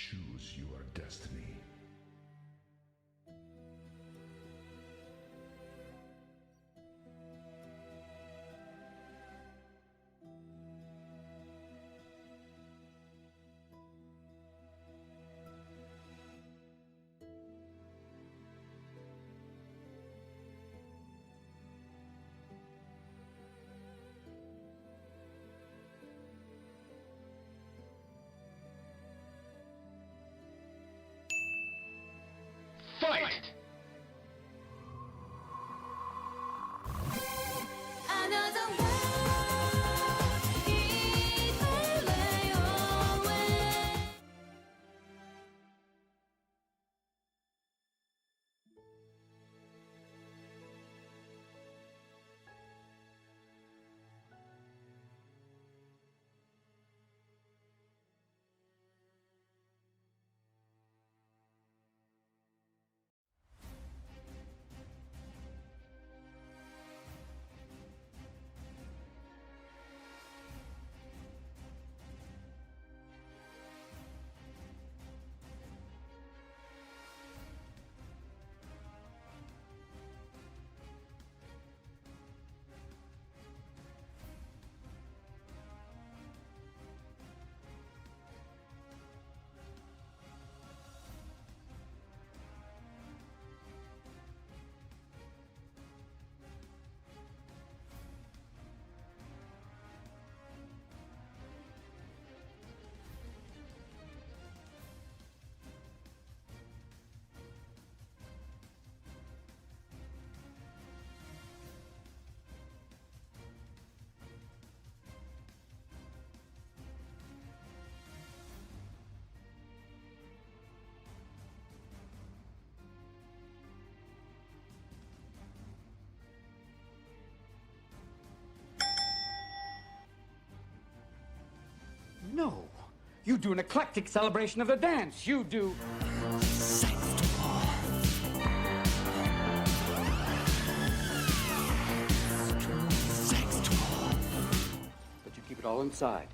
Choose your destiny. Fight! Another world, eternally always. No. You do an eclectic celebration of the dance. You do. But you keep it all inside.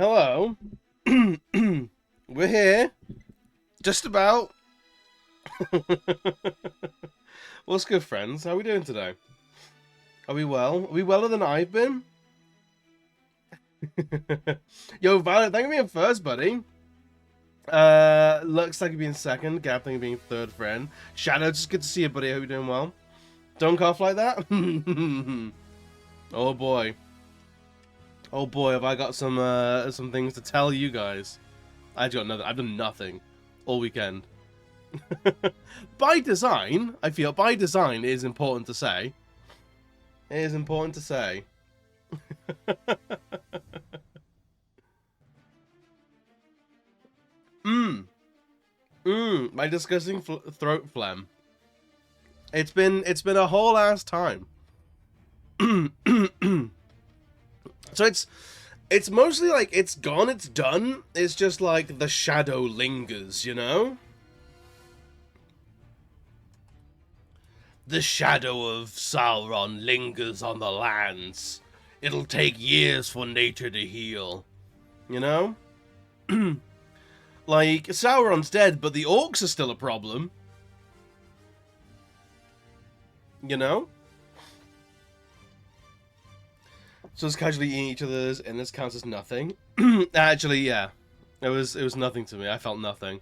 Hello. We're here. Just about. What's good, friends? How are we doing today? Are we well? Are we weller than I've been? Yo, Violet, thank you for being first, buddy. Looks like you're being second. Gab, thank you for being third friend. Shadow, just good to see you, buddy. I hope you're doing well. Don't cough like that. Oh boy. Oh boy, have I got some things to tell you guys. I've done nothing all weekend. By design, I feel by design it is important to say. It is important to say. My disgusting throat phlegm. It's been a whole ass time. So it's mostly like it's gone, it's done. It's just like the shadow lingers, you know? The shadow of Sauron lingers on the lands. It'll take years for nature to heal. You know? Like, Sauron's dead, but the orcs are still a problem. You know? So it's casually eating each other's, and this counts as nothing. Actually, yeah. It was nothing to me. I felt nothing.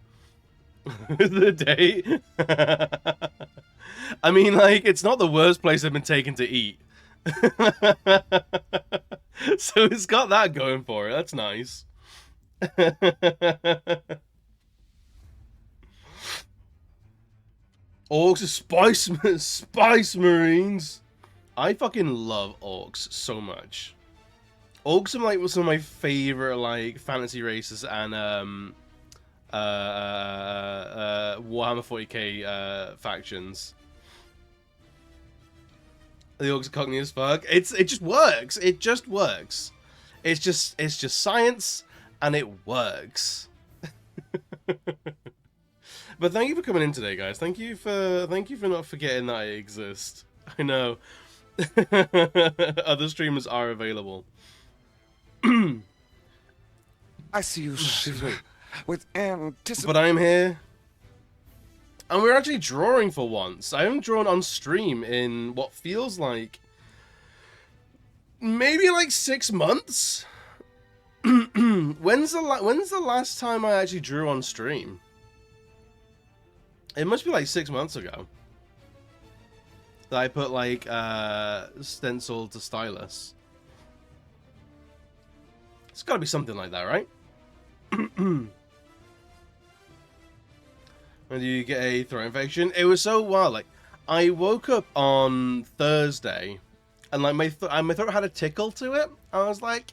The day. I mean, like, it's not the worst place I've been taken to eat. So it's got that going for it. That's nice. Orcs are spice marines. I fucking love orcs so much. Orcs are like some of my favorite like fantasy races and Warhammer 40k factions. The orcs are cockney as fuck. It just works. It just works. It's just science, and it works. But thank you for coming in today, guys. Thank you for not forgetting that I exist. I know. Other streamers are available. I see you shiver with anticipation. But I'm here. And we're actually drawing for once. I haven't drawn on stream in what feels like maybe like 6 months. When's the last time I actually drew on stream? It must be like 6 months ago. That I put like stencil to stylus. It's got to be something like that, right? When do you get a throat infection? It was so wild. Like, I woke up on Thursday, and like my throat had a tickle to it. I was like,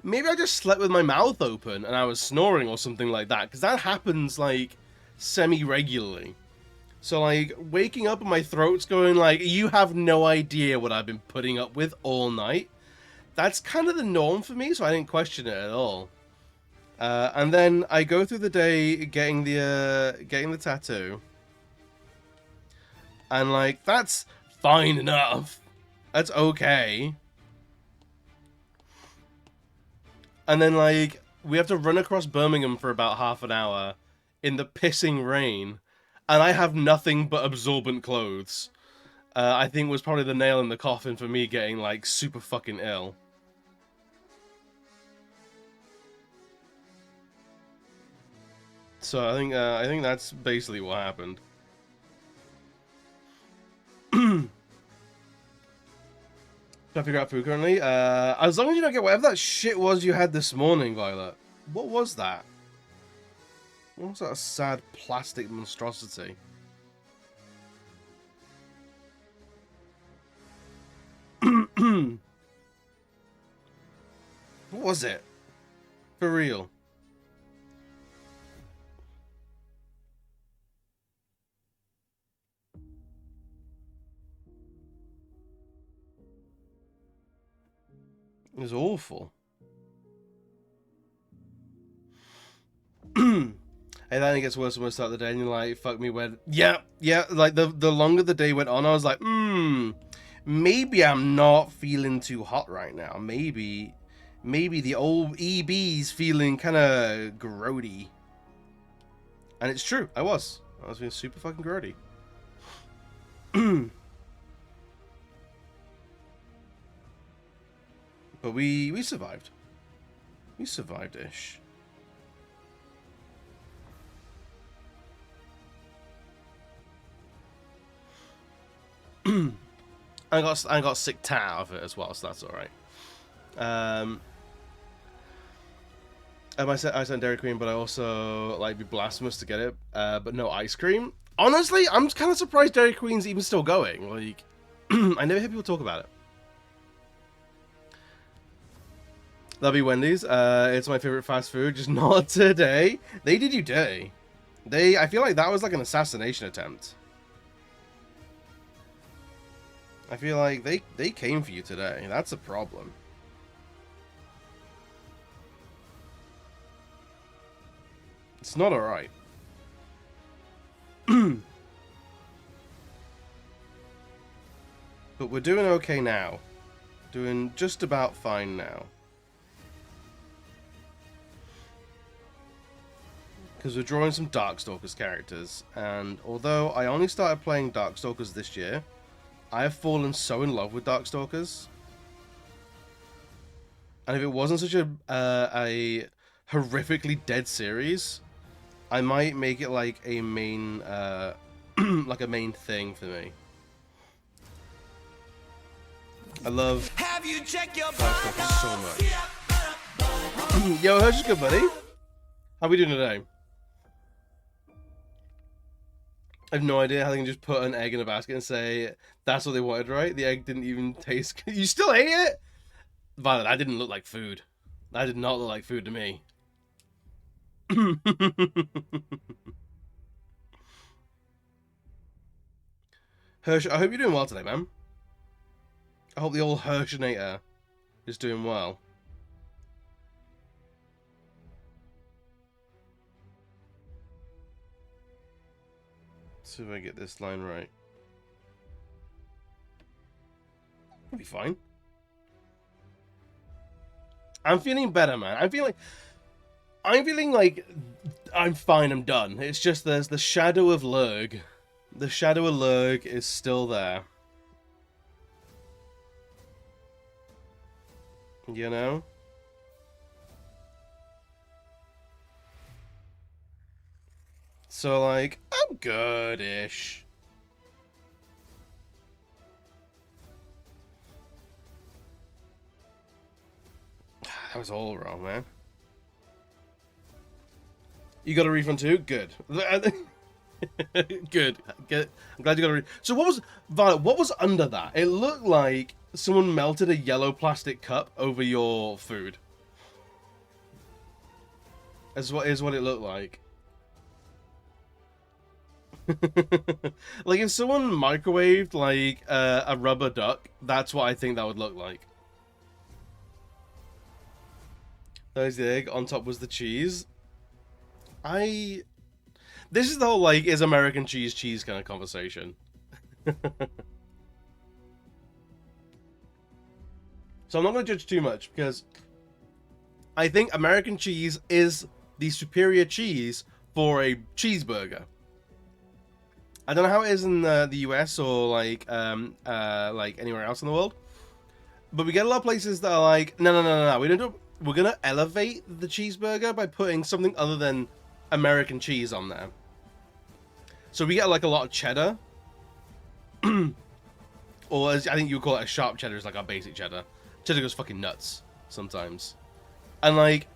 maybe I just slept with my mouth open and I was snoring or something like that, because that happens like semi-regularly. So like waking up and my throat's going like, you have no idea what I've been putting up with all night. That's kind of the norm for me, so I didn't question it at all. And then I go through the day getting the tattoo, and like that's fine enough. That's okay. And then like we have to run across Birmingham for about half an hour in the pissing rain. And I have nothing but absorbent clothes. I think was probably the nail in the coffin for me getting like super fucking ill. So I think that's basically what happened. Trying to figure out food currently. As long as you don't get whatever that shit was you had this morning, Violet. What was that? What was that sad plastic monstrosity? What was it? For real. It was awful. And then it gets worse and worse at the day, and you're like, fuck me, when... Yeah, like, the longer the day went on, I was like, maybe I'm not feeling too hot right now. Maybe maybe the old EB's feeling kind of grody. And it's true, I was feeling super fucking grody. But we survived. We survived-ish. I got sick tat out of it as well, so that's all right. I said Dairy Queen, but I also like be blasphemous to get it. But no ice cream. Honestly, I'm kind of surprised Dairy Queen's even still going. Like, I never hear people talk about it. That'll be Wendy's. It's my favorite fast food, just not today. They did you dirty. I feel like that was like an assassination attempt. I feel like they came for you today. That's a problem. It's not alright. But we're doing okay now. Doing just about fine now. Because we're drawing some Darkstalkers characters. And although I only started playing Darkstalkers this year, I have fallen so in love with Darkstalkers. And if it wasn't such a horrifically dead series, I might make it like a main, like a main thing for me. I love Darkstalkers so much. Yo, how's your good, buddy? How we doing today? I have no idea how they can just put an egg in a basket and say that's what they wanted, right? The egg didn't even taste. You still ate it? Violet, that didn't look like food. That did not look like food to me. Hirsch, I hope you're doing well today, man. I hope the old Hirschinator is doing well. See if I get this line right. I'll be fine. I'm feeling better, man. I'm feeling like I'm fine, I'm done. It's just there's the shadow of Lurg. The shadow of Lurg is still there. You know? So, like, I'm good-ish. That was all wrong, man. You got a refund too? Good. Good. I'm glad you got a refund. So what was, Violet, what was under that? It looked like someone melted a yellow plastic cup over your food. Is what it looked like. Like if someone microwaved like a rubber duck, that's what I think that would look like. There's the egg, on top was the cheese. This is the whole like is American cheese kind of conversation. So I'm not going to judge too much because I think American cheese is the superior cheese for a cheeseburger. I don't know how it is in the US or like anywhere else in the world, but we get a lot of places that are like, no, we don't do. We're gonna elevate the cheeseburger by putting something other than American cheese on there. So we get like a lot of cheddar, or as I think you would call it, a sharp cheddar is like our basic cheddar. Cheddar goes fucking nuts sometimes, and like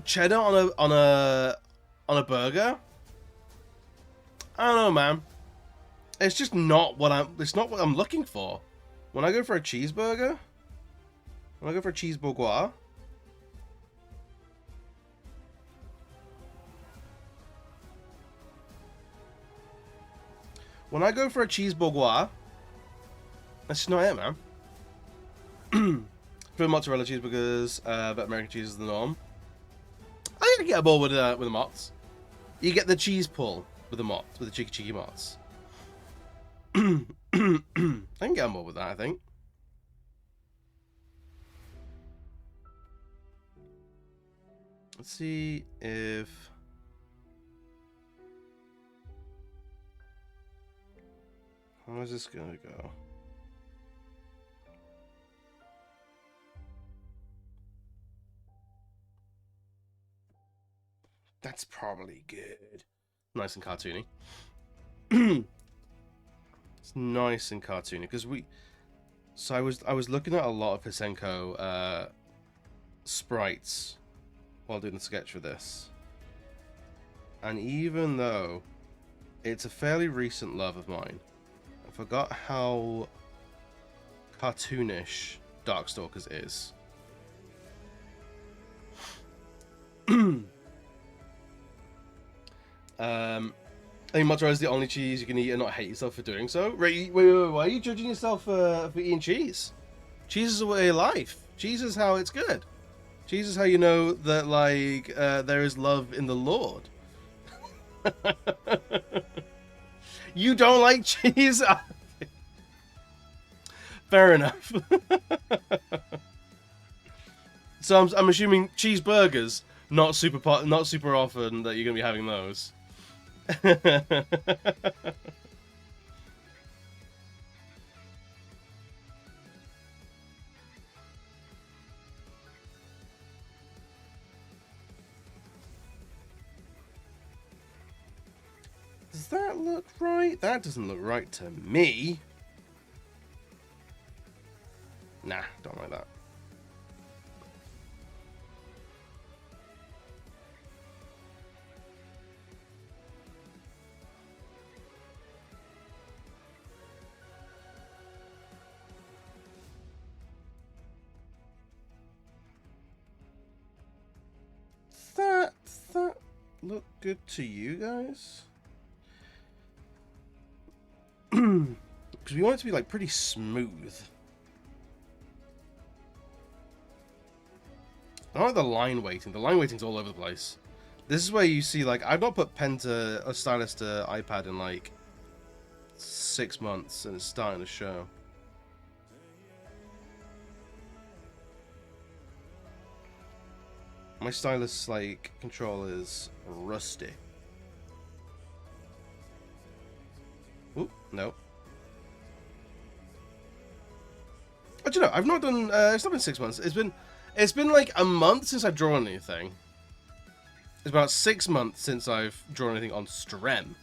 cheddar on a burger. I don't know, man. It's just not what I'm looking for. When I go for a cheeseburger, when I go for a cheeseburger, that's just not it, man. For mozzarella cheeseburgers, but American cheese is the norm. I can get a ball with the mozz. You get the cheese pull with the mozz, with the cheeky mozz. I can get on board with that, I think. Let's see if... How is this gonna go? That's probably good. Nice and cartoony. It's nice and cartoony because we. So I was looking at a lot of Hisen-Ko sprites while doing the sketch for this, and even though it's a fairly recent love of mine, I forgot how cartoonish Darkstalkers is. I think mozzarella is the only cheese you can eat and not hate yourself for doing so. Wait, why are you judging yourself for eating cheese? Cheese is a way of life. Cheese is how it's good. Cheese is how you know that, like, there is love in the Lord. You don't like cheese? Fair enough. So I'm assuming cheeseburgers, not super often that you're gonna be having those. Does that look right? That doesn't look right to me. Nah, don't like that. Does that look good to you guys? Because we want it to be like pretty smooth. I don't like the line weighting. The line weighting's all over the place. This is where you see, like, I've not put pen to a stylus to iPad in like 6 months, and it's starting to show. My stylus, like, control is rusty. Oop, no. But you know, I've not done. It's not been 6 months. It's been like a month since I've drawn anything. It's about 6 months since I've drawn anything on Strem.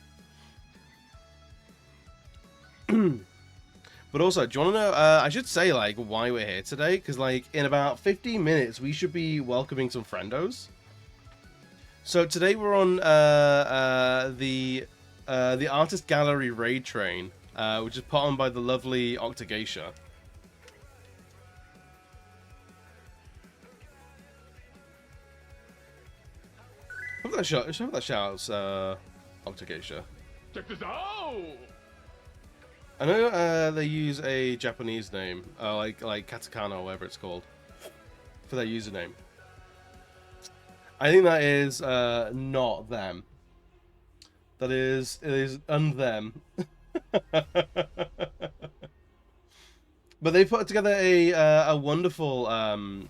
But also, do you want to know? I should say, like, why we're here today, because, like, in about 15 minutes we should be welcoming some friendos. So today we're on the Artist Gallery raid train, which is put on by the lovely Octageisha. Hope that shouts, Octageisha. Check this out! I know they use a Japanese name, like katakana or whatever it's called, for their username. I think that is not them. It is them. But they put together a wonderful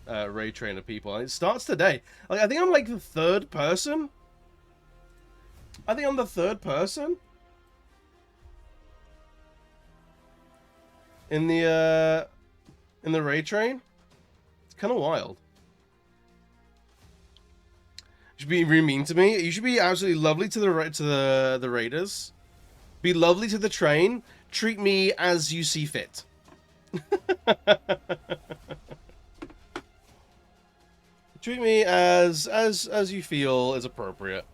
raid train of people, and it starts today. Like, I think I'm like the third person. I think I'm the third person in the raid train. It's kind of wild. You should be really mean to me. You should be absolutely lovely to the raiders. Be lovely to the train. Treat me as you see fit. Treat me as you feel is appropriate.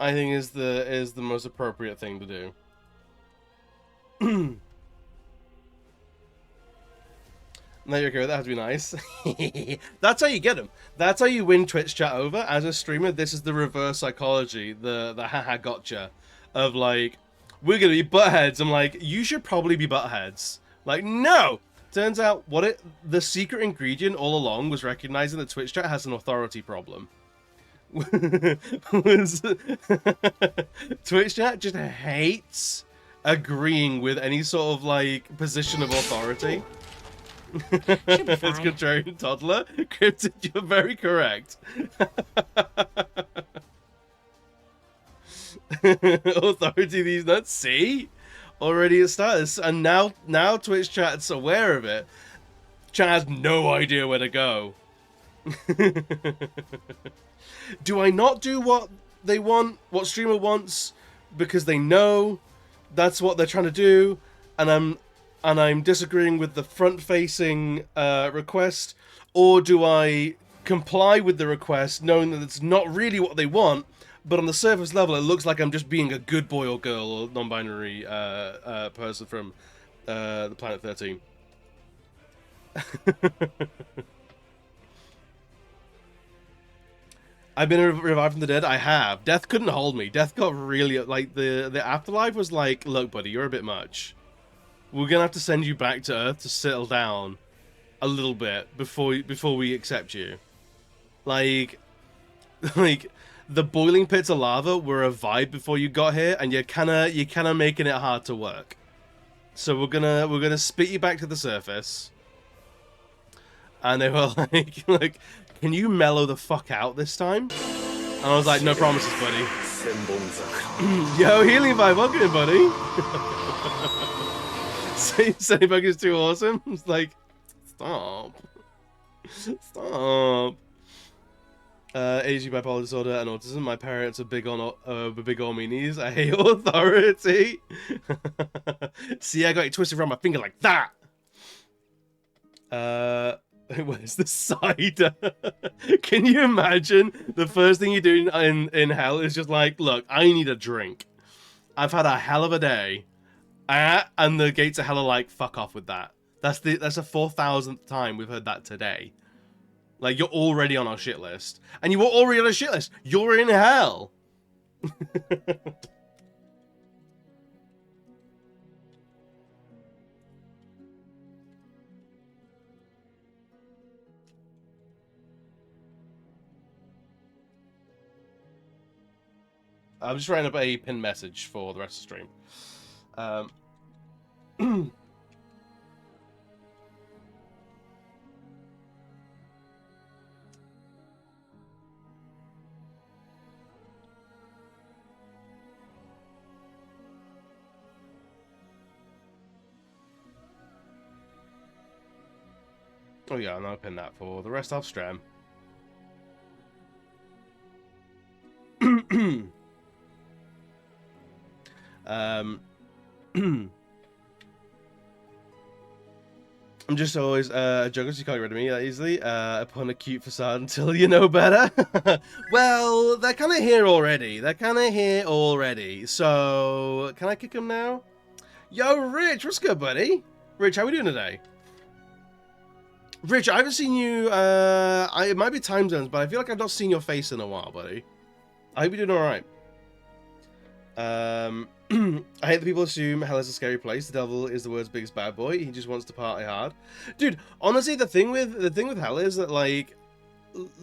I think is the most appropriate thing to do. No, you're okay with that. Has to be nice. That's how you get them. That's how you win Twitch chat over. As a streamer, this is the reverse psychology, the haha gotcha of, like, we're gonna be buttheads. I'm like, you should probably be buttheads. Like, no. Turns out the secret ingredient all along was recognizing that Twitch chat has an authority problem. Twitch chat just hates agreeing with any sort of like position of authority. Should be It's fine. contrarian toddler. Cryptid, you're very correct. Authority these nuts. See? Already it starts. And now Twitch chat's aware of it. Chat has no idea where to go. Do I not do what they want, what streamer wants, because they know that's what they're trying to do, and I'm disagreeing with the front-facing request, or do I comply with the request, knowing that it's not really what they want, but on the surface level it looks like I'm just being a good boy or girl or non-binary person from the Planet 13. I've been revived from the dead. I have. Death couldn't hold me. Death got really like the afterlife was like, look, buddy, you're a bit much. We're gonna have to send you back to Earth to settle down a little bit before we accept you. Like the boiling pits of lava were a vibe before you got here, and you're kind of making it hard to work. So we're gonna spit you back to the surface. And they were like, can you mellow the fuck out this time? And I was like, no promises, buddy. Yo, healing vibe, welcome in, buddy. Saybug is too awesome. It's like, stop. Stop. ADHD, bipolar disorder, and autism. My parents are big on meanies. I hate authority. See, I got it twisted around my finger like that. Where's the cider? Can you imagine the first thing you do in hell is just like, look, I need a drink. I've had a hell of a day. And the gates of hell are like, fuck off with that. That's the 4,000th time we've heard that today. Like, you're already on our shit list. And you were already on a shit list. You're in hell. I'm just writing up a pinned message for the rest of the stream. Oh yeah, and I'll pin that for the rest of stream. I'm just always a joker, so you can't get rid of me that easily. Upon a cute facade until you know better. Well, they're kind of here already. So, can I kick them now? Yo, Rich, what's good, buddy? Rich, how we doing today? Rich, I haven't seen you. It might be time zones, but I feel like I've not seen your face in a while, buddy. I hope you're doing all right. I hate that people assume hell is a scary place. The devil is the world's biggest bad boy. He just wants to party hard. Dude, honestly, the thing with hell is that, like,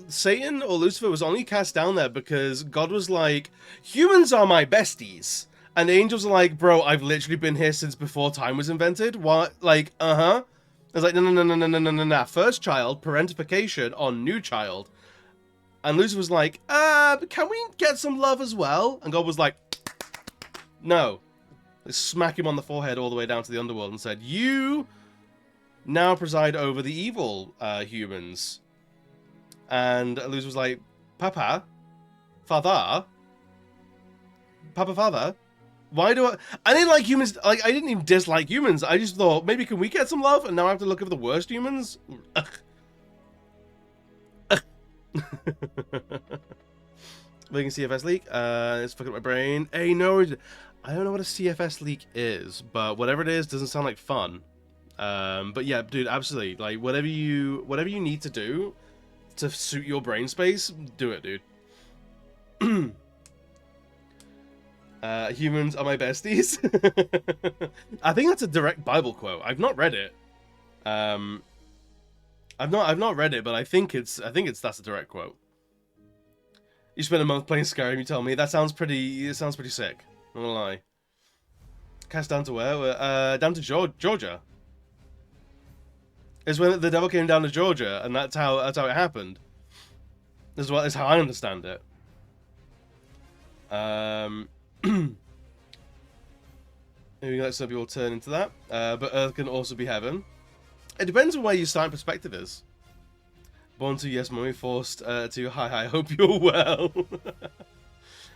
Satan or Lucifer was only cast down there because God was like, humans are my besties. And the angels are like, bro, I've literally been here since before time was invented. What? Like, uh-huh. It's like, no. First child, parentification on new child. And Lucifer was like, can we get some love as well? And God was like, no. They smack him on the forehead all the way down to the underworld and said, you now preside over the evil humans. And Lucifer was like, Papa? Father? Why do I didn't like humans. Like, I didn't even dislike humans. I just thought, maybe can we get some love? And now I have to look at the worst humans? Making CFS leak. It's fucking up my brain. Hey, no, I don't know what a CFS leak is, but whatever it is, doesn't sound like fun. But yeah, dude, absolutely. Like, whatever you need to do to suit your brain space, do it, dude. Humans are my besties. I think that's a direct Bible quote. I've not read it. I've not read it, but I think that's a direct quote. You spent a month playing Skyrim, you tell me. That sounds pretty sick. I'm not gonna lie. Cast down to where? Down to Georgia. Is when the devil came down to Georgia, and that's how it happened. Is how I understand it. Maybe let some people turn into that, but Earth can also be heaven. It depends on where your starting perspective is. Born to yes, mommy. Forced to hi. Hope you're well.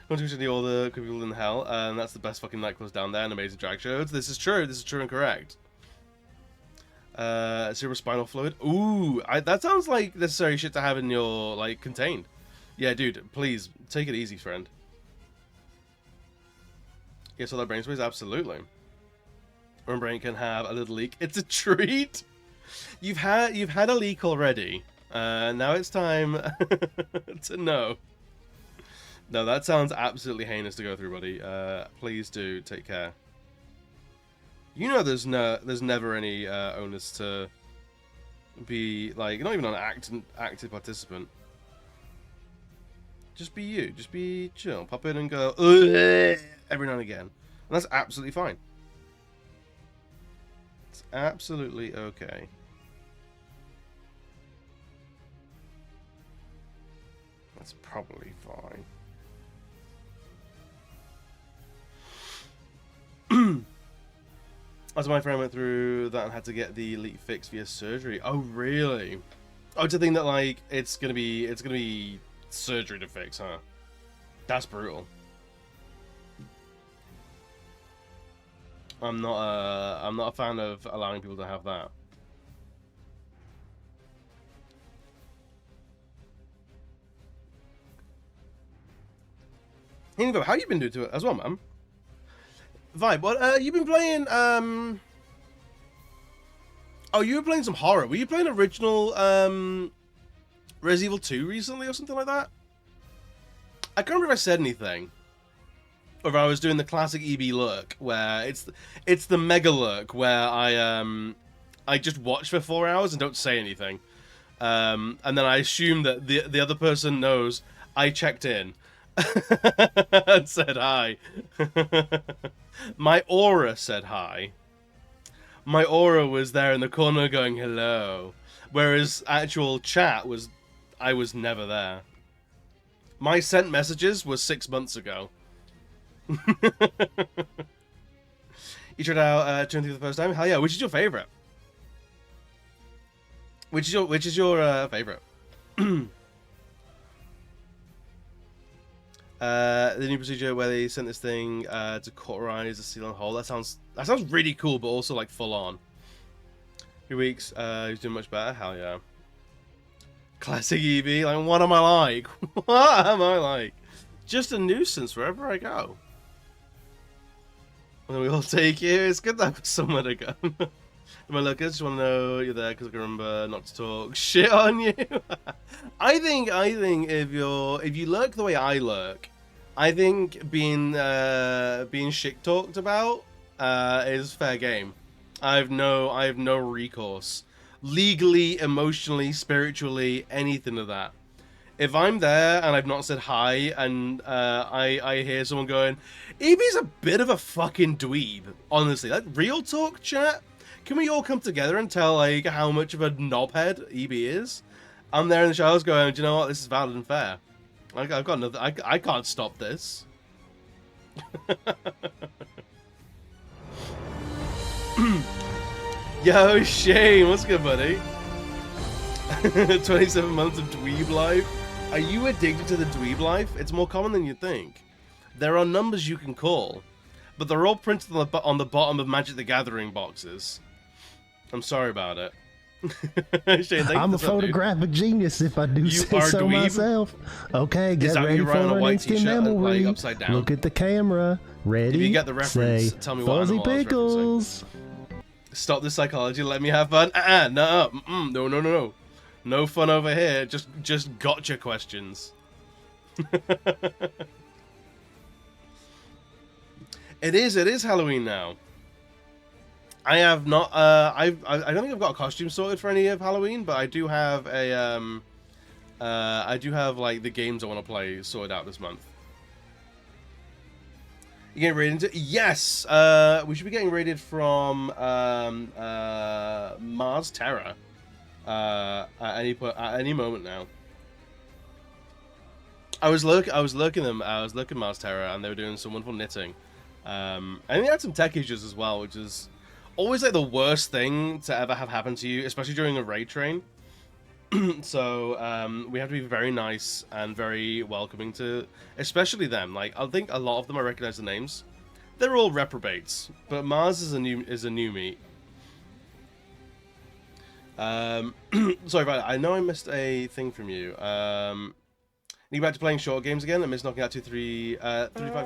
Want to see all the people in hell, and that's the best fucking nightclubs down there and amazing drag shows. This is true. This is true and correct. Cerebrospinal fluid. Ooh, that sounds like necessary shit to have in your, like, contained. Yeah, dude, please, take it easy, friend. Yes, all that brain space? Absolutely. One brain can have a little leak. It's a treat! You've had a leak already. Now it's time to know. No, that sounds absolutely heinous to go through, buddy. Please do take care. You know there's never any onus to be, like, not even an active participant. Just be you. Just be chill. Pop in and go ugh, every now and again. And that's absolutely fine. It's absolutely okay. That's probably fine. As my friend went through that and had to get the leak fixed via surgery. Oh really? Oh, to think that, like, it's gonna be surgery to fix, huh? That's brutal. I'm not a fan of allowing people to have that. Hisen-Ko, how you been doing to it as well, man? Vibe, what, you've been playing, oh, you were playing some horror. Were you playing original, Resident Evil 2 recently or something like that? I can't remember if I said anything. Or if I was doing the classic EB lurk, where it's the mega lurk, where I just watch for 4 hours and don't say anything. And then I assume that the other person knows I checked in. And said hi. My aura said hi. My aura was there in the corner going hello. Whereas actual chat was, I was never there. My sent messages was 6 months ago. You tried out Trinity for the first time? Hell yeah, which is your favourite? Which is your favourite? The new procedure where they sent this thing to cauterize the seal and hole. That sounds really cool, but also like full on. 3 weeks, he's doing much better. Hell yeah. Classic EB. Like, what am I like? What am I like? Just a nuisance wherever I go. When we all take you, it's good to have somewhere to go. My look, I just want to know you're there because I can remember not to talk shit on you. I think if you lurk the way I lurk, I think being shit talked about is fair game. I have no recourse, legally, emotionally, spiritually, anything of that. If I'm there and I've not said hi and I hear someone going, EB's a bit of a fucking dweeb, honestly, like real talk, chat. Can we all come together and tell, like, how much of a knobhead EB is? I'm there in the showers going, do you know what? This is valid and fair. I've got nothing. I can't stop this. Yo, Shane, what's good, buddy? 27 months of dweeb life. Are you addicted to the dweeb life? It's more common than you think. There are numbers you can call, but they're all printed on the bottom of Magic the Gathering boxes. I'm sorry about it. Shane, I'm a photographic genius if I do say so myself. Okay, get ready for an instant memory. Upside down? Look at the camera. Ready? If you get the reference, say, tell me what Fuzzy animal I was Pickles. Stop this psychology. Let me have fun. No. No fun over here. Just gotcha questions. It is Halloween now. I have not. I don't think I've got a costume sorted for any of Halloween, but I do have a I do have like the games I want to play sorted out this month. You getting raided into? Yes. We should be getting raided from Mars Terra at any moment now. I was looking Mars Terra, and they were doing some wonderful knitting. And they had some tech issues as well, which is always like the worst thing to ever have happen to you, especially during a raid train. So we have to be very nice and very welcoming to, especially them. Like, I think a lot of them, I recognize the names. They're all reprobates, but Mars is a new meat. Sorry about that. I know I missed a thing from you. Need back to playing short games again. I miss knocking out 35 games a week.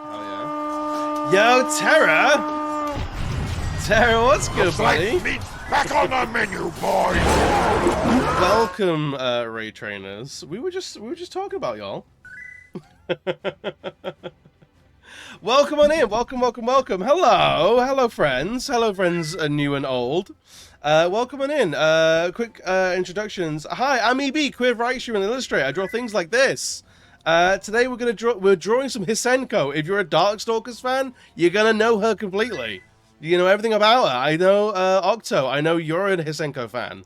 Oh yeah. Yo, Terra. Terra, what's good, buddy? Meat's back on the menu, boys. Welcome, raid trainers. We were just talking about y'all. Welcome on in. Welcome. Hello, friends. Hello, friends, new and old. Welcome on in. Quick introductions. Hi, I'm EB, queer writer and illustrator. I draw things like this. Today we're drawing some Hisen-Ko. If you're a Darkstalkers fan, you're gonna know her completely. You know everything about her. I know Octo. I know you're a Hisen-Ko fan.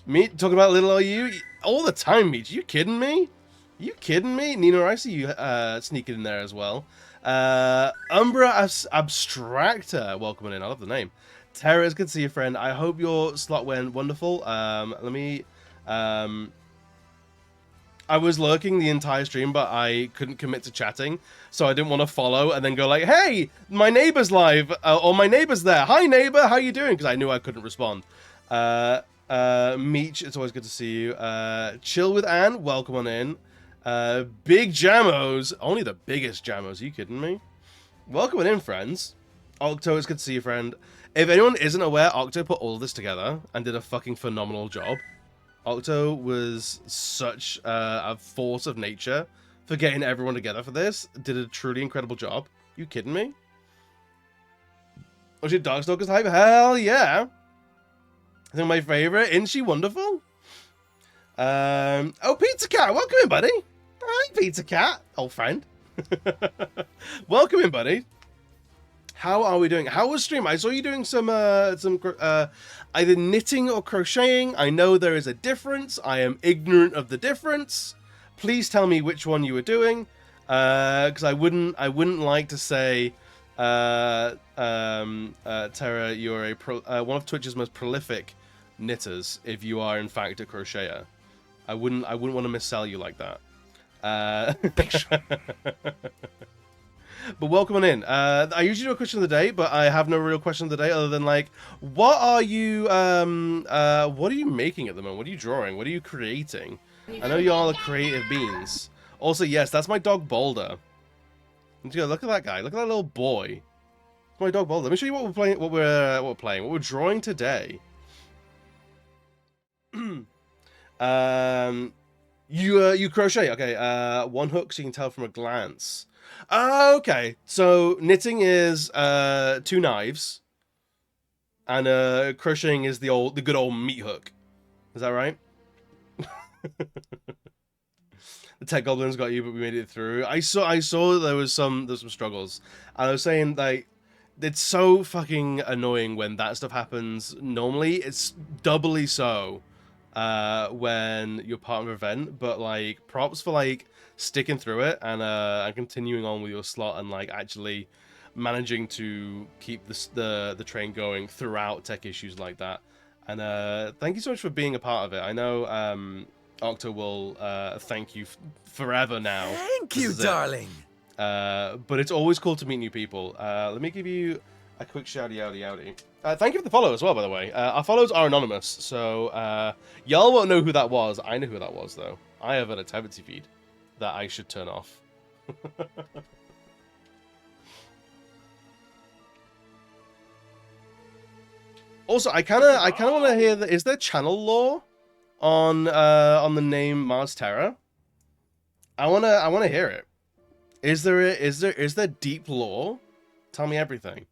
Me talking about little OU all the time. Meet you kidding me? Nino, I see you sneaking in there as well. Umbra Abstractor, welcome in. I love the name. Terra, it's good to see you, friend. I hope your slot went wonderful. I was lurking the entire stream, but I couldn't commit to chatting, so I didn't want to follow and then go like, "Hey, my neighbor's live," or "My neighbor's there. Hi, neighbor, how you doing?" Because I knew I couldn't respond. Meech, it's always good to see you. Chill with Anne, welcome on in. Big Jamos, only the biggest Jamos. Are you kidding me? Welcome on in, friends. Octo, it's good to see you, friend. If anyone isn't aware, Octo put all of this together and did a fucking phenomenal job. Octo was such a force of nature for getting everyone together for this. Did a truly incredible job. You kidding me? Was she Darkstalkers hype? Hell yeah. I think my favorite. Isn't she wonderful? Oh, Pizza Cat, welcome in, buddy. Hi, Pizza Cat, old friend. Welcome in, buddy. How are we doing? How was stream? I saw you doing some either knitting or crocheting. I know there is a difference. I am ignorant of the difference. Please tell me which one you were doing, because I wouldn't like to say, Terra, you're one of Twitch's most prolific knitters if you are in fact a crocheter. I wouldn't want to missell you like that. But welcome on in. I usually do a question of the day, but I have no real question of the day other than like, what are you making at the moment? What are you drawing? What are you creating? I know y'all are creative beings. Also, yes, that's my dog Boulder. Look at that guy. Look at that little boy. It's my dog Boulder. Let me show you what we're playing. What we're drawing today. You crochet. Okay. One hook so you can tell from a glance. Okay, so knitting is 2 knives, and crocheting is the good old meat hook. Is that right? The tech goblins got you, but we made it through. I saw there's some struggles, and I was saying like it's so fucking annoying when that stuff happens. Normally, it's doubly so when you're part of an event. But like props for like sticking through it and continuing on with your slot and like actually managing to keep the train going throughout tech issues like that. And thank you so much for being a part of it. I know Octo will thank you forever now. Thank you, darling. But it's always cool to meet new people. Let me give you a quick shouty. Thank you for the follow as well, by the way. Our follows are anonymous, so y'all won't know who that was. I know who that was, though. I have an activity feed that I should turn off. Also, I kind of want to hear that. Is there channel lore on the name Mars Terra? I wanna hear it. Is there deep lore? Tell me everything.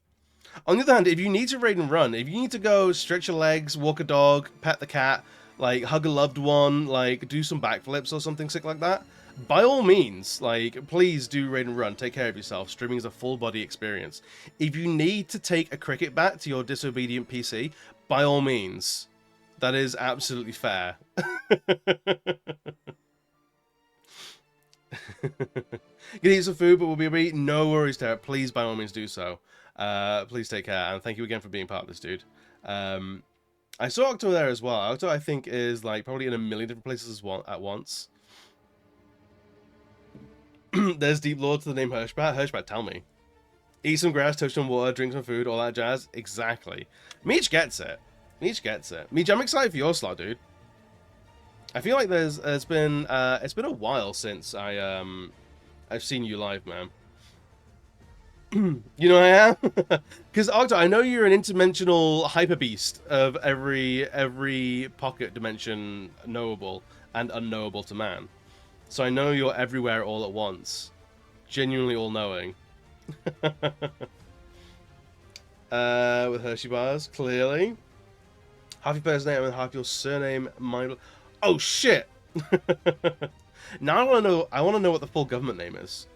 On the other hand, if you need to raid and run, if you need to go stretch your legs, walk a dog, pet the cat, like hug a loved one, like do some backflips or something sick like that, by all means, like, please do raid and run. Take care of yourself. Streaming is a full body experience. If you need to take a cricket bat to your disobedient PC, by all means, that is absolutely fair. Gonna eat some food, but we'll be eating. No worries, Derek. Please, by all means, do so. Please take care, and thank you again for being part of this, dude. I saw Octo there as well. Octo, I think, is like probably in a million different places at once. There's deep lore to the name Hirschbat. Hirschbat, tell me. Eat some grass, touch some water, drink some food, all that jazz. Exactly. Meech gets it. Meech gets it. Meech, I'm excited for your slot, dude. I feel like it's been a while since I've seen you live, man. You know I am? Because Octo, I know you're an interdimensional hyper beast of every pocket dimension knowable and unknowable to man. So I know you're everywhere all at once. Genuinely all-knowing. With Hershey bars, clearly. Half your first name and half your surname. Oh shit! Now I want to know what the full government name is.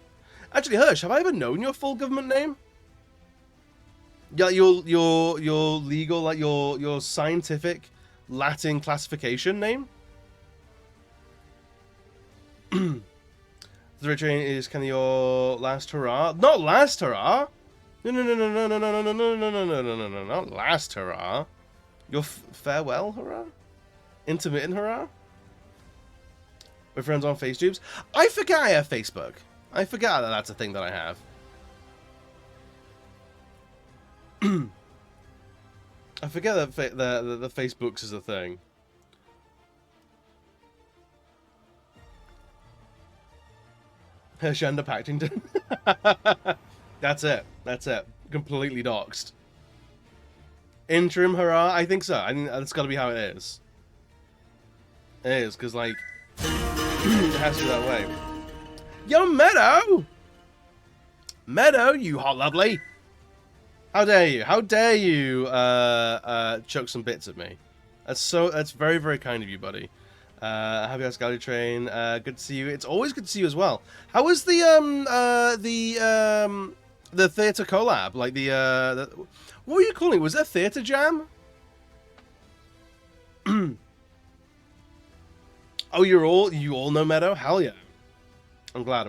Actually, Hirsch, have I ever known your full government name? Yeah, your legal, like your scientific Latin classification name? The red train is kind of your last hurrah. Not last hurrah. No, not last hurrah. Your farewell hurrah. Intermittent hurrah. We're friends on FaceTubes. I forget I have Facebook. I forgot that that's a thing that I have. I forget that the Facebooks is a thing. Shanda Packington. That's it. That's it. Completely doxed. Interim hurrah? I think so. I think that's got to be how it is. It is, because, like, it has to be that way. Yo, Meadow! Meadow, you hot lovely! How dare you? How dare you chuck some bits at me? That's very, very kind of you, buddy. Happy House Galley Train. Good to see you. It's always good to see you as well. How was the theater collab? Like what were you calling it? Was that theater jam? Oh, you all know Meadow? Hell yeah. I'm glad.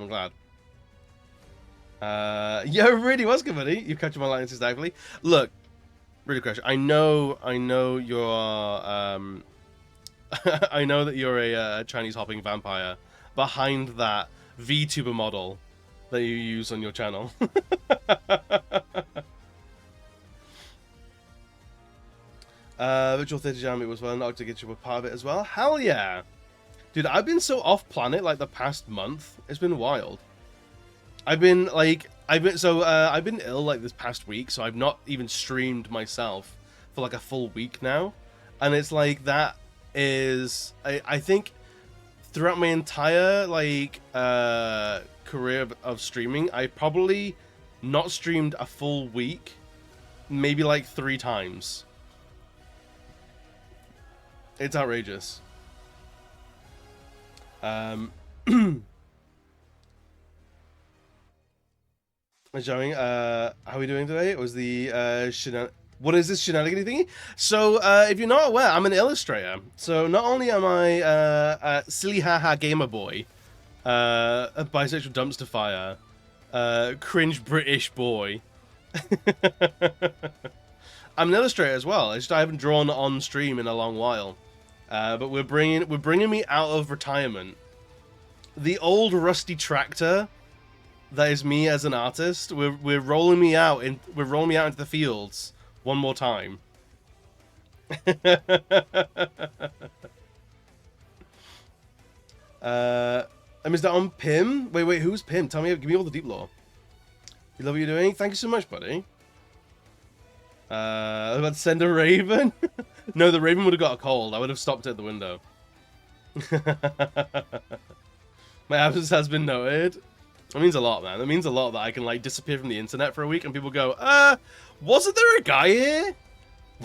Yeah, it really was good, buddy. You've captured my likeness exactly. Look, really question. I know you're I know that you're a Chinese hopping vampire behind that VTuber model that you use on your channel. Virtual Theatre Jam, it was well enough to get you a part of it as well. Hell yeah! Dude, I've been so off planet like the past month. It's been wild. I've been ill like this past week, so I've not even streamed myself for like a full week now. And it's like that is I think throughout my entire like career of streaming, I probably not streamed a full week maybe like 3 times. It's outrageous. Showing, how are we doing today? It was the what is this shenanigan thingy? So, if you're not aware, I'm an illustrator. So not only am I a silly haha gamer boy, a bisexual dumpster fire, cringe British boy, I'm an illustrator as well. It's just I haven't drawn on stream in a long while. But we're bringing me out of retirement. The old rusty tractor that is me as an artist. We're rolling me out into the fields one more time. And is that on Pim? Wait, who's Pim? Tell me, give me all the deep lore. You love what you're doing? Thank you so much, buddy. I was about to send a raven. No, the raven would have got a cold. I would have stopped it at the window. My absence has been noted. That means a lot, man. That means a lot that I can like disappear from the internet for a week and people go, wasn't there a guy here?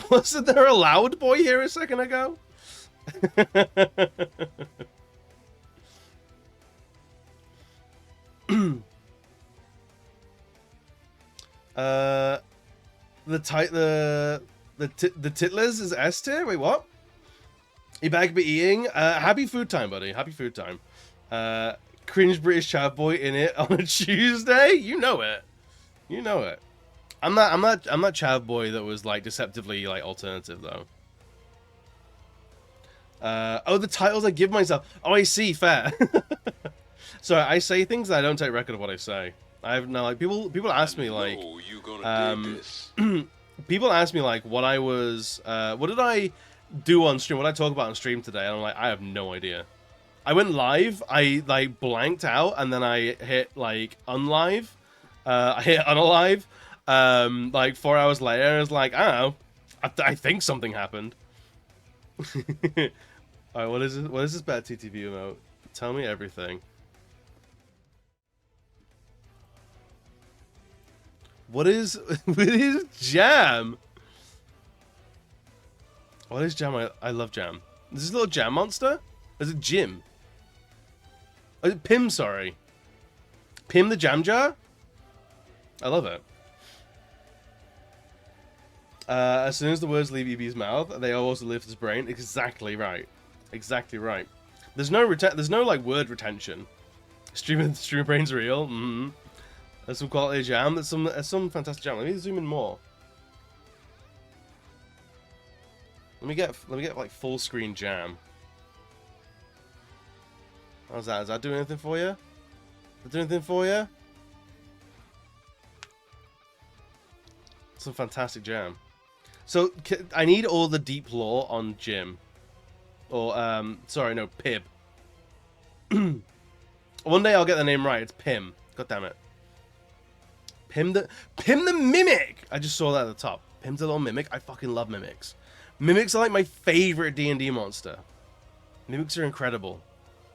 Wasn't there a loud boy here a second ago? The Titlers is S tier? Wait, what? You back be eating? Happy food time, buddy. Happy food time. Cringe British chat boy in it on a Tuesday? You know it. You know it. I'm not chav boy that was like deceptively like alternative though. Oh, the titles I give myself. Oh, I see. Fair. So I say things that I don't take record of what I say. I have no like people ask me like people ask me like what I was what did I do on stream? What did I talk about on stream today? And I'm like, I have no idea. I went live, I like blanked out, and then I hit like unlive. I hit unalive. Like 4 hours later, I was like, I don't know. I think something happened. Alright, what is this? What is this bad TTV emote? Tell me everything. What is Jam? What is Jam? I love Jam. Is this little Jam monster? Is it Jim? Oh, is it Pim, sorry. Pim the Jam Jar? I love it. As soon as the words leave EB's mouth, they also lift his brain. Exactly right. Exactly right. There's no like word retention. Streaming brain's real. Mm-hmm. There's some quality jam. There's some fantastic jam. Let me zoom in more. Let me get like full screen jam. How's that? Does that do anything for you? Does that do anything for you? Some fantastic jam. So I need all the deep lore on Jim, or sorry, no, Pib. One day I'll get the name right. It's Pim. God damn it. Pim the Mimic. I just saw that at the top. Pim's a little mimic. I fucking love mimics. Mimics are like my favorite D&D monster. Mimics are incredible.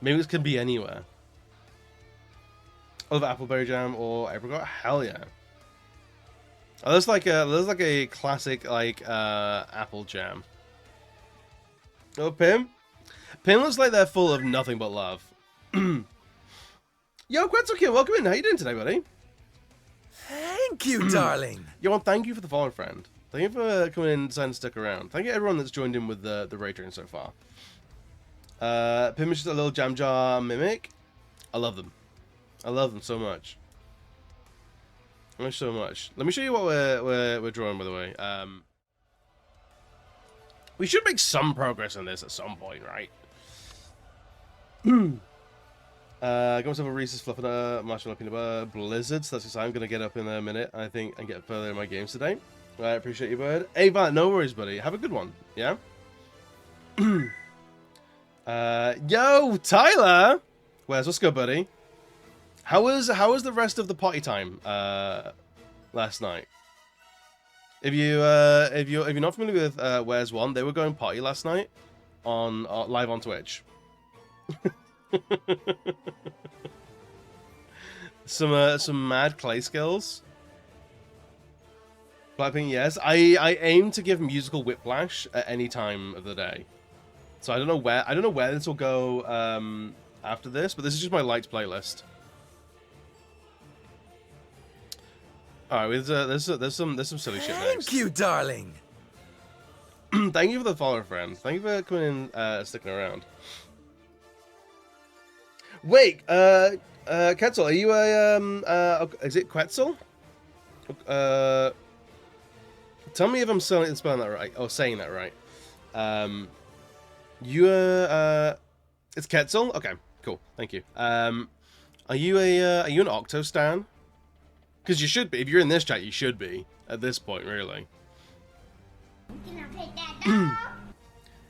Mimics can be anywhere. I love appleberry jam or apricot. Hell yeah. Oh, there's like a classic like apple jam. Oh, Pim. Pim looks like they're full of nothing but love. Yo, Quetzalcoatl, welcome in. How you doing today, buddy? Thank you, darling. Yo, thank you for the follow, friend. Thank you for coming in and deciding to stick around. Thank you everyone that's joined in with the raid train so far. Pim is just a little jam jar mimic. I love them. I love them so much. So much. Let me show you what we're drawing, by the way. We should make some progress on this at some point, right? Got myself a Reese's Fluffer Marshmallow Peanut Butter Blizzards. That's exciting. I'm gonna get up in a minute, I think, and get further in my games today. I appreciate you, bird. Hey, Vat, no worries, buddy. Have a good one. Yeah. Yo, Tyler. What's good, buddy? How was the rest of the party time last night? If you're not familiar with Where's One, they were going party last night on live on Twitch. some mad clay skills. Blackpink, yes. I aim to give musical whiplash at any time of the day. So I don't know where this will go after this, but this is just my liked playlist. All right, there's some silly shit next. Thank you, darling. Thank you for the follow, friends. Thank you for coming in, sticking around. Wait, Quetzal, are you a is it Quetzal? Tell me if I'm spelling that right or saying that right. It's Quetzal. Okay, cool. Thank you. Are you an Octo stan? Because you should be. If you're in this chat, you should be at this point, really.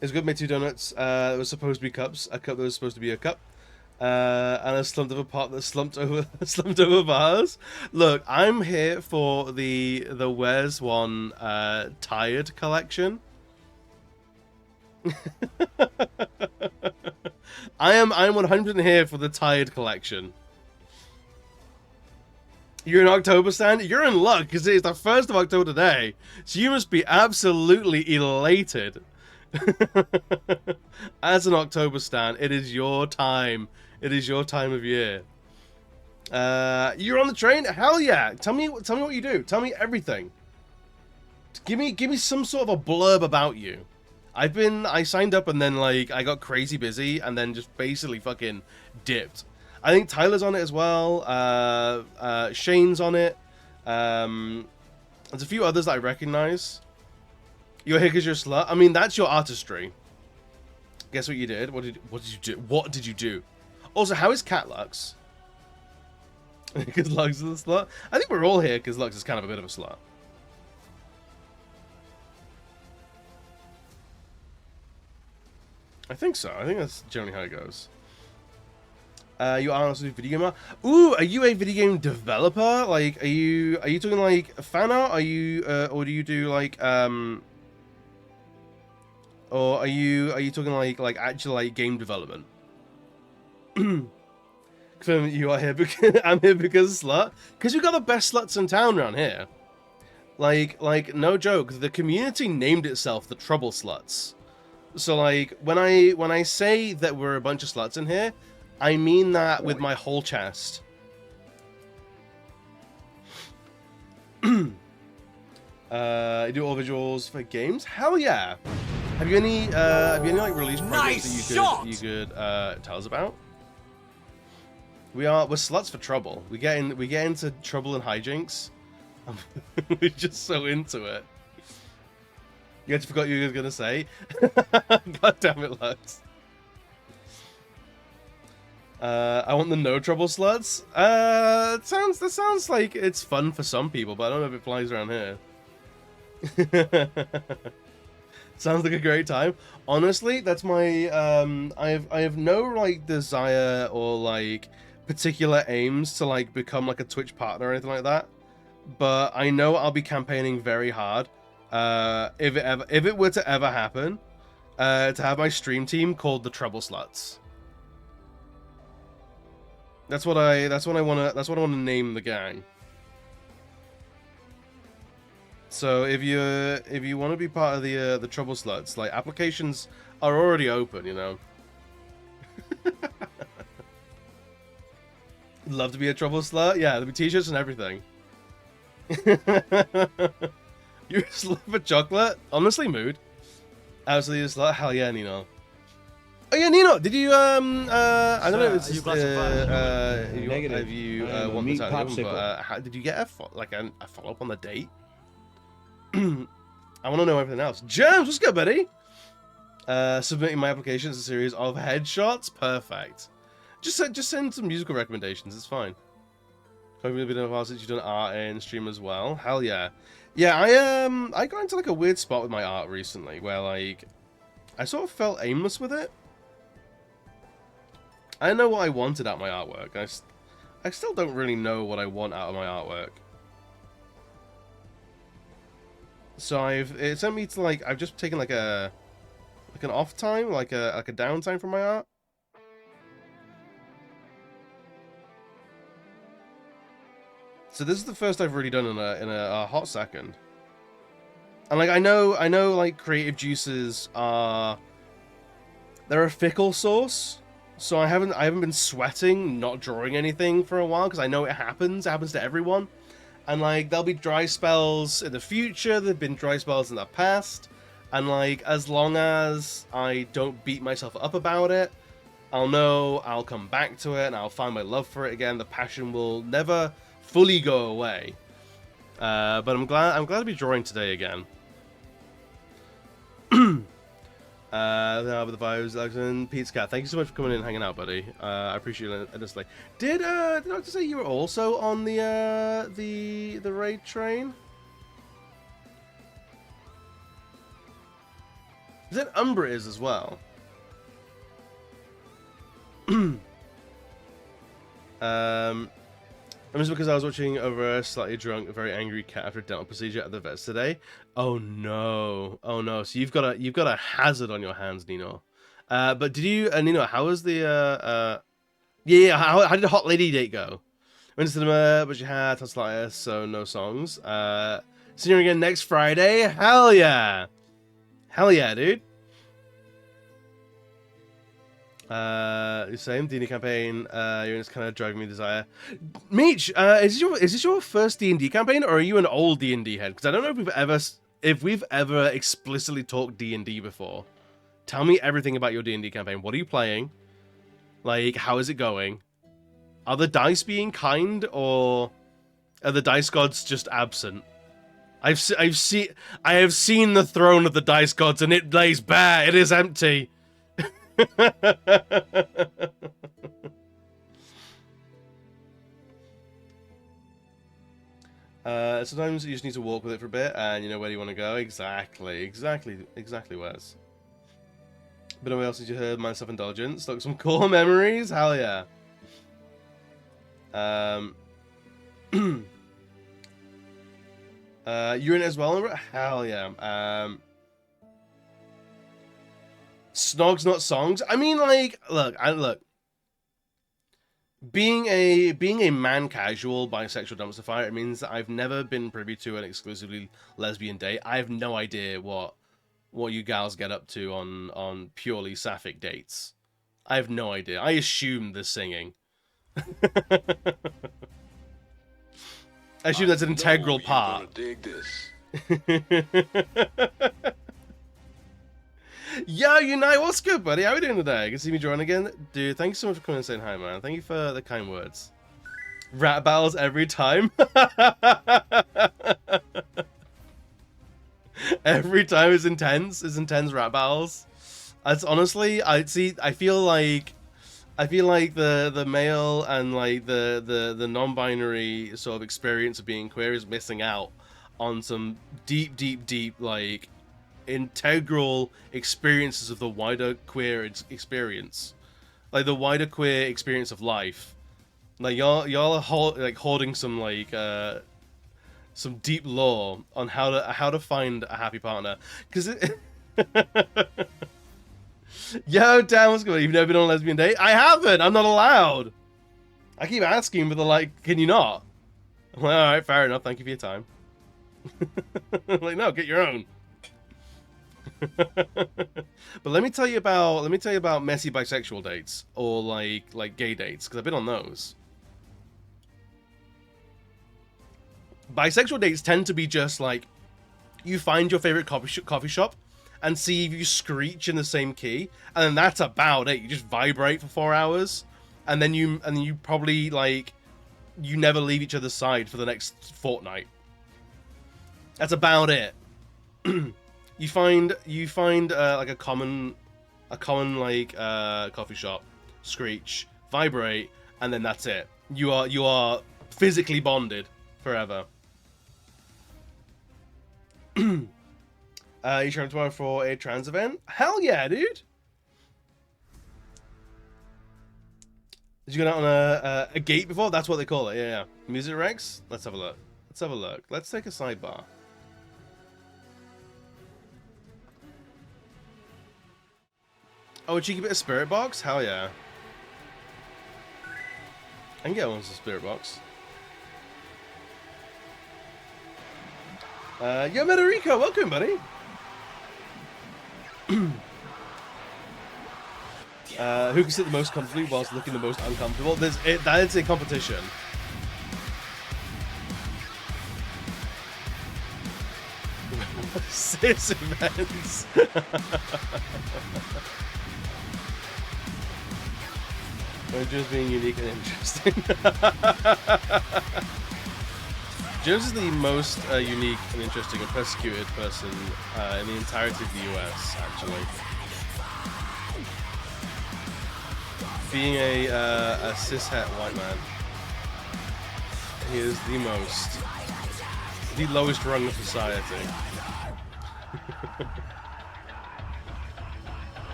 It's good. Made 2 donuts. That was supposed to be cups. A cup that was supposed to be a cup. And a slumped over pot that slumped over bars. Look, I'm here for the Where's One Tired collection. I'm 100% here for the Tired collection. You're in October stand? You're in luck because it's the 1st of October today. So you must be absolutely elated. As an October stan, it is your time. It is your time of year. You're on the train? Hell yeah! Tell me what you do. Tell me everything. Give me some sort of a blurb about you. I signed up and then like I got crazy busy and then just basically fucking dipped. I think Tyler's on it as well. Shane's on it. There's a few others that I recognize. You're here because you're a slut. I mean, that's your artistry. Guess what you did? What did you do? What did you do? Also, how is Cat Lux? Because Lux is a slut. I think we're all here because Lux is kind of a bit of a slut. I think so. I think that's generally how it goes. You are also a video gamer. Ooh, are you a video game developer? Like, are you talking like fan art? Are you, or do you do like, or are you talking like actual like game development? Confirm you are here because I'm here because slut. Because we got the best sluts in town around here. Like no joke. The community named itself the Trouble Sluts. So like when I say that we're a bunch of sluts in here, I mean that with my whole chest. You do all visuals for games? Hell yeah! Have you any like release projects that you could tell us about? We're sluts for trouble. We get into trouble and hijinks. We're just so into it. You actually forgot what you were gonna say. God damn it, Lux. I want the no trouble sluts. That sounds like it's fun for some people, but I don't know if it flies around here. Sounds like a great time. Honestly, that's my I have no like desire or like particular aims to like become like a Twitch partner or anything like that. But I know I'll be campaigning very hard. If it were to ever happen, to have my stream team called the Trouble Sluts. That's what I want to name the gang. So if you want to be part of the Trouble Sluts, like applications are already open, you know. Love to be a Trouble Slut? Yeah, there'll be t-shirts and everything. You're a slut for chocolate? Honestly, mood. Absolutely a slut? Hell yeah, Nino. Oh yeah, Nino, did you, I don't know if it's just, Negative. if you, want the title, but, how, did you get a follow-up on the date? I want to know everything else. Germs, what's good, buddy? Submitting my application as a series of headshots? Perfect. Just send some musical recommendations, it's fine. Hopefully it's been a while since you've done art and stream as well. Hell yeah. Yeah, I got into like a weird spot with my art recently where like I sort of felt aimless with it. I didn't know what I wanted out of my artwork. I still don't really know what I want out of my artwork. So it sent me to like I've just taken like an off time, like a downtime from my art. So this is the first I've really done in a hot second. And like I know like creative juices they're a fickle source. So I haven't been sweating not drawing anything for a while because I know it happens to everyone. And like there'll be dry spells in the future, there've been dry spells in the past, and like as long as I don't beat myself up about it, I'll know I'll come back to it and I'll find my love for it again. The passion will never fully go away. But I'm glad to be drawing today again. The vibes, Alexander, Pete's Cat. Thank you so much for coming in and hanging out, buddy. I appreciate it honestly. Did I just say you were also on the raid train? Is it Umbra is as well? And just because I was watching over a slightly drunk, very angry cat after a dental procedure at the vets today. Oh no! Oh no! So you've got a hazard on your hands, Nino. But did you, Nino? How was the yeah? How did the hot lady date go? Went to cinema, but you had tonsillitis, so no songs. See you again next Friday. Hell yeah! Hell yeah, dude. Same D&D campaign. You're just kind of driving me desire. Meech, is this your first D&D campaign, or are you an old D&D head? Because I don't know if we've ever explicitly talked D&D before. Tell me everything about your D&D campaign. What are you playing? Like, how is it going? Are the dice being kind, or are the dice gods just absent? I have seen the throne of the dice gods, and it lays bare. It is empty. Sometimes you just need to walk with it for a bit, and you know where you want to go. Exactly, Wes. But what else did you hear? My self-indulgence, like some core memories. Hell yeah. You're in it as well. Hell yeah. Snogs, not songs. I mean, like, look. Being a man casual bisexual dumpster fire, it means that I've never been privy to an exclusively lesbian date. I have no idea what you gals get up to on purely sapphic dates. I have no idea. I assume the singing. I assume that's an integral part. Dig this. Yo, Unite, what's good, buddy? How are we doing today? Good to see me join again. Dude, thank you so much for coming and saying hi, man. Thank you for the kind words. Rap battles every time. Every time is intense. It's intense rap battles. It's honestly, I feel like the male and like the non-binary sort of experience of being queer is missing out on some deep like integral experiences of the wider queer experience, like the wider queer experience of life. Like y'all are hoarding some like some deep lore on how to find a happy partner, because Yo, Dan, what's going on? You've never been on a lesbian date? I haven't. I'm not allowed. I keep asking, but they're like, can you not? I'm like, all right, fair enough. Thank you for your time. I'm like, no, get your own. But let me tell you about messy bisexual dates, or like gay dates, because I've been on those. Bisexual dates tend to be just like, you find your favorite coffee shop and see if you screech in the same key, and then that's about it. You just vibrate for 4 hours, and then you probably like, you never leave each other's side for the next fortnight. That's about it. You find like a common like coffee shop, screech, vibrate, and then that's it. You are physically bonded forever. You trying tomorrow for a trans event? Hell yeah, dude! Did you go out on a gate before? That's what they call it. Yeah. Music Rex. Let's have a look. Let's take a sidebar. Oh, a cheeky bit of Spirit Box? Hell yeah. I can get one of the Spirit Box. Yo, Mederico, welcome, buddy. Who can sit the most comfortably whilst looking the most uncomfortable? That is a competition. Cis events. We're just being unique and interesting. Jones is the most unique and interesting and persecuted person in the entirety of the US, actually. Being a cishet white man, he is the lowest rung of society.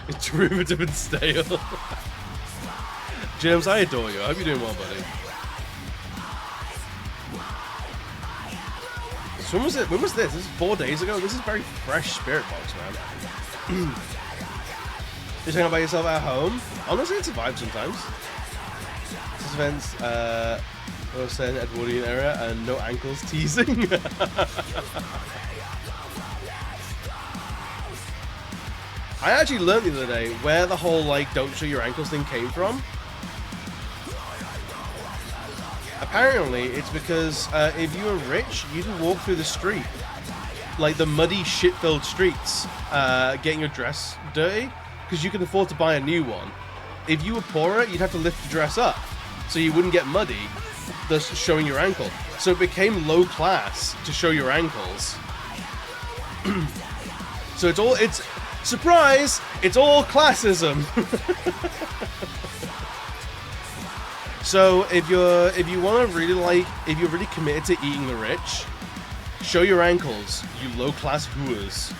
It's derivative and stale. James, I adore you. I hope you're doing well, buddy. So when was this? This is 4 days ago? This is very fresh Spirit Box, man. You're talking about yourself at home? Honestly, it's a vibe sometimes. This event's, we're saying Edwardian era and no ankles teasing. I actually learned the other day where the whole, like, don't show your ankles thing came from. Apparently, it's because if you were rich, you could walk through the street. Like, the muddy, shit-filled streets, getting your dress dirty, because you can afford to buy a new one. If you were poorer, you'd have to lift your dress up, so you wouldn't get muddy, thus showing your ankle. So it became low class to show your ankles. So it's surprise, it's all classism. So if you want to really if you're really committed to eating the rich, show your ankles, you low class hooers.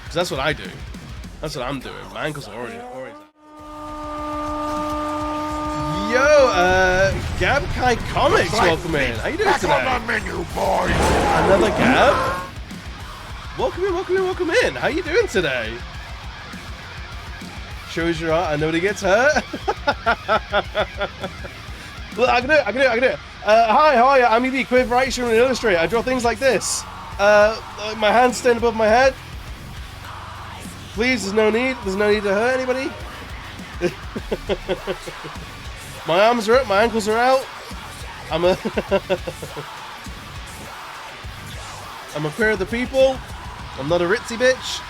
Because that's what I do. That's what I'm doing. My ankles are already. Yo, Gab Kai Comics, welcome in. How you doing today? on the menu, boys. Another Gab? Welcome in, welcome in, welcome in. How you doing today? Shows your art and nobody gets hurt. Look, I can do it. Hi, how are you? I'm EV, quiv writer and illustrator. I draw things like this. My hands stand above my head. Please, there's no need to hurt anybody. My arms are up, my ankles are out. I'm a queer of the people. I'm not a ritzy bitch.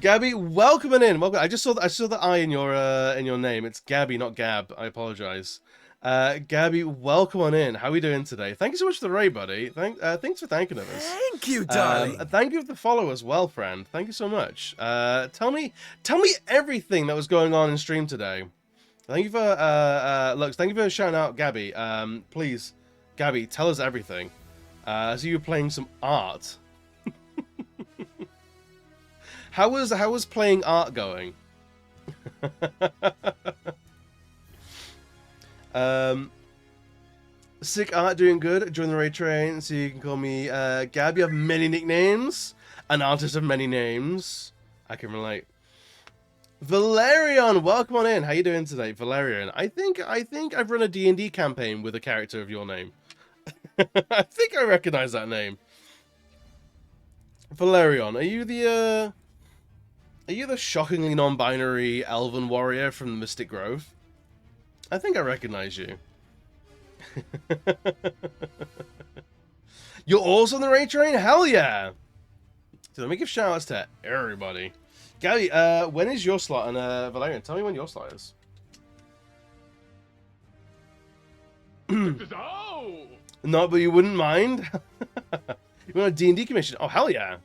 Gabby, welcome in. Welcome. I saw the I in your name. It's Gabby, not Gab. I apologize. Gabby, welcome on in. How are we doing today? Thank you so much for the raid, buddy. Thanks for thanking us. Thank you, darling. Thank you for the follow as well, friend. Thank you so much. Tell me everything that was going on in stream today. Thank you for Lux. Thank you for shouting out Gabby. Please, Gabby, tell us everything. So you were playing some art. How was playing art going? Sick art doing good. Join the raid train, so you can call me Gab. You have many nicknames. An artist of many names. I can relate. Valerian, welcome on in. How you doing today, Valerian? I think I've run a D&D campaign with a character of your name. I think I recognize that name. Valerian, are you the shockingly non-binary elven warrior from the Mystic Grove? I think I recognize you. You're also on the raid train? Hell yeah! So let me give shout-outs to everybody. Gabby, when is your slot? And Valerian, tell me when your slot is. No, but you wouldn't mind? You want a D&D commission? Oh, hell yeah.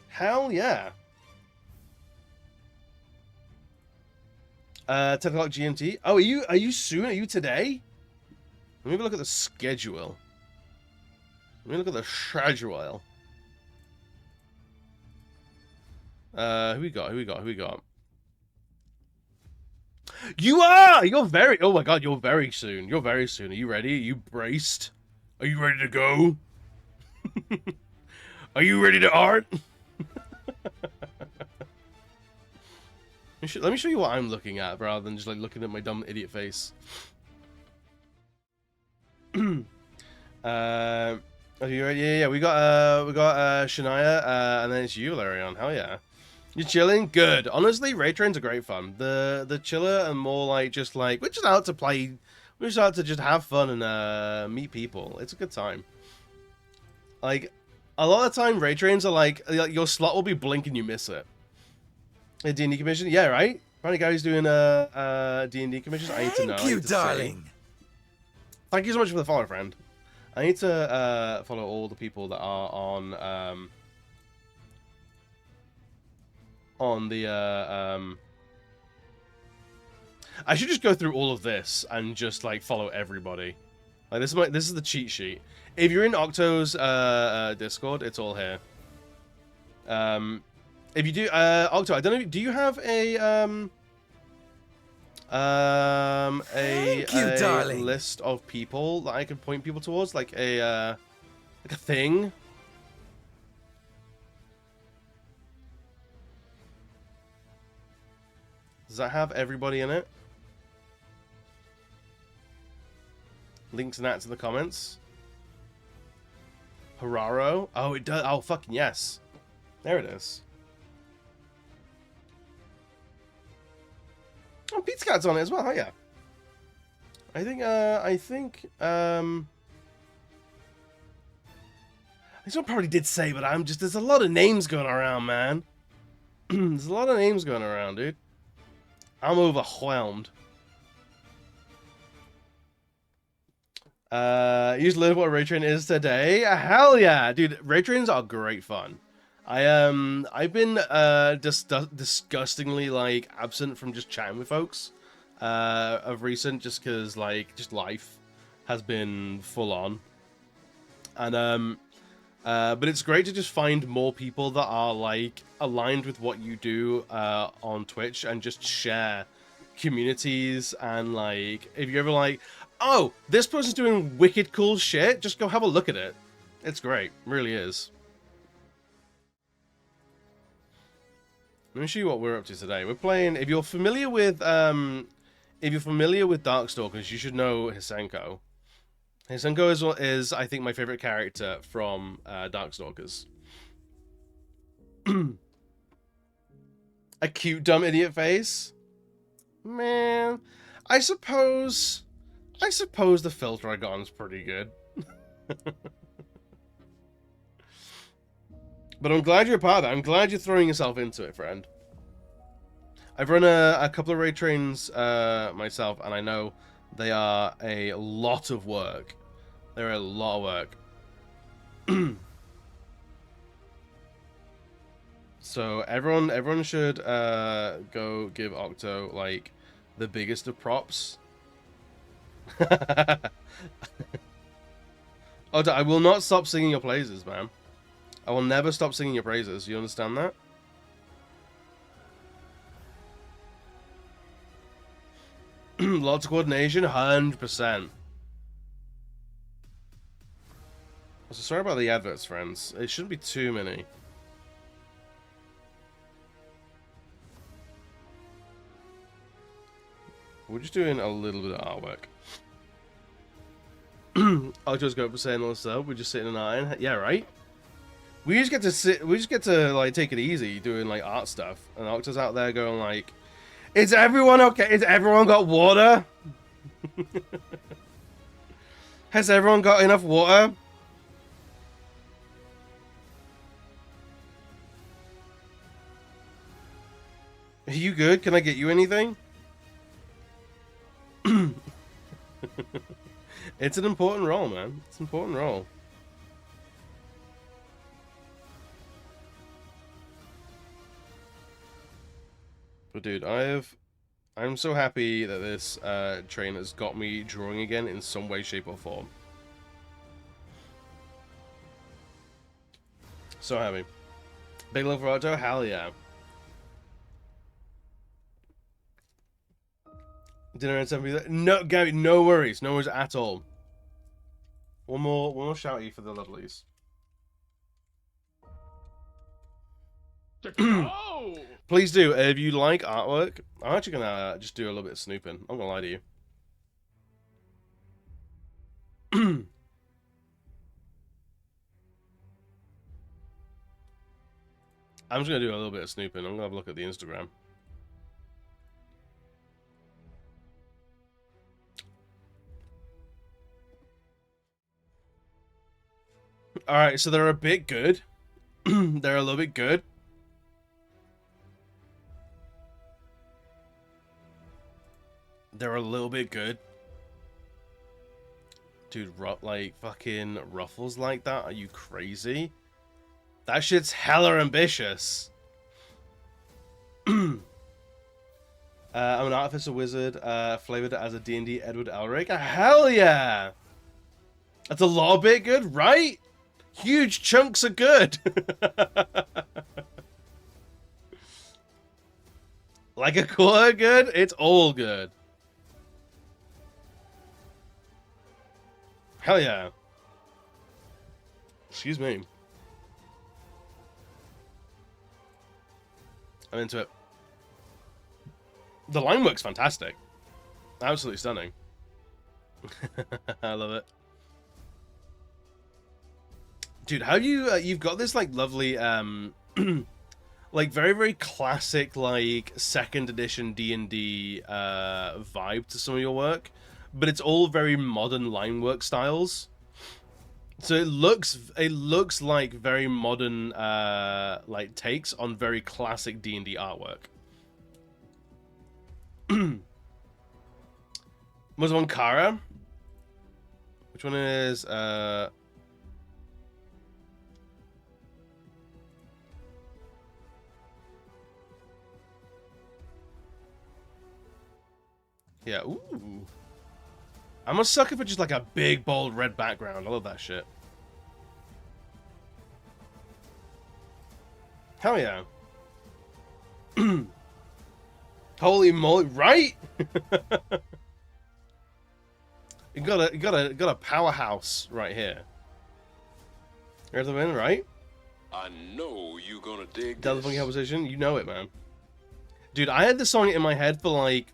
Hell yeah. 10 o'clock GMT. Oh, are you soon? Are you today? Let me have a look at the schedule. Let me look at the schedule. Who we got? You are! You're very... Oh my god, you're very soon. You're very soon. Are you ready? Are you braced? Are you ready to go? Are you ready to art? Let me show you what I'm looking at, rather than just like looking at my dumb idiot face. Are you ready? Yeah, we got Shania, and then it's you, Larion. Hell yeah. You're chilling? Good. Honestly, raid trains are great fun. The chiller and more like just like we're just out to play. We're just out to just have fun and meet people. It's a good time. Like a lot of the time, raid trains are like your slot will be blink and you miss it. A D&D commission? Yeah, right? Apparently guy who's doing D&D commissions. I need to know. Thank you, darling. Thank you so much for the follow, friend. I need to follow all the people that are on the I should just go through all of this and just like follow everybody. Like this is the cheat sheet. If you're in Octo's Discord, it's all here. If you do, Octo, I don't know. Do you have a darling. list of people that I can point people towards, like a thing? Does that have everybody in it? Links and that to the comments. Hararo. Oh, it does. Oh, fucking yes. There it is. Oh, Pizza Cat's on it as well. Oh yeah. I think this one probably did say, but I'm just, there's a lot of names going around, man. There's a lot of names going around, dude. I'm overwhelmed. You just learned what ray tracing is today. Hell yeah, dude! Ray tracings are great fun. I've been disgustingly like absent from just chatting with folks of recent, just because like just life has been full on, and but it's great to just find more people that are like aligned with what you do on Twitch and just share communities. And like, if you're ever like, oh, this person's doing wicked cool shit, just go have a look at it. It's great, it really is. Let me show you what we're up to today. We're playing. If you're familiar with Darkstalkers, you should know Hisen-Ko. Hisen-Ko is I think my favorite character from Darkstalkers. A cute dumb idiot face. Man, I suppose the filter I got on is pretty good. But I'm glad you're a part of that. I'm glad you're throwing yourself into it, friend. I've run a couple of raid trains myself, and I know they are a lot of work. They're a lot of work. So everyone should go give Octo like the biggest of props. Octo, I will not stop singing your praises, man. I will never stop singing your praises. You understand that? Lots of coordination, 100%. So sorry about the adverts, friends. It shouldn't be too many. We're just doing a little bit of artwork. Octo's got up for saying all this stuff. We're just sitting in iron. Yeah, right? We just get to sit. We just get to like take it easy doing like art stuff, and Octo's out there going like, "Is everyone okay? Is everyone got water? Has everyone got enough water?" Are you good? Can I get you anything? It's an important role, man. It's an important role. But dude, I'm so happy that this train has got me drawing again in some way, shape, or form. So happy. Big love for Otto? Hell yeah. Dinner and something. No, Gary, no worries at all. One more shouty for the lovelies. Please do. If you like artwork, I'm actually gonna just do a little bit of snooping. I'm gonna lie to you. I'm just gonna do a little bit of snooping. I'm gonna have a look at the Instagram. Alright, so they're a bit good. They're a little bit good. They're a little bit good. Dude, like, fucking ruffles like that? Are you crazy? That shit's hella ambitious. I'm an artificer wizard, flavored as a D&D Edward Elric. Hell yeah! That's a lot of bit good, right? Huge chunks are good. Like a quarter good? It's all good. Hell yeah. Excuse me. I'm into it. The line work's fantastic. Absolutely stunning. I love it. Dude, how you've got this like lovely like very very classic like second edition D&D vibe to some of your work, but it's all very modern line work styles. So it looks like very modern like takes on very classic D&D artwork. Was one Kara? Which one is yeah, ooh. I'm a sucker for just like a big, bold red background. I love that shit. Hell yeah. Holy moly, right? you got a powerhouse right here. Here's the win, right? I know you gonna dig Delta Funky composition, you know it, man. Dude, I had this song in my head for like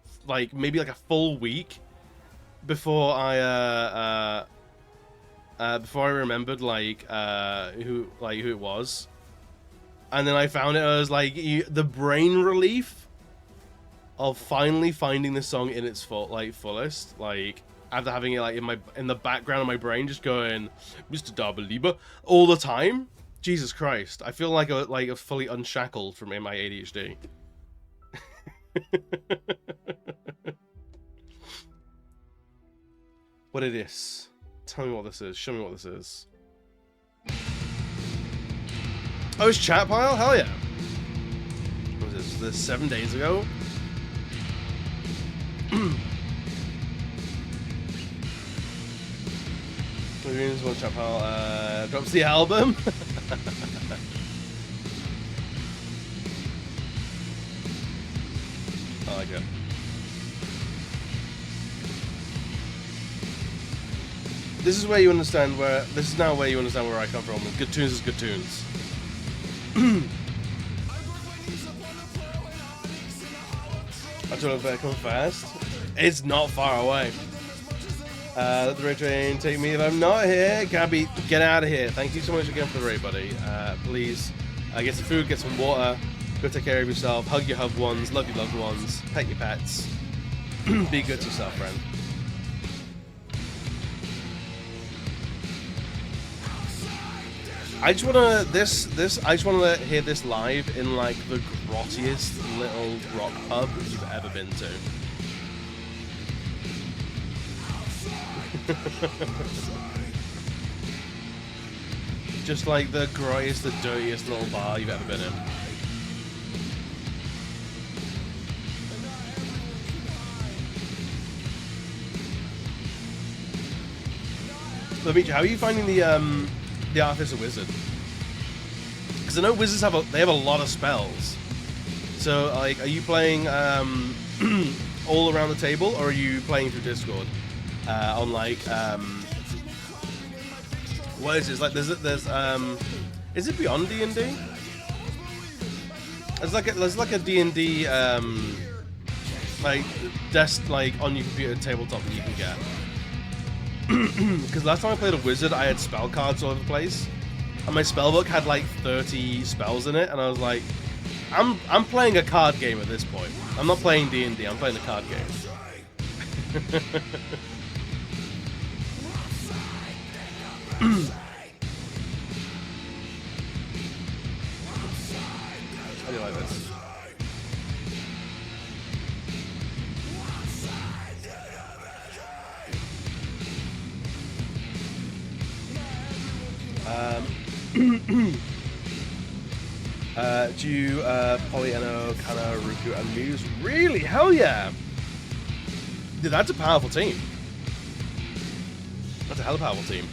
maybe like a full week before I remembered like who it was, and then I found it. I was like, the brain relief of finally finding this song in its fullest, like after having it like in the background of my brain, just going Mr. Darbeliba all the time. Jesus Christ, I feel like a fully unshackled from my ADHD. What it is? Tell me what this is. Show me what this is. Oh, it's chat pile? Hell yeah! What was this? 7 days ago? One chat pile drops the album. I like it. This is where you understand where. This is now where you understand where I come from. Good tunes is good tunes. I told him come fast. It's not far away. Let the raid train take me if I'm not here. Gabby, get out of here. Thank you so much again for the raid, buddy. Please, get some food, get some water. Go take care of yourself. Hug your loved ones. Love your loved ones. Pet your pets. Be good to yourself, friend. I just wanna I just wanna hear this live in like the grottiest little rock pub you've ever been to. Just like the grottiest, the dirtiest little bar you've ever been in. Lamitra, how are you finding the Artificer Wizard? Because I know wizards have a lot of spells. So like, are you playing all around the table, or are you playing through Discord on like what is this? Like there's is it beyond D&D? There's like a D&D like desk like on your computer tabletop that you can get. Because last time I played a wizard, I had spell cards all over the place, and my spellbook had like 30 spells in it, and I was like, I'm playing a card game at this point. I'm not playing D&D. I'm playing a card game. How do you like this? Do Polyeno, Kana, Ruku, and Muse? Really? Hell yeah! Dude, that's a powerful team. That's a hell of a powerful team.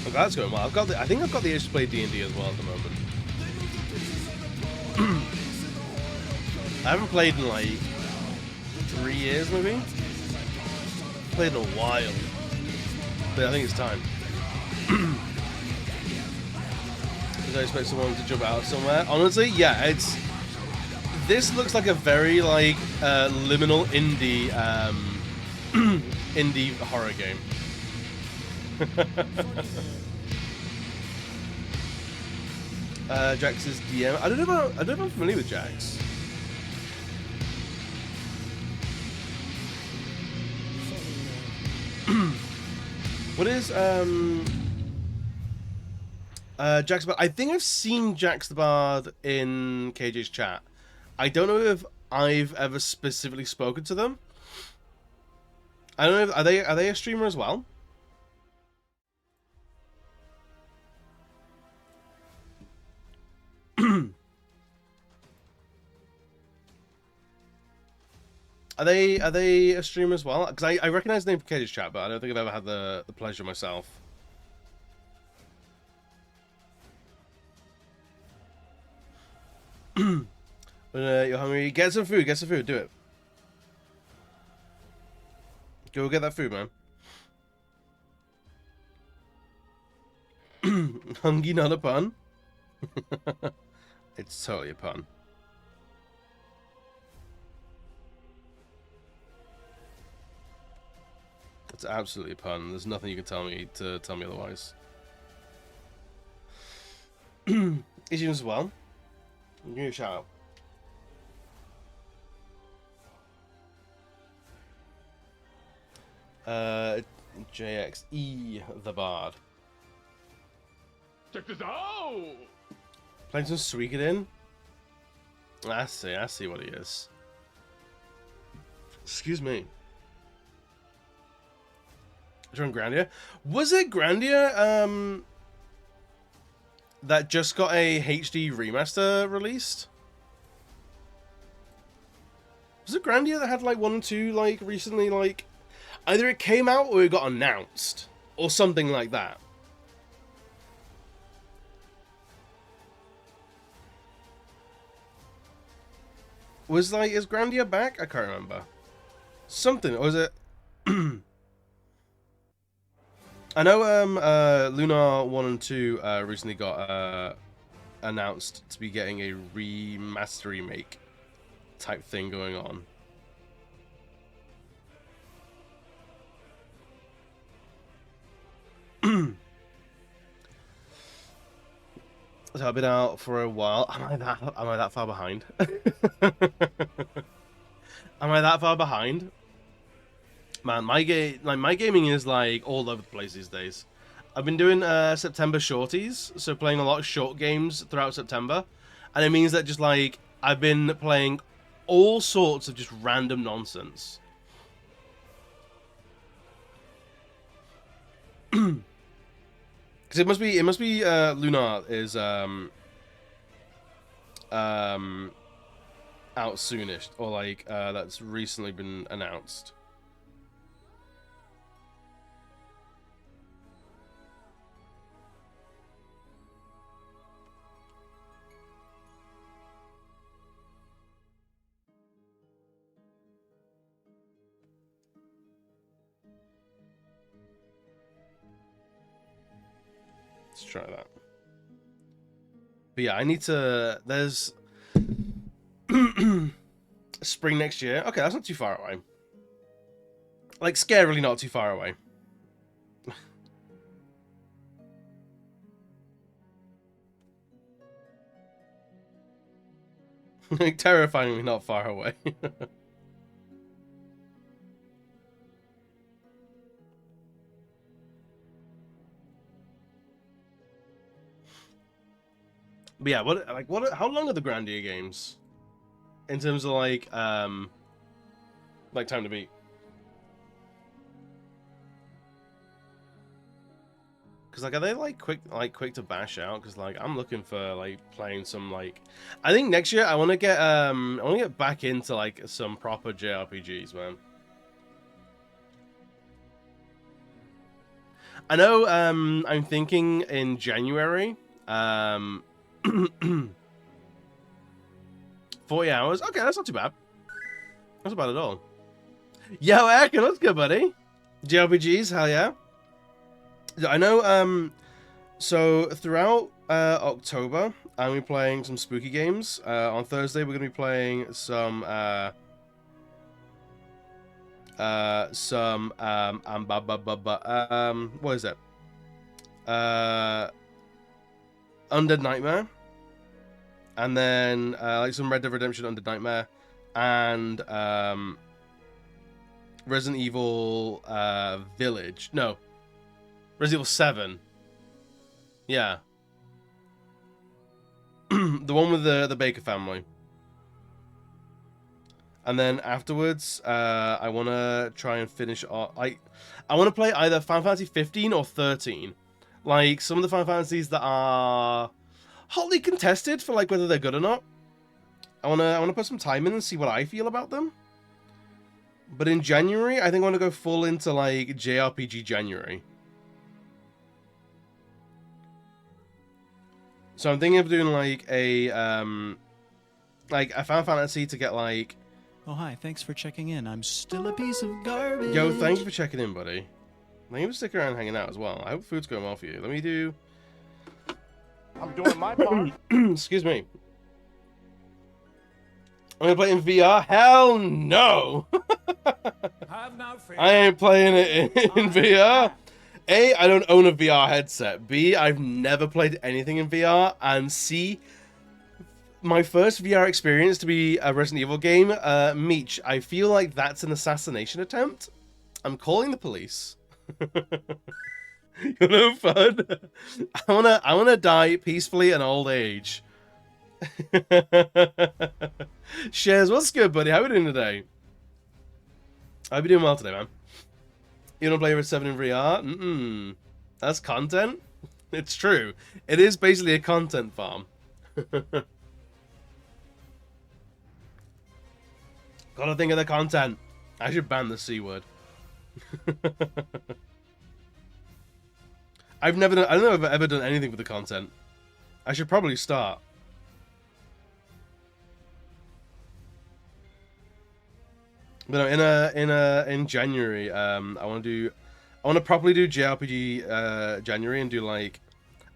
I'm glad it's going well. I think I've got the itch to play D&D as well at the moment. I haven't played in like 3 years, maybe. Played in a while, but I think it's time. Did I expect someone to jump out somewhere? Honestly, yeah, this looks like a very like liminal indie indie horror game. Jax's DM. I don't know if I'm familiar with Jax. What is Jax Bard? I think I've seen Jax the Bard in KJ's chat. I don't know if I've ever specifically spoken to them. I don't know if, are they a streamer as well? Are they a streamer as well? Because I recognize the name from KJ's chat, but I don't think I've ever had the pleasure myself. When you're hungry, get some food, do it. Go get that food, man. Hungry, not a pun. It's totally a pun. It's absolutely a pun. There's nothing you can tell me to tell me otherwise. Is you as well? Give me a shout out. JXE the Bard. Check this out. Playing some Suikoden? I see what he is. Excuse me. John Grandia? Was it Grandia that just got a HD remaster released? Was it Grandia that had like 1 and 2 like recently, like either it came out or it got announced or something like that? Was like, is Grandia back? I can't remember. Something, or was it? I know Lunar 1 and 2 recently got announced to be getting a remaster remake type thing going on. So I've been out for a while. Am I that far behind? Am I that far behind? Man, my gaming is like all over the place these days. I've been doing September shorties, so playing a lot of short games throughout September, and it means that just like I've been playing all sorts of just random nonsense. Because it must be Lunar is out soonish, or like that's recently been announced. Let's try that. But yeah, I need to... There's... spring next year. Okay, that's not too far away. Like, scarily not too far away. Like, terrifyingly not far away. But yeah, how long are the Grandia games? In terms of like time to beat? Cause like, are they like quick to bash out? Cause like, I'm looking for like playing some like, I think next year I want to get back into like some proper JRPGs, man. I know I'm thinking in January 40 hours. Okay, that's not too bad. That's not bad at all. Yo, Akin, what's good, buddy? JRPGs, hell yeah. I know, so throughout October, I'm going to be playing some spooky games. On Thursday, we're going to be playing some what is it? Undead Nightmare. And then like some Red Dead Redemption Under Nightmare, and Resident Evil Village. No, Resident Evil 7. Yeah. The one with the Baker family. And then afterwards, I want to try and finish off... I want to play either Final Fantasy 15 or 13. Like, some of the Final Fantasies that are hotly contested for, like, whether they're good or not. I want to put some time in and see what I feel about them. But in January, I think I want to go full into, like, JRPG January. So I'm thinking of doing, like, a Final Fantasy to get, like... Oh, hi. Thanks for checking in. I'm still a piece of garbage. Yo, thank you for checking in, buddy. Thank you for sticking around and hanging out as well. I hope food's going well for you. Let me do... I'm doing my part. Excuse me. I'm gonna play in VR? Hell no! I ain't playing it in VR. A, I don't own a VR headset. B, I've never played anything in VR. And C, my first VR experience to be a Resident Evil game, Meech, I feel like that's an assassination attempt. I'm calling the police. You know, fun. I wanna die peacefully in old age. Shares, what's good, buddy? How are we doing today? I'll be doing well today, man. You wanna play with 7 in VR? That's content? It's true. It is basically a content farm. Gotta think of the content. I should ban the C word. I don't know if I've ever done anything with the content. I should probably start. But no, in January, I want to properly do JRPG January and do like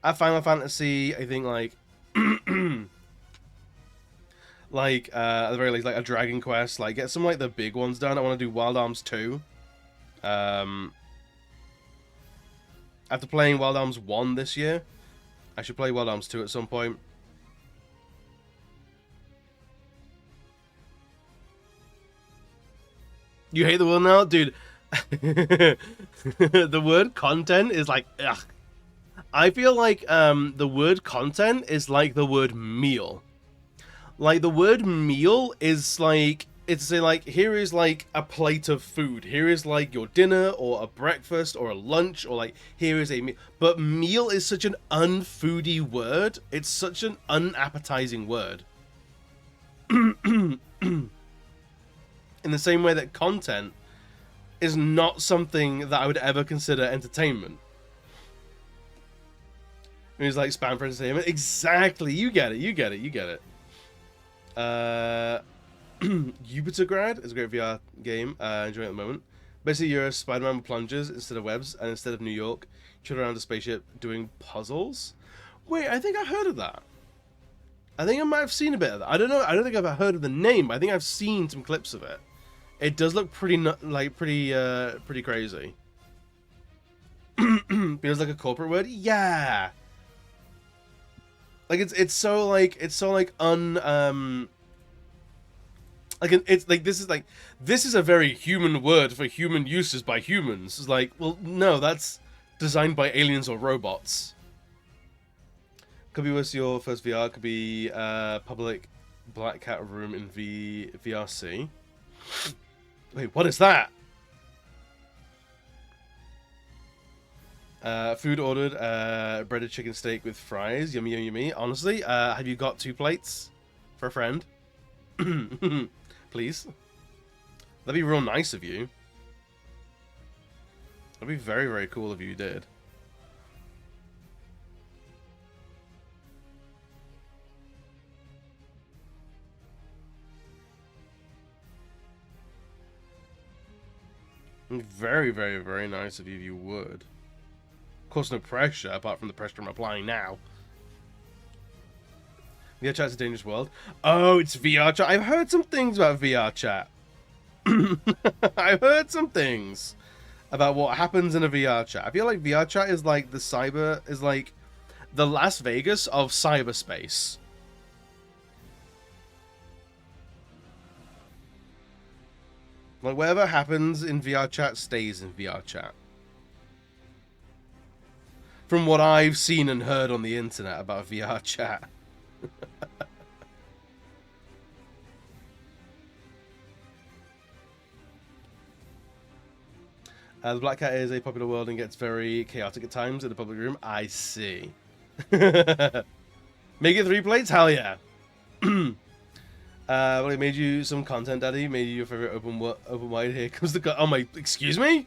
a Final Fantasy. I think like like at the very least like a Dragon Quest. Like get some like the big ones done. I want to do Wild Arms 2. After playing Wild Arms 1 this year, I should play Wild Arms 2 at some point. You hate the word now? Dude, the word content is like, ugh. I feel like the word content is like the word meal. Like, the word meal is like, it's say like, here is like a plate of food. Here is like your dinner or a breakfast or a lunch or like, here is a meal. But meal is such an unfoodie word. It's such an unappetizing word. In the same way that content is not something that I would ever consider entertainment. It was like spam for entertainment. Exactly. You get it. You get it. You get it. Jupitergrad is a great VR game. Enjoying it at the moment. Basically, you're a Spider-Man with plungers instead of webs, and instead of New York, you trot around a spaceship doing puzzles. Wait, I think I heard of that. I think I might have seen a bit of that. I don't know. I don't think I've heard of the name, but I think I've seen some clips of it. It does look pretty pretty crazy. Feels like a corporate word. Yeah. Like it's so like this is a very human word for human uses by humans. It's like, well, no, that's designed by aliens or robots. Could be what's your first VR. Could be public Black Cat room in VRC. Wait, what is that? Food ordered, breaded chicken steak with fries. Yummy, yummy, yummy. Honestly, have you got 2 plates for a friend? Please. That'd be real nice of you. That'd be very, very cool if you did. Very, very, very nice of you if you would. Of course, no pressure, apart from the pressure I'm applying now. VR chat's a dangerous world. Oh, it's VR chat. I've heard some things about VR chat. I've heard some things about what happens in a VR chat. I feel like VR chat is like the Las Vegas of cyberspace. Like, whatever happens in VR chat stays in VR chat. From what I've seen and heard on the internet about VR chat. The Black Cat is a popular world and gets very chaotic at times in the public room. I see. Make it 3 plates? Hell yeah. Well, it made you some content, Daddy. Made you your favorite open wide. Here comes the oh my, excuse me?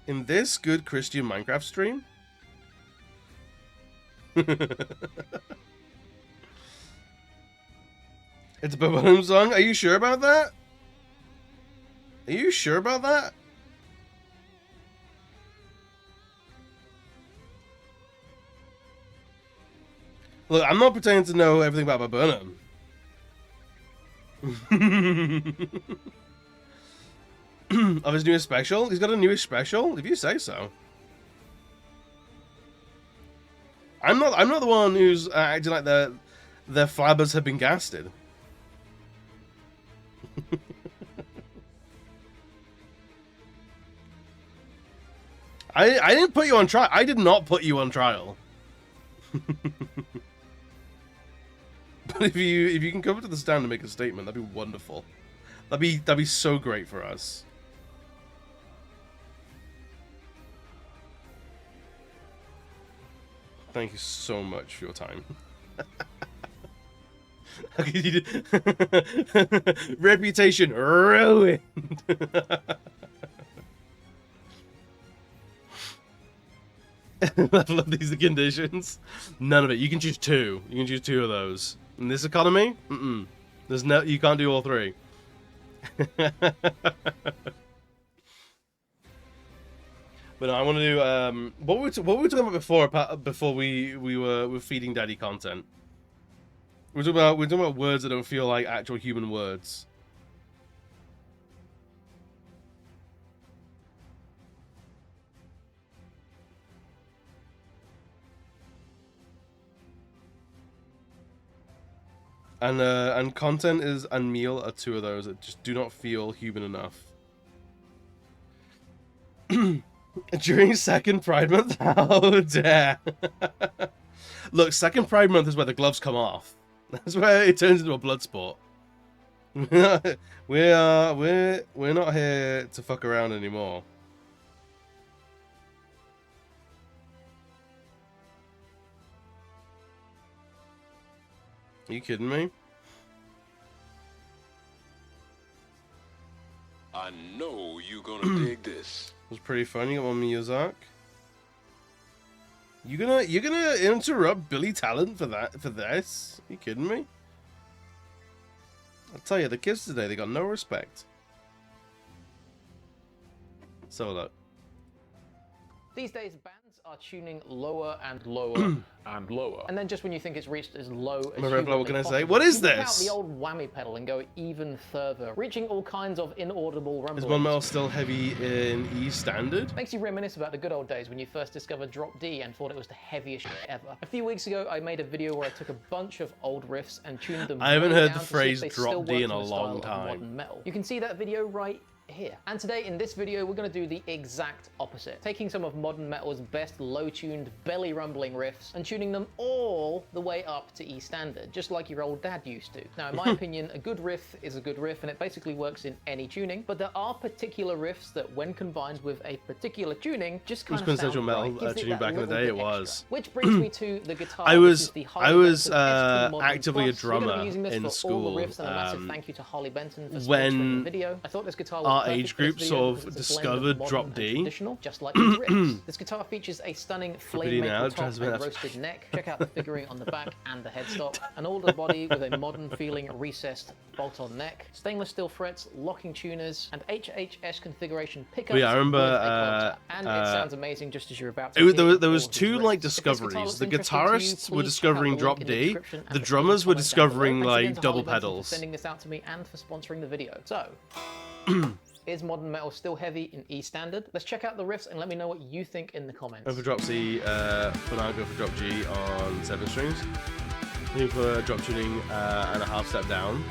In this good Christian Minecraft stream? It's a Bubba Home song? Are you sure about that? Are you sure about that? Look, I'm not pretending to know everything about Burnham. Of his newest special? He's got a newest special? If you say so. I'm not the one who's acting like their flabbers have been gasted. I didn't put you on trial. I did not put you on trial. But if you can come up to the stand and make a statement, that'd be wonderful. That'd be so great for us. Thank you so much for your time. Reputation ruined. Level up these conditions. None of it. You can choose 2. You can choose 2 of those. In this economy, there's no. You can't do all 3. But no, I want to do what were we talking about before we were feeding Daddy content. We're talking about words that don't feel like actual human words. And content and meal are 2 of those that just do not feel human enough. During second Pride Month? How dare. Look, second Pride Month is where the gloves come off. That's where it turns into a blood sport. We're not here to fuck around anymore. Are you kidding me? I know you gonna dig this. It was pretty fun. You got one Miyazaki. You're gonna interrupt Billy Talent for this? Are you kidding me? I'll tell you, the kids today, they got no respect. So look. These days, bands are tuning lower and lower and lower. And then just when you think it's reached as low as what can I say? What is this? Out this? the old whammy pedal and go even further, reaching all kinds of inaudible rumblings. Is Mon Metal still heavy in E standard? Makes you reminisce about the good old days when you first discovered Drop D and thought it was the heaviest shit ever. A few weeks ago, I made a video where I took a bunch of old riffs and tuned them. I haven't way heard down the to see phrase if they Drop still D work in to a the long style of time. modern metal. You can see that video right here. And today in this video we're going to do the exact opposite, taking some of modern metal's best low-tuned, belly rumbling riffs and tuning them all the way up to E standard, just like your old dad used to. Now in my opinion, a good riff is a good riff and it basically works in any tuning, but there are particular riffs that when combined with a particular tuning just kind of quintessential sound metal right. Gives it tuning that back in the little day, bit it was. extra. Which brings me to the guitar. I was actively a drummer in school. And a massive thank you to Holly Benton for when sponsoring the video. I thought this guitar was our perfect age for this group video sort because of it's a blend discovered modern Drop and D. traditional, just like these riffs. This guitar features a stunning flame now, maple top transmit and that. roasted neck. Check out the figuring on the back and the headstock. An older body with a modern feeling recessed bolt-on neck. Stainless steel frets, locking tuners, and HHS configuration pickups. Yeah, I remember, with a club tap. And it sounds amazing just as you're about to there was 2 like discoveries. The guitarists were discovering Drop D. The drummers were discovering like double pedals. Sending this out to me and for sponsoring the video. So. Is modern metal still heavy in E standard? Let's check out the riffs and let me know what you think in the comments. Go for Drop C, but I'll go for Drop G on 7 strings. Looking for drop tuning and a half step down.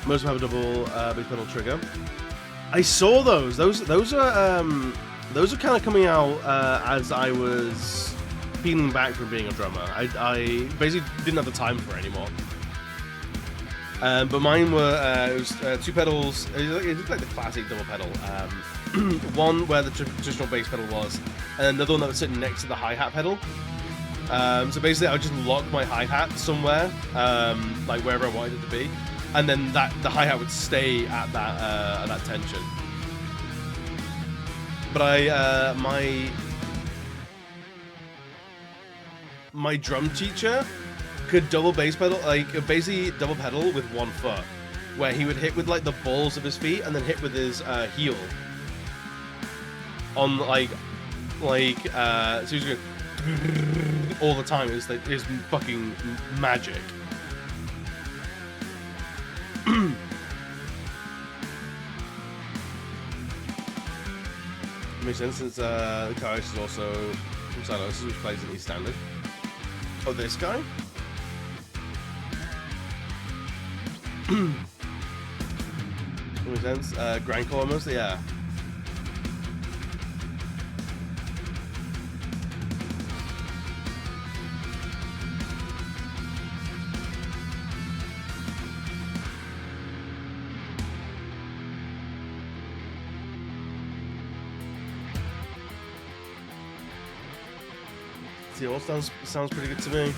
Most of them have a double bass pedal trigger. I saw those. Those are kind of coming out as I was peeling back from being a drummer. I basically didn't have the time for it anymore. But mine were it was 2 pedals. It was like the classic double pedal. One where the traditional bass pedal was, and another one that was sitting next to the hi-hat pedal. So basically, I would just lock my hi-hat somewhere, like wherever I wanted it to be, and then the hi-hat would stay at that tension. But my drum teacher could double bass pedal, like basically double pedal with 1 foot, where he would hit with like the balls of his feet and then hit with his heel on so he was going all the time. It was fucking magic. Makes sense since the guitarist is also from Cyanosis, which plays in East Standard. Oh, this guy? Makes sense. Grindcore almost, yeah. See, all sounds pretty good to me.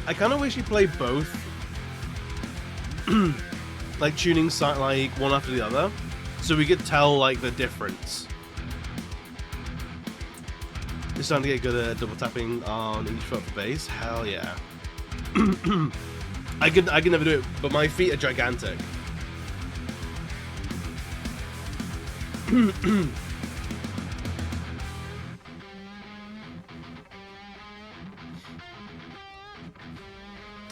I kind of wish you played both, like tuning like one after the other, so we could tell like the difference. It's starting to get good at double tapping on each foot for bass. Hell yeah. I could never do it, but my feet are gigantic.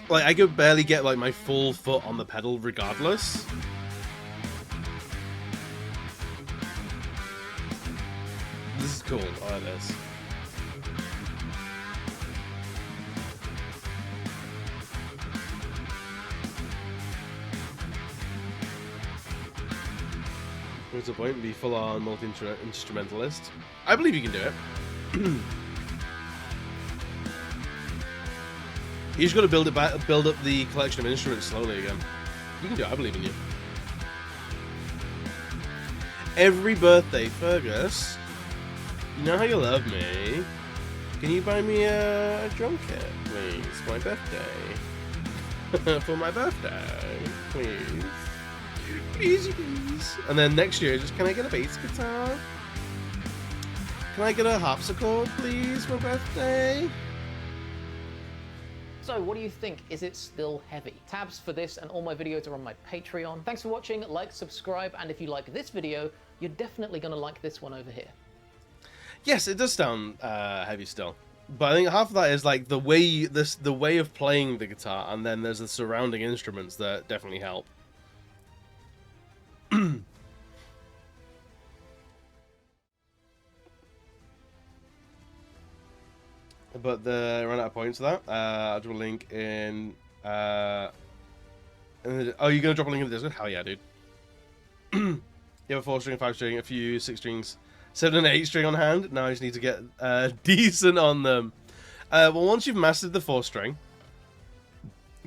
Like I could barely get like my full foot on the pedal regardless. This is cool. I like this. What's the point? Be full-on multi-instrumentalist. I believe you can do it. You just got to build up the collection of instruments slowly again. You can do it. I believe in you. Every birthday, Fergus. You know how you love me. Can you buy me a drum kit, please? For my birthday. For my birthday, please. Please. And then next year, just can I get a bass guitar? Can I get a harpsichord, please, for birthday? So what do you think? Is it still heavy? Tabs for this and all my videos are on my Patreon. Thanks for watching, like, subscribe, and if you like this video, you're definitely gonna like this one over here. Yes, it does sound heavy still. But I think half of that is like the way of playing the guitar, and then there's the surrounding instruments that definitely help. But I ran out of points for that. I'll drop a link in. Oh, you're gonna drop a link in the Discord? Hell yeah, dude. You have a 4-string, 5-string, a few 6 strings, 7 and 8 string on hand. Now I just need to get decent on them. Well, once you've mastered the 4-string,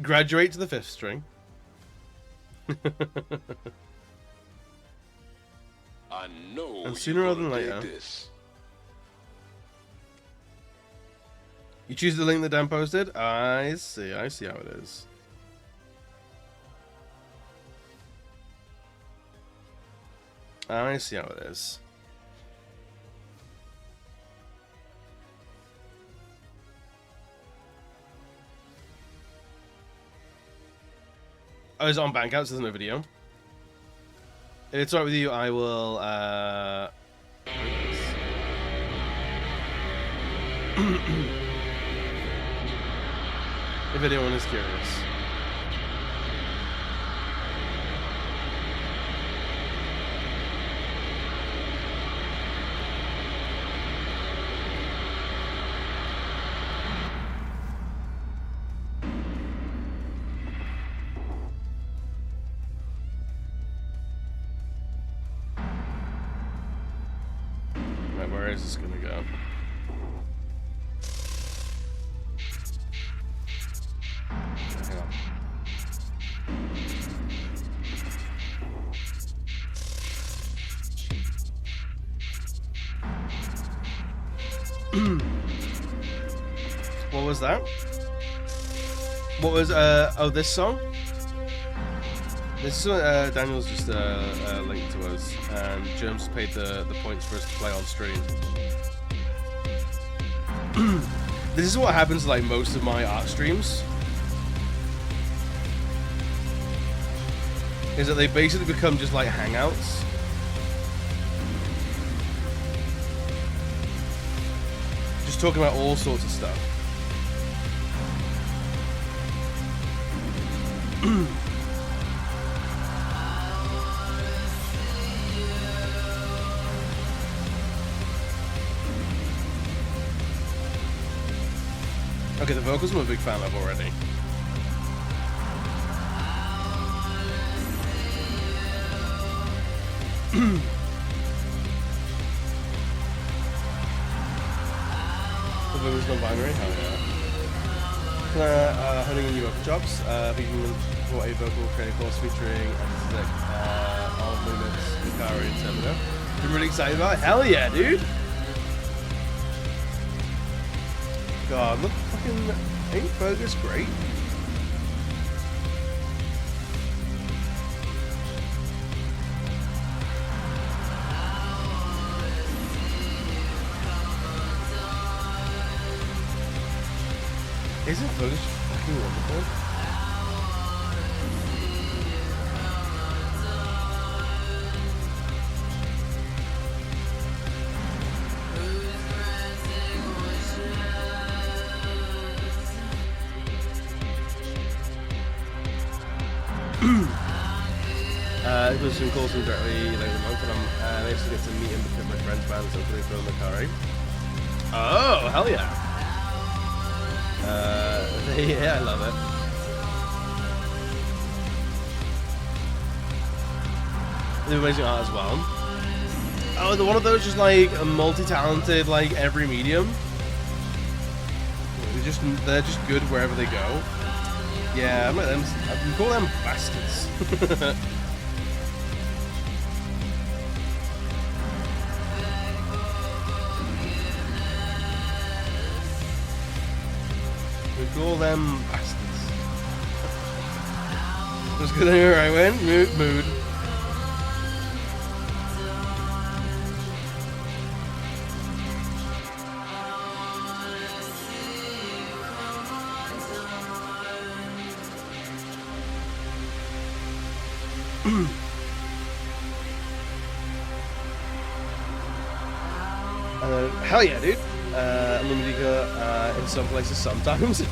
graduate to the 5th string. I know. And sooner rather than later. This. You choose the link that Dan posted? I see how it is. I see how it is. Oh, is it on Bandcamp, so there's no video? If it's alright with you, I will. If anyone is curious. Right, where is this gonna go? Hang on. What was that? What was oh, this song? This is Daniel's just linked to us, and James paid the points for us to play on stream. This is what happens to, like, most of my art streams. Is that they basically become just like hangouts. Just talking about all sorts of stuff. Okay, the vocals I'm a big fan of already. The vocals non-binary, hell yeah. Hunting new vocal jobs. Being for a vocal training course featuring all movements, Hikari and Termino. I'm really excited about it. Hell yeah, dude! God, look fucking. Ain't Fergus great? Isn't Fergus fucking wonderful? It was some calls from directly later in the month, and I'm able to get to meet him because my friend's band is opening for Macari. Oh, hell yeah! Yeah, I love it. They're amazing art as well. Oh, they're one of those just like multi-talented, like every medium. They're just good wherever they go. Yeah, I'm like them. I can call them bastards. We call them bastards. Just gonna hear I went mood. Hell yeah, dude. Lumidica in some places sometimes. I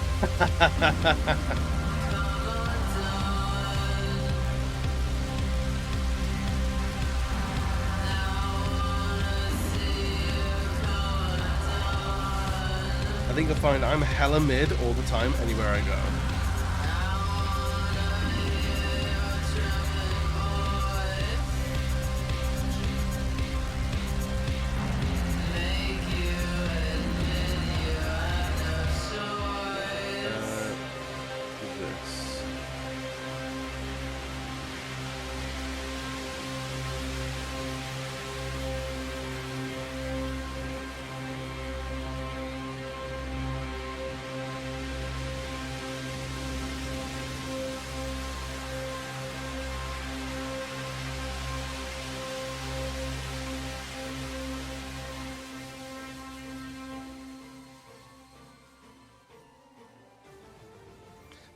think you'll find I'm hella mid all the time anywhere I go.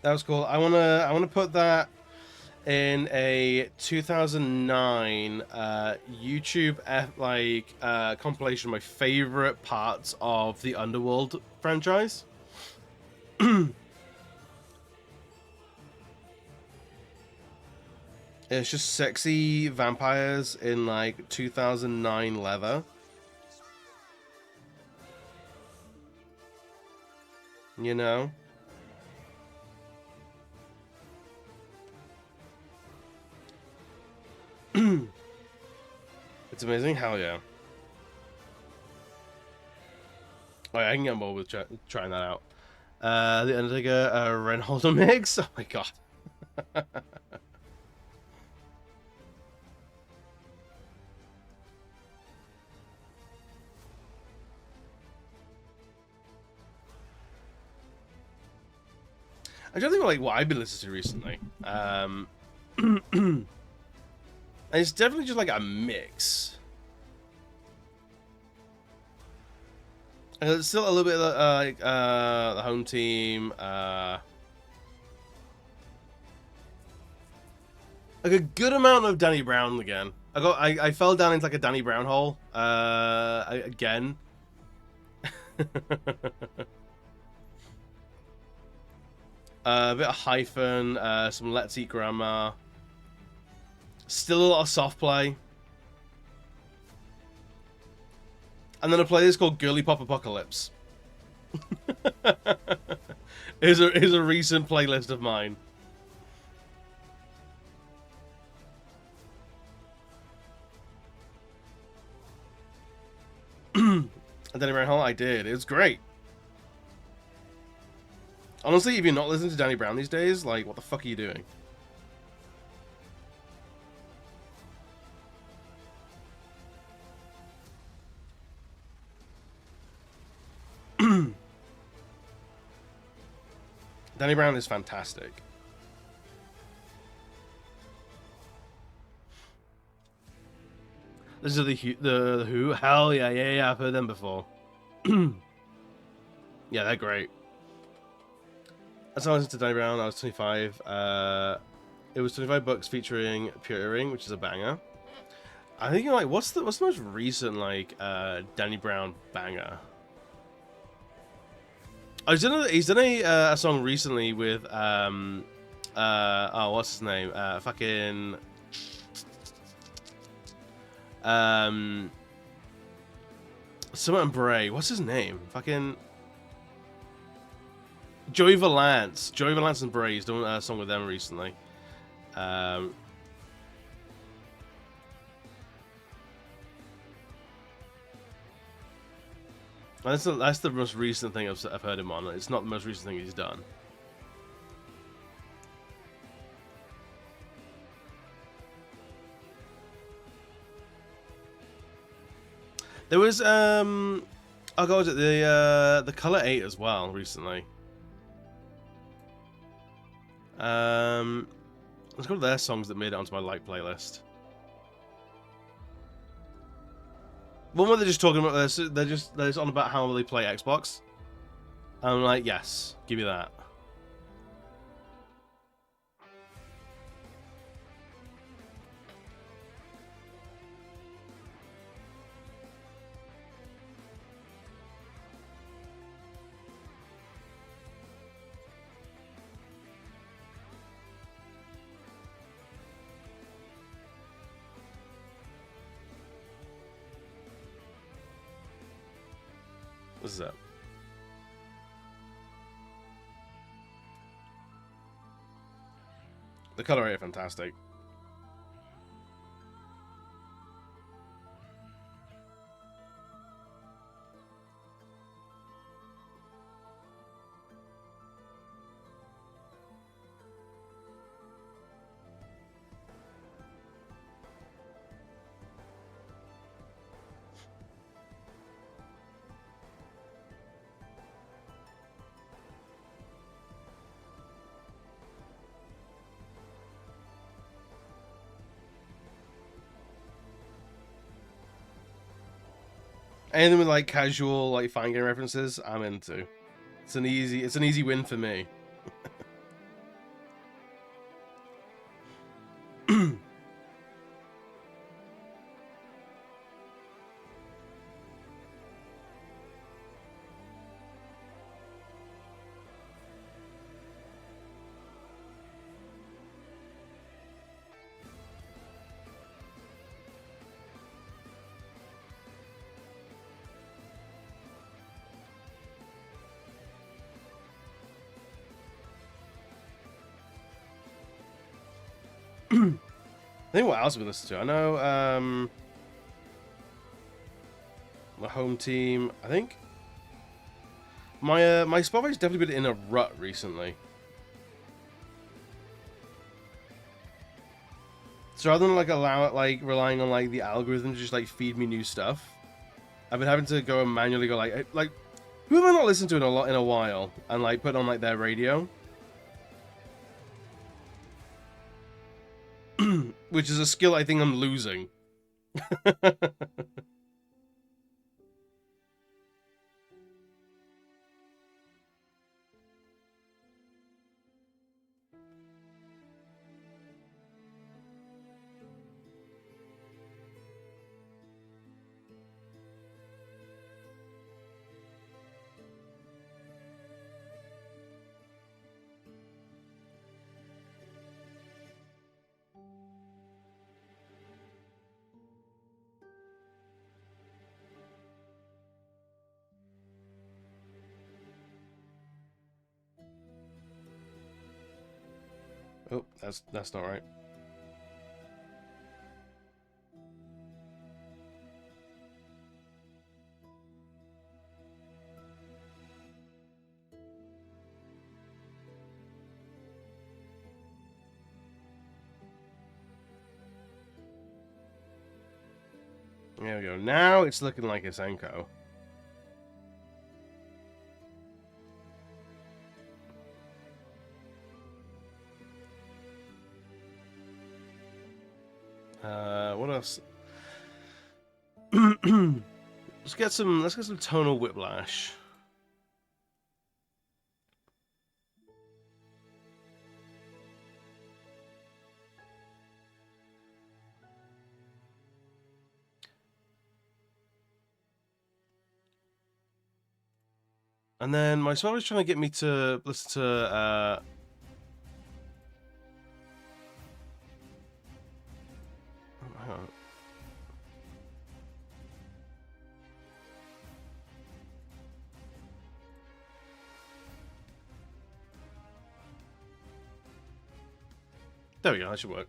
That was cool. I wanna put that in a 2009 YouTube compilation of my favorite parts of the Underworld franchise. It's just sexy vampires in like 2009 leather. You know? It's amazing. Hell yeah. Oh, yeah, I can get more with trying that out. The Undertaker Renholder mix. Oh my god. I don't think like what I've been listening to recently. And it's definitely just like a mix. And it's still a little bit like the Home Team. Like a good amount of Danny Brown again. I fell down into like a Danny Brown hole again. A bit of Hyphen, some Let's Eat Grandma. Still a lot of soft play. And then a playlist called Girly Pop Apocalypse. is a recent playlist of mine. And Danny Brown Hall, I did. It was great. Honestly, if you're not listening to Danny Brown these days, like, what the fuck are you doing? Danny Brown is fantastic. This is the Who. Hell yeah, I've heard them before. Yeah, they're great. That's how I listened to Danny Brown. I was 25. It was $25 featuring Pure Earring, which is a banger. I think like what's the most recent like Danny Brown banger? He's done a song recently with oh, what's his name? Fucking Summit and Bray. What's his name? Fucking Joey Valance. Joey Valance and Bray. He's done a song with them recently. That's the most recent thing I've heard him on. It's not the most recent thing he's done. There was oh god, the Color 8 as well recently. Let's go to their songs that made it onto my like playlist. One where they're just talking about this, they're just on about how they play Xbox. I'm like, yes, give me that. What is that? The color rate are fantastic. Anything with like casual like fighting game references, I'm into. It's an easy win for me. I think what else we listen to? I know my home team. I think my Spotify's definitely been in a rut recently. So rather than relying on like the algorithm to just like feed me new stuff, I've been having to go and manually go like who have I not listened to in a while and like put on like their radio. Which is a skill I think I'm losing. Oh, that's not right. There we go. Now it's looking like a Hisen-Ko. What else? Let's get some tonal whiplash. And then my Spotify was trying to get me to listen to hang on. There we go, that should work.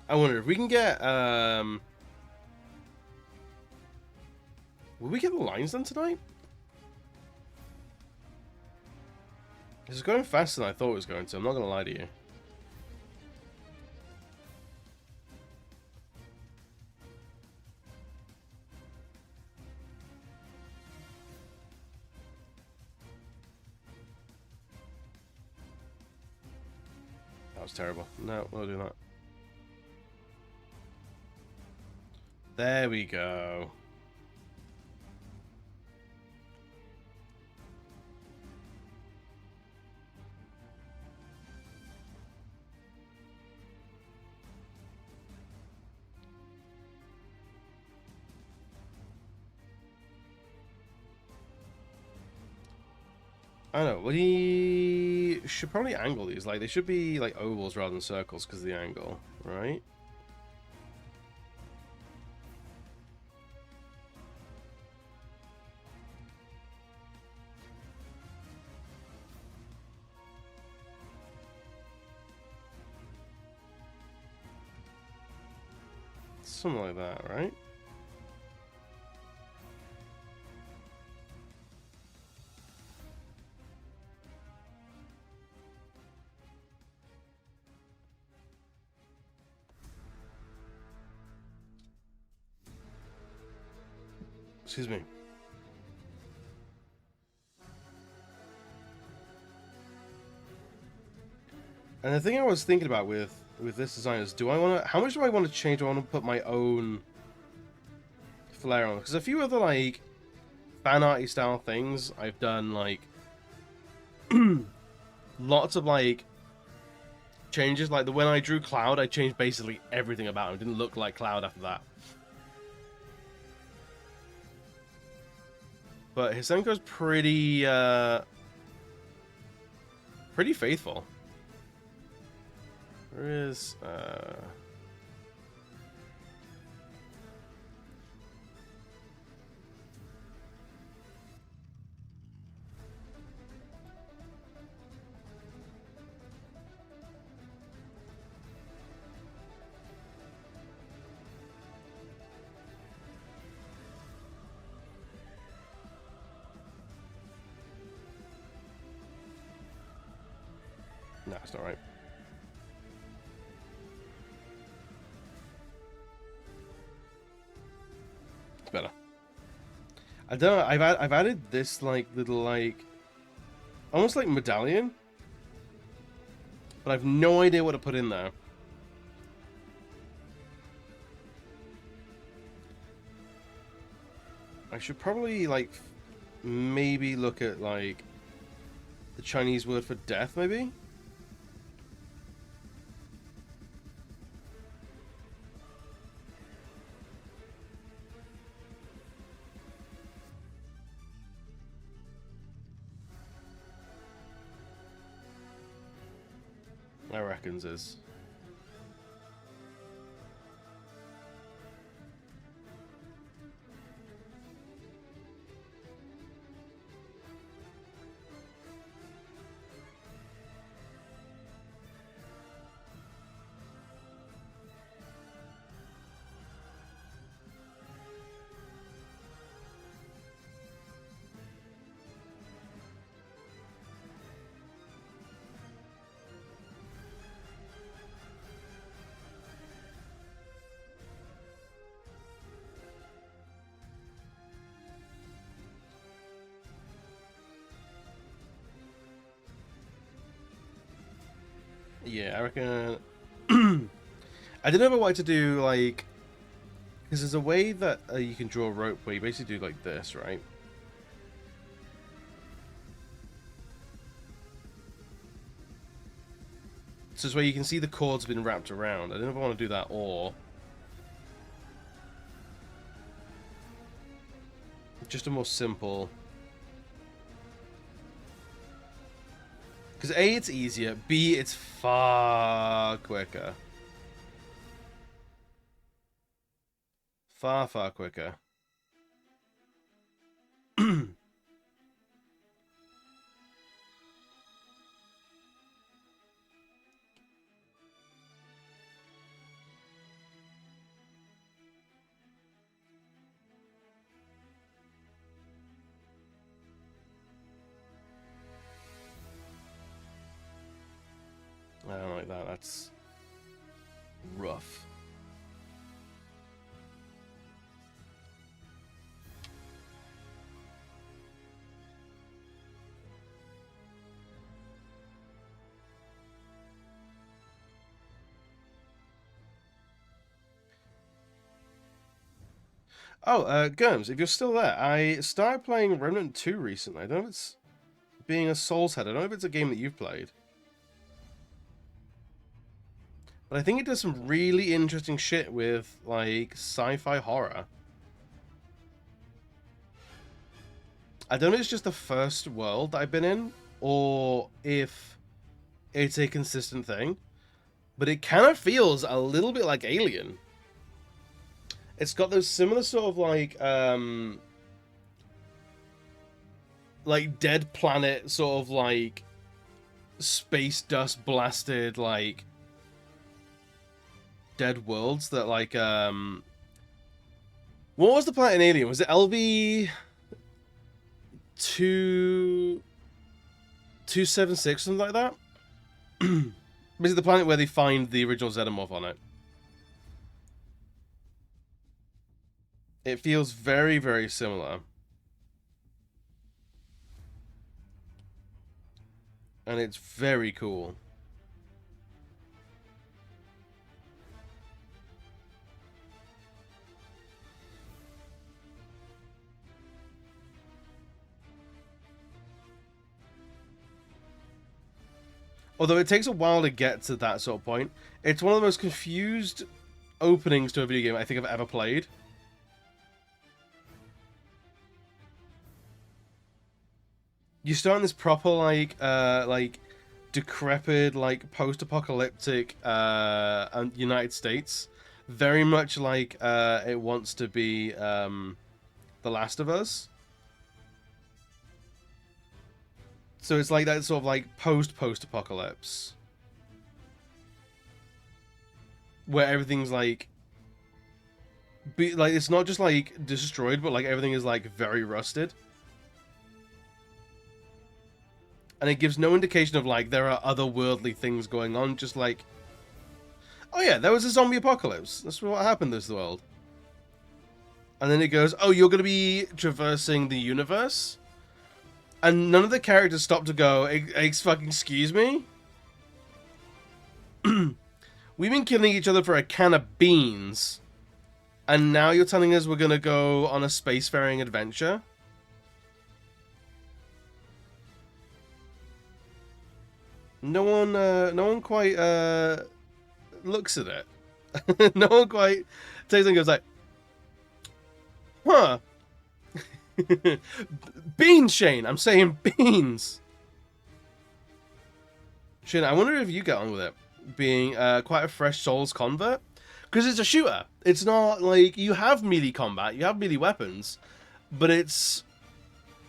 I wonder if we can get will we get the lines done tonight? This is going faster than I thought it was going to, I'm not gonna lie to you. That was terrible. No, we'll do that. There we go. I know. We should probably angle these. Like, they should be like ovals rather than circles because of the angle, right? Something like that, right? Excuse me. And the thing I was thinking about with this design is, how much do I want to change? Do I want to put my own flair on? Because a few other like fan arty style things I've done, like lots of like changes. Like when I drew Cloud, I changed basically everything about him. It didn't look like Cloud after that. But Hisen-Ko's pretty pretty faithful. Where is No, it's not right. It's better. I don't know. I've added this like little like almost like medallion, but I've no idea what to put in there. I should probably like maybe look at like the Chinese word for death, maybe. I reckons is. Yeah, I reckon. I don't know what to do, like, because there's a way that you can draw a rope where you basically do like this, right? So it's where you can see the cord's been wrapped around. I don't know if I want to do that or just a more simple. Because A, it's easier. B, it's far quicker. Far, far quicker. I don't like that. That's rough. Oh, Germs, if you're still there, I started playing Remnant 2 recently. I don't know if it's being a Souls head. I don't know if it's a game that you've played. But I think it does some really interesting shit with, like, sci-fi horror. I don't know if it's just the first world that I've been in, or if it's a consistent thing. But it kind of feels a little bit like Alien. It's got those similar sort of, like Dead Planet sort of, like, space dust blasted, like, dead worlds that, like, what was the planet in Alien? Was it LV 276, something like that? Basically the planet where they find the original Xenomorph on it. It feels very, very similar. And it's very cool. Although it takes a while to get to that sort of point. It's one of the most confused openings to a video game I think I've ever played. You start in this proper, like decrepit, like, post-apocalyptic United States. Very much like it wants to be The Last of Us. So it's like that sort of, like, post-apocalypse. Where everything's, like... it's not just, like, destroyed, but, like, everything is, like, very rusted. And it gives no indication of, like, there are otherworldly things going on, just like, oh yeah, there was a zombie apocalypse. That's what happened to this world. And then it goes, oh, you're going to be traversing the universe? And none of the characters stop to go, fucking excuse me? We've been killing each other for a can of beans. And now you're telling us we're going to go on a spacefaring adventure? No one quite looks at it. No one quite takes it and goes like, huh? Beans, Shane. I'm saying beans. Shane, I wonder if you get on with it, being quite a fresh Souls convert, because it's a shooter. It's not like you have melee combat, you have melee weapons, but it's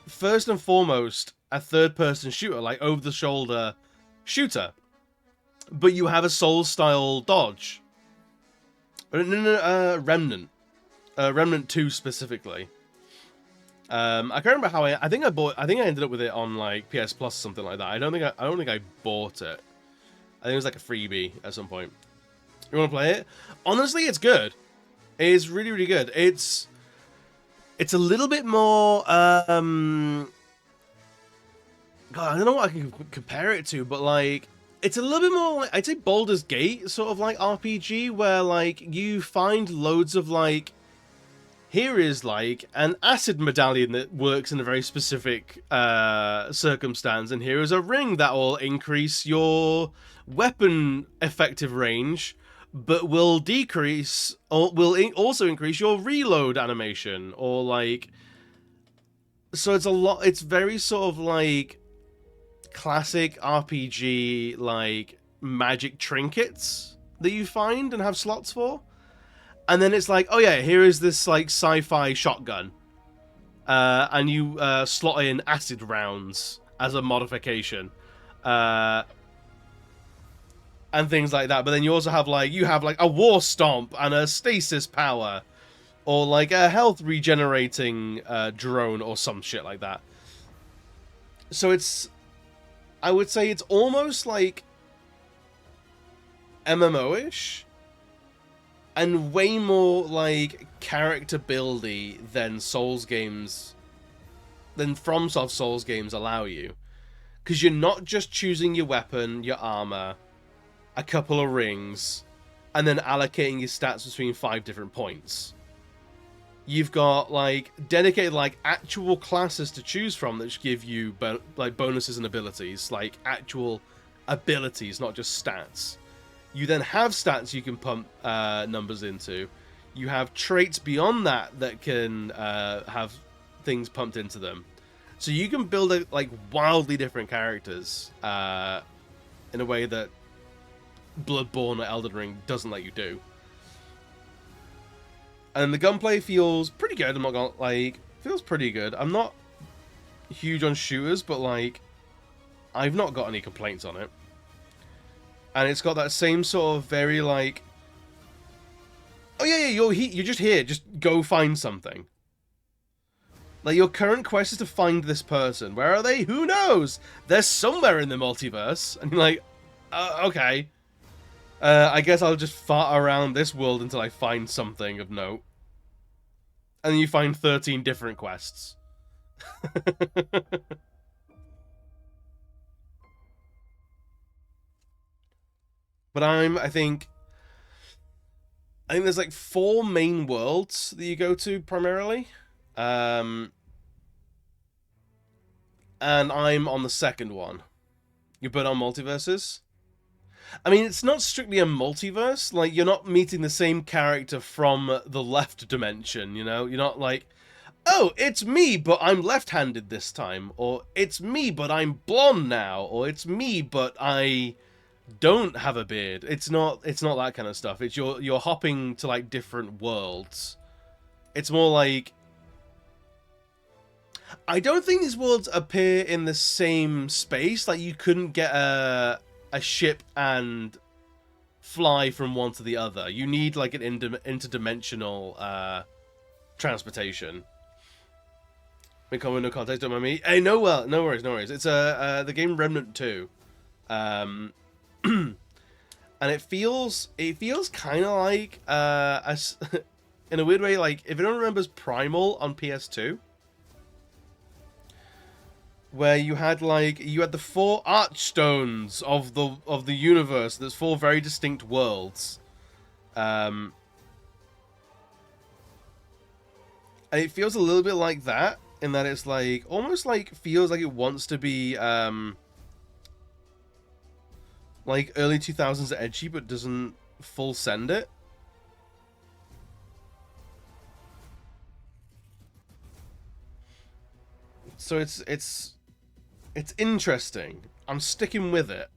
first and foremost a third-person shooter, like over-the-shoulder shooter, but you have a Souls-style dodge. No, Remnant. Remnant 2 specifically. I can't remember how I think I ended up with it on like PS Plus or something like that. I don't think I bought it. I think it was like a freebie at some point. You want to play it? Honestly, it's good. It's really, really good. It's a little bit more God, I don't know what I can compare it to, but like it's a little bit more like, I'd say Baldur's Gate sort of like RPG, where like you find loads of like, here is like an acid medallion that works in a very specific circumstance, and here is a ring that will increase your weapon effective range, but will decrease or will also increase your reload animation, or like, so it's very sort of like classic RPG, like magic trinkets that you find and have slots for. And then it's like, oh yeah, here is this like sci-fi shotgun, and you slot in acid rounds as a modification, and things like that. But then you also have like a war stomp and a stasis power, or like a health regenerating drone or some shit like that. So I would say it's almost like MMO-ish, and way more like character buildy than Souls games, than FromSoft Souls games allow you. Because you're not just choosing your weapon, your armor, a couple of rings, and then allocating your stats between 5 different points. You've got like dedicated like actual classes to choose from that give you like bonuses and abilities, like actual abilities, not just stats. You then have stats you can pump numbers into. You have traits beyond that can have things pumped into them. So you can build like wildly different characters in a way that Bloodborne or Elden Ring doesn't let you do. And the gunplay feels pretty good. I'm not gonna like, feels pretty good. I'm not huge on shooters, but like, I've not got any complaints on it. And it's got that same sort of very like, oh yeah, you're just here, just go find something. Like, your current quest is to find this person. Where are they? Who knows? They're somewhere in the multiverse. And you're like, okay. I guess I'll just fart around this world until I find something of note. And then you find 13 different quests. But I think there's like 4 main worlds that you go to primarily. And I'm on the second one. You put on multiverses. I mean, it's not strictly a multiverse. Like, you're not meeting the same character from the left dimension, you know? You're not like, oh, it's me, but I'm left-handed this time. Or, it's me, but I'm blonde now. Or, it's me, but I don't have a beard. It's not that kind of stuff. It's you're hopping to, like, different worlds. It's more like, I don't think these worlds appear in the same space. Like, you couldn't get a ship and fly from one to the other. You need like an interdimensional transportation. no context, don't mind me. Hey, no worries. It's the game Remnant 2. And it feels kind of like in a weird way, like if anyone remembers Primal on PS2, where you had the 4 archstones of the universe. There's 4 very distinct worlds, and it feels a little bit like that in that it's like almost like feels like it wants to be like early 2000s edgy, but doesn't full send it. So it's interesting. I'm sticking with it.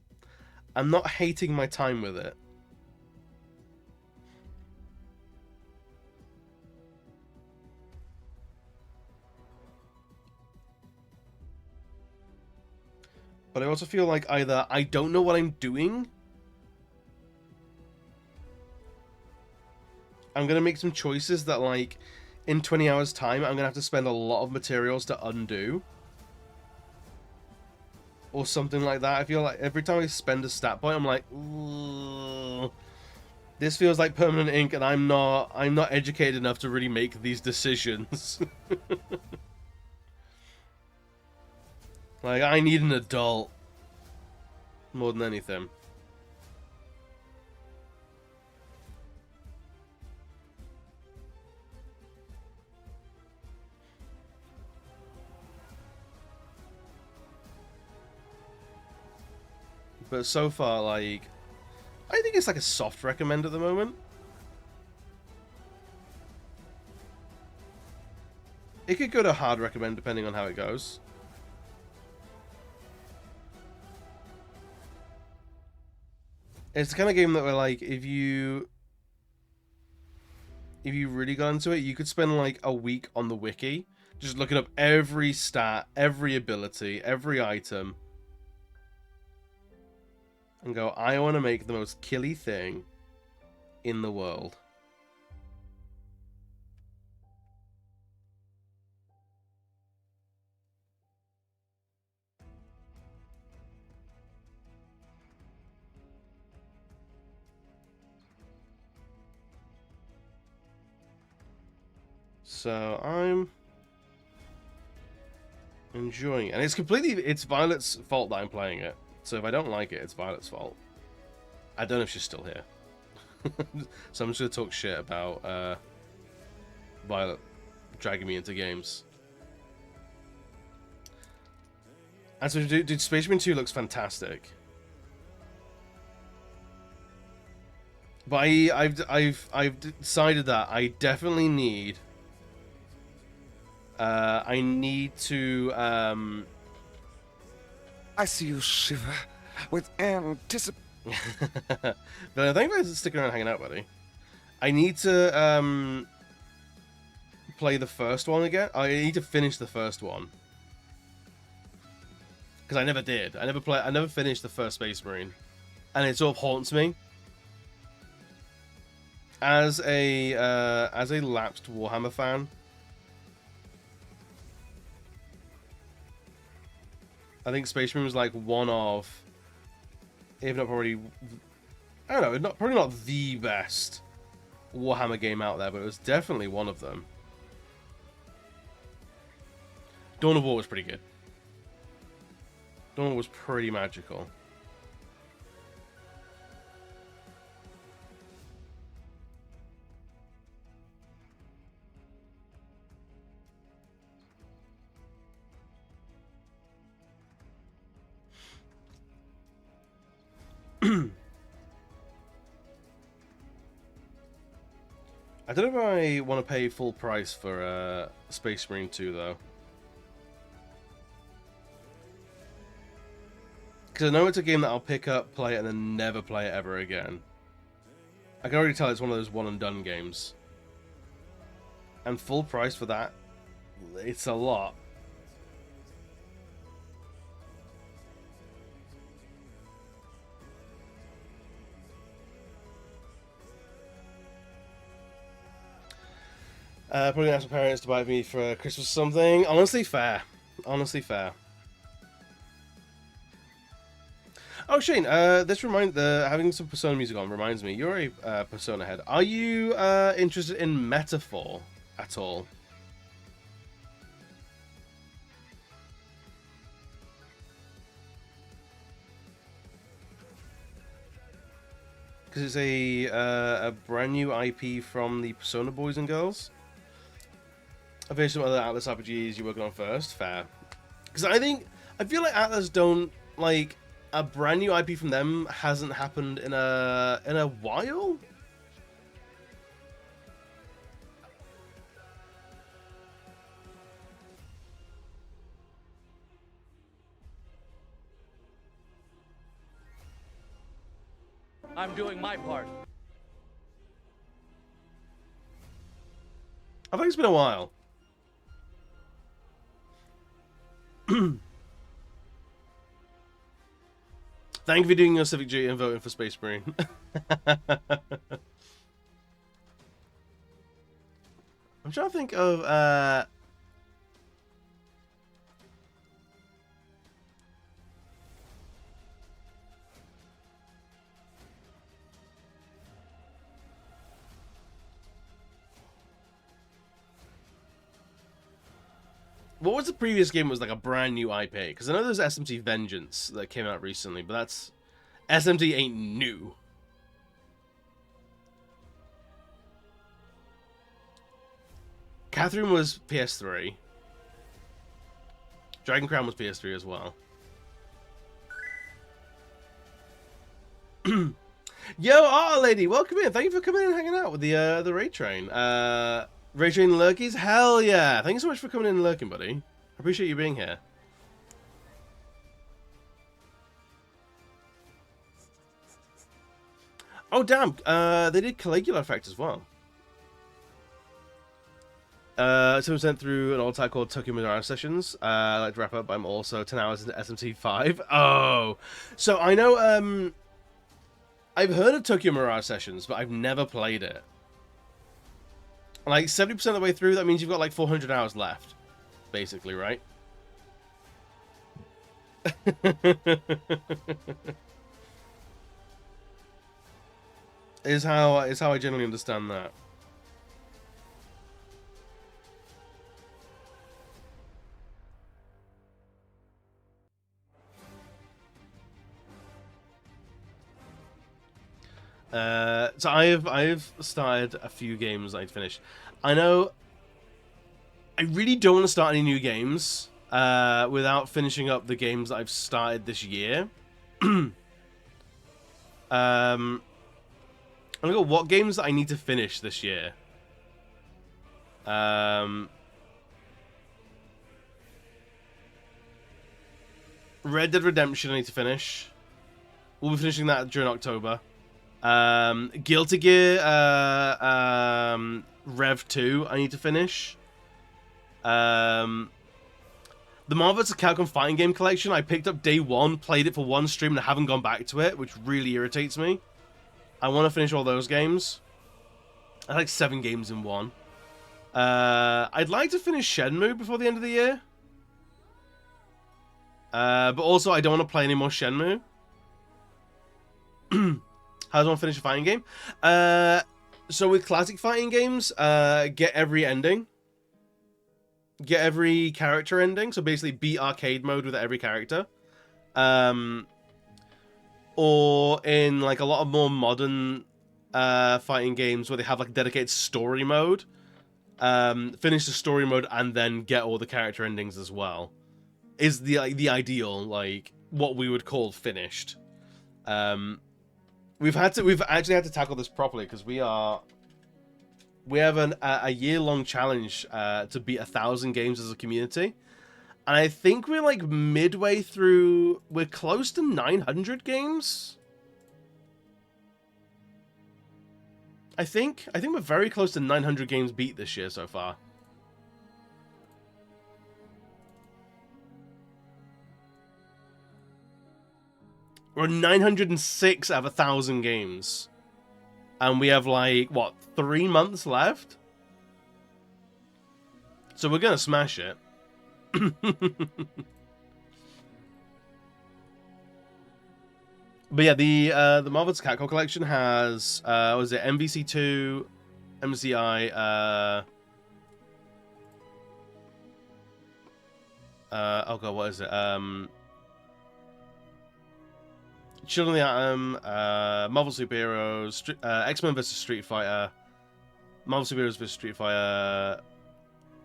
I'm not hating my time with it. But I also feel like either I don't know what I'm doing, I'm going to make some choices that, like, in 20 hours' time, I'm going to have to spend a lot of materials to undo. Or something like that. I feel like every time I spend a stat point, I'm like, ooh, this feels like permanent ink, and I'm not educated enough to really make these decisions. Like, I need an adult more than anything. But so far, like, I think it's like a soft recommend at the moment. It could go to hard recommend depending on how it goes. It's the kind of game that, like, if you really got into it, you could spend like a week on the wiki just looking up every stat, every ability, every item, and go, I want to make the most killy thing in the world. So I'm enjoying it. And it's Violet's fault that I'm playing it. So if I don't like it, it's Violet's fault. I don't know if she's still here. So I'm just going to talk shit about Violet dragging me into games. And so, dude, Space Marine 2 looks fantastic. But I've decided that I definitely need... I need to... I see you shiver with anticipation. But I think I'm sticking around hanging out, buddy. I need to play the first one again. I need to finish the first one. Because I never did. I never finished the first Space Marine. And it sort of haunts me. As a lapsed Warhammer fan, I think Space Marine was like one of, if not probably, I don't know, probably not the best Warhammer game out there, but it was definitely one of them. Dawn of War was pretty good. Dawn of War was pretty magical. I don't know if I want to pay full price for Space Marine 2, though. Because I know it's a game that I'll pick up, play it, and then never play it ever again. I can already tell it's one of those one-and-done games. And full price for that, it's a lot. Probably ask my parents to buy me for Christmas or something. Honestly, fair. Honestly, fair. Oh, Shane, having some Persona music on reminds me, you're a Persona head. Are you interested in Metaphor at all? Because it's a brand new IP from the Persona boys and girls. I've heard some other Atlas RPGs you're working on first. Fair. Because I feel like Atlas don't, like, a brand new IP from them hasn't happened in a while. I'm doing my part. I think it's been a while. Thank you for doing your civic duty and voting for Space Marine. I'm trying to think of what was the previous game that was like a brand new IP? Because I know there's SMT Vengeance that came out recently, but that's... SMT ain't new. Catherine was PS3. Dragon Crown was PS3 as well. Yo, Art Lady, welcome in. Thank you for coming in and hanging out with the Raid Train. Raid Train Lurkies? Hell yeah! Thank you so much for coming in and lurking, buddy. I appreciate you being here. Oh, damn. They did Caligula Effect as well. Someone sent through an old tag called Tokyo Mirage Sessions. I'd like to wrap up. I'm also 10 hours into SMT 5. Oh! So I know, I've heard of Tokyo Mirage Sessions, but I've never played it. Like, 70% of the way through, that means you've got like 400 hours left. Basically, right? is how I generally understand that. So I've started a few games I'd finish. I know I really don't want to start any new games without finishing up the games that I've started this year. I've got what games that I need to finish this year. Red Dead Redemption I need to finish. We'll be finishing that during October. Guilty Gear Rev 2 I need to finish. The Marvel vs. Capcom Fighting Game Collection I picked up day one, played it for one stream and I haven't gone back to it, which really irritates me. I want to finish all those games. I like 7 games in one. I'd like to finish Shenmue before the end of the year. But also I don't want to play any more Shenmue. How do I want to finish a fighting game? So with classic fighting games, get every ending. Get every character ending. So basically beat arcade mode with every character. Or in like a lot of more modern fighting games where they have like a dedicated story mode. Finish the story mode and then get all the character endings as well. Is the ideal, like what we would call finished. We've actually had to tackle this properly because we have a year-long challenge to beat 1,000 games as a community, and I think we're like midway through. We're close to 900 games. I think we're very close to 900 games beat this year so far. We're 906 out of 1,000 games. And we have, like, what, 3 months left? So we're gonna smash it. But yeah, the Marvel vs. Capcom collection has what was it, MVC2, MCI, oh god, what is it? Children of the Atom, Marvel Superheroes, X-Men vs. Street Fighter, Marvel Superheroes vs. Street Fighter,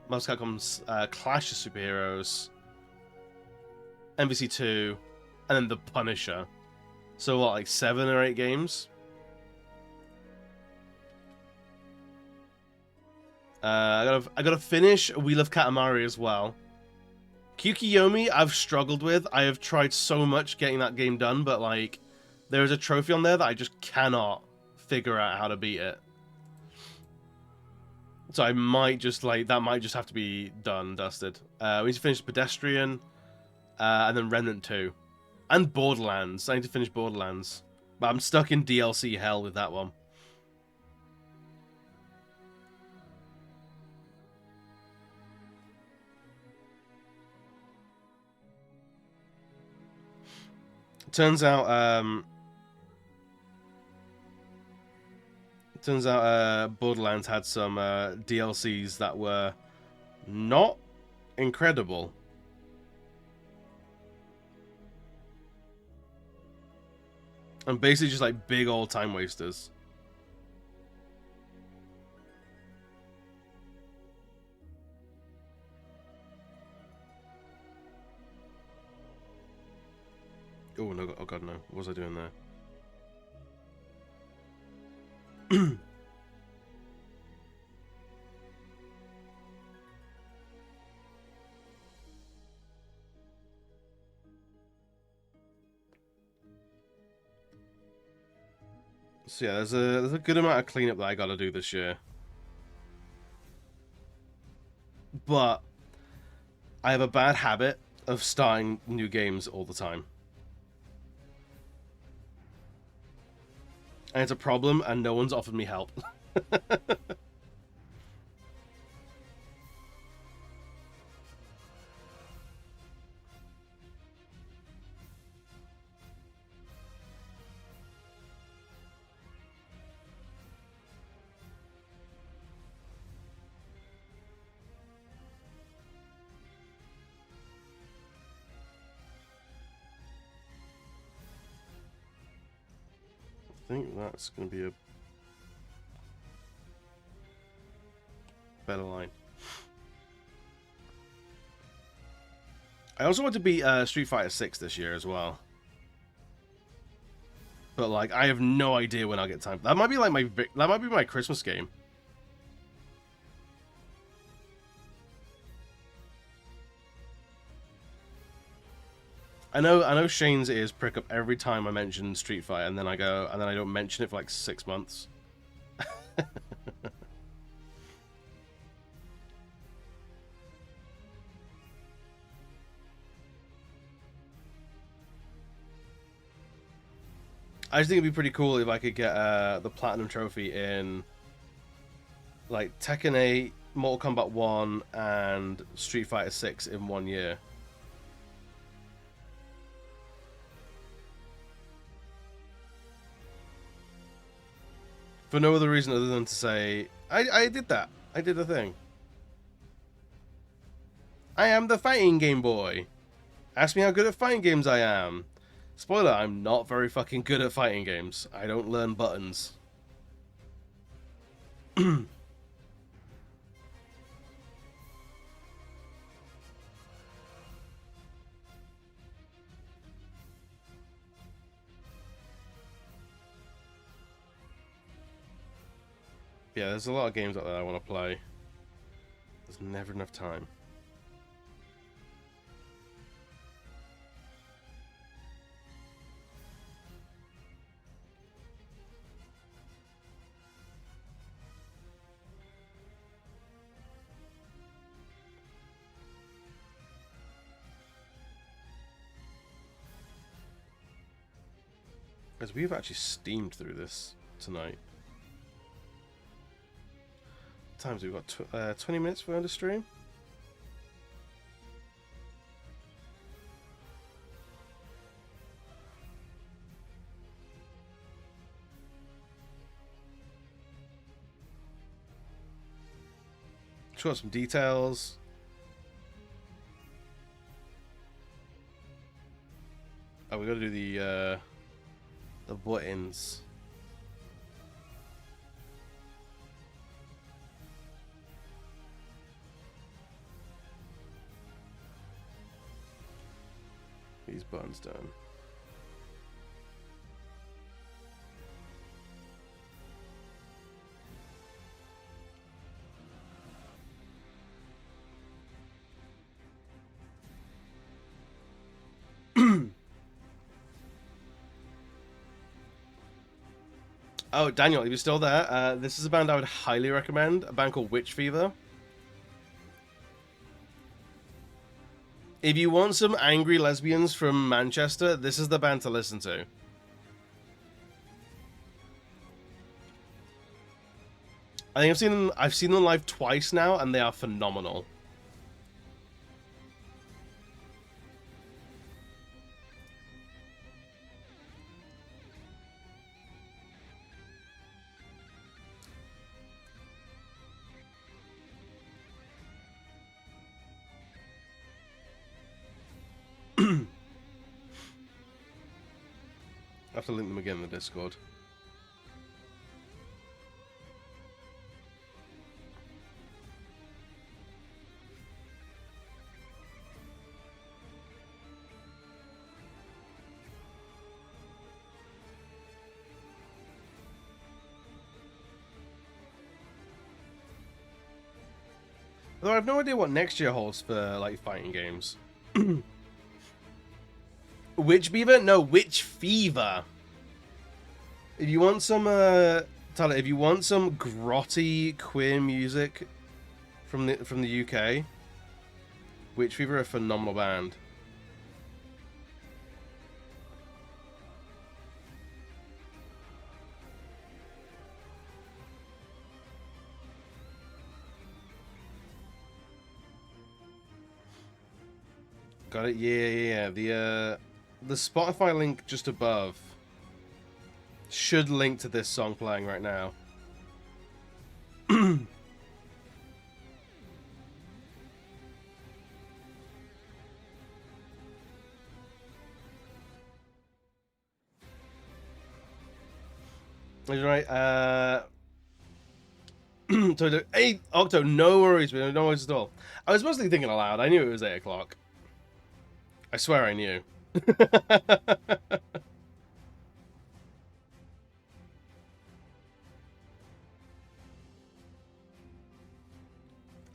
Marvel vs. Capcom's Clash of Superheroes, MVC2, and then The Punisher. So what, like 7 or 8 games? I gotta finish Wheel of Katamari as well. Kyukiyomi I've struggled with. I have tried so much getting that game done, but like there is a trophy on there that I just cannot figure out how to beat it. So I might just that might just have to be done, dusted. We need to finish Pedestrian, and then Remnant 2. And Borderlands. I need to finish Borderlands. But I'm stuck in DLC hell with that one. Turns out Borderlands had some DLCs that were not incredible. And basically just like big old time wasters. Oh no! Oh god, no! What was I doing there? So yeah, there's a good amount of cleanup that I got to do this year. But I have a bad habit of starting new games all the time. And it's a problem, and no one's offered me help. I think that's going to be a better line. I also want to beat Street Fighter 6 this year as well. But like, I have no idea when I'll get time. That might be like my Christmas game. I know Shane's ears prick up every time I mention Street Fighter, and then I don't mention it for like 6 months. I just think it'd be pretty cool if I could get the Platinum Trophy in like Tekken 8, Mortal Kombat 1, and Street Fighter 6 in 1 year. For no other reason other than to say, I did that. I did the thing. I am the fighting game boy. Ask me how good at fighting games I am. Spoiler, I'm not very fucking good at fighting games. I don't learn buttons. Yeah, there's a lot of games out there I want to play. There's never enough time. Because we've actually steamed through this tonight. Times we've got 20 minutes for under stream. got some details. Oh, we got to do the buttons. These buttons done. Oh, Daniel, if you're still there, this is a band I would highly recommend. A band called Witch Fever. If you want some angry lesbians from Manchester, this is the band to listen to. I think I've seen them live twice now, and they are phenomenal. I have to link them again in the Discord. Although I have no idea what next year holds for like fighting games. Witch Beaver? No, Witch Fever. If you want some, Tyler, if you want some grotty queer music from the UK, Witch Fever are a phenomenal band. Got it? Yeah. The Spotify link just above should link to this song playing right now. That's right. So, hey, Octo, no worries, man. No worries at all. I was mostly thinking aloud. I knew it was 8 o'clock. I swear I knew.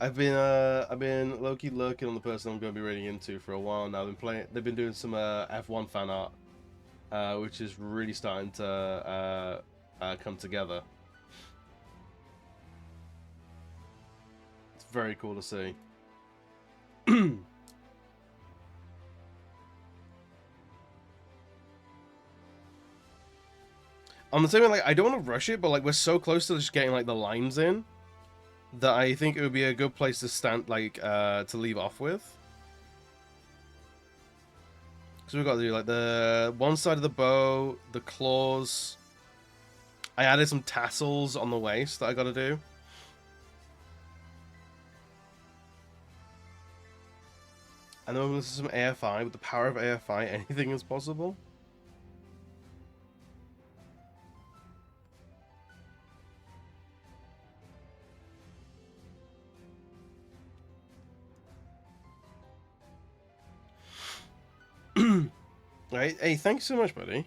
I've been low-key lurking on the person I'm going to be reading into for a while now. They've been doing some F1 fan art, which is really starting to come together. It's very cool to see. On the same way, like, I don't want to rush it, but like we're so close to just getting like the lines in that I think it would be a good place to stand, like, to leave off with. So we've got to do like the one side of the bow, the claws. I added some tassels on the waist that I got to do. And then we'll listen to some AFI. With the power of AFI, anything is possible. Right, hey, thanks so much, buddy.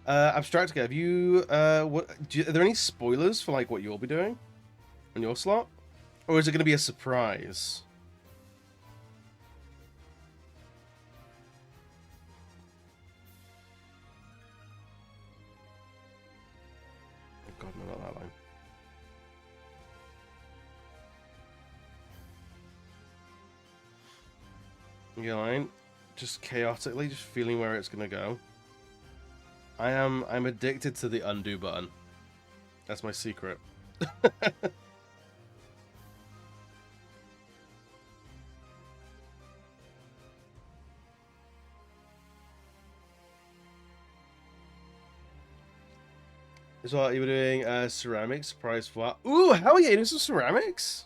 Abstractica, have you are there any spoilers for like what you'll be doing on your slot, or is it going to be a surprise? God, no, not that line. Your line, just chaotically, just feeling where it's gonna go. I'm addicted to the undo button. That's my secret. Is what you were doing ceramics surprise for. Ooh, hell yeah, you doing some ceramics?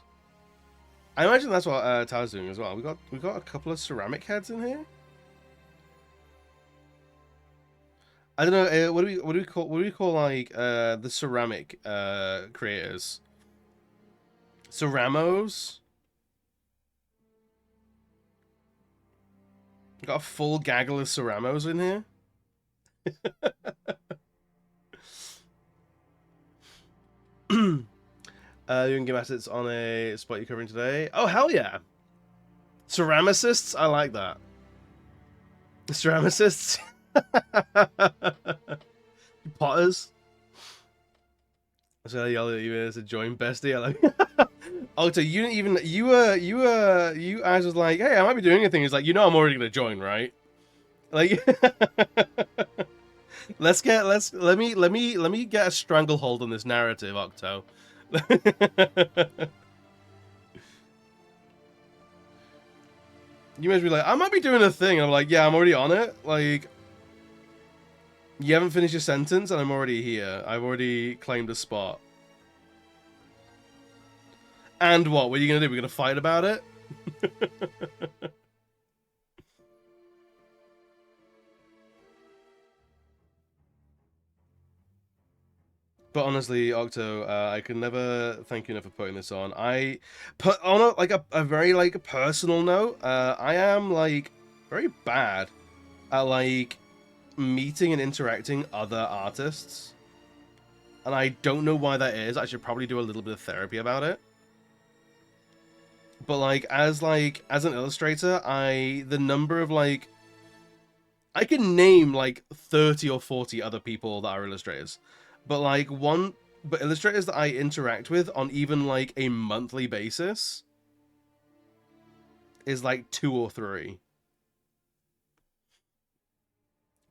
I imagine that's what Tyler's doing as well. We got a couple of ceramic heads in here. I don't know. What do we call like the ceramic creators? Ceramos. Got a full gaggle of ceramos in here. You can give assets on a spot you're covering today. Oh hell yeah! Ceramicists, I like that. Ceramicists. Potters. I was gonna yell at you as a join bestie. I like. Oh, so you didn't even you guys was like, hey, I might be doing a thing. He's like, you know, I'm already gonna join, right? Like, let me get a stranglehold on this narrative, Octo. You must be like, I might be doing a thing. And I'm like, yeah, I'm already on it. Like, you haven't finished your sentence, and I'm already here. I've already claimed a spot. And what? What are you gonna do? We're gonna fight about it? But honestly, Octo, I can never thank you enough for putting this on. I put on a very like personal note. I am like very bad at like meeting and interacting other artists, and I don't know why that is. I should probably do a little bit of therapy about it. But like as an illustrator, the number of like I can name like 30 or 40 other people that are illustrators. But like illustrators that I interact with on even like a monthly basis is like 2 or 3.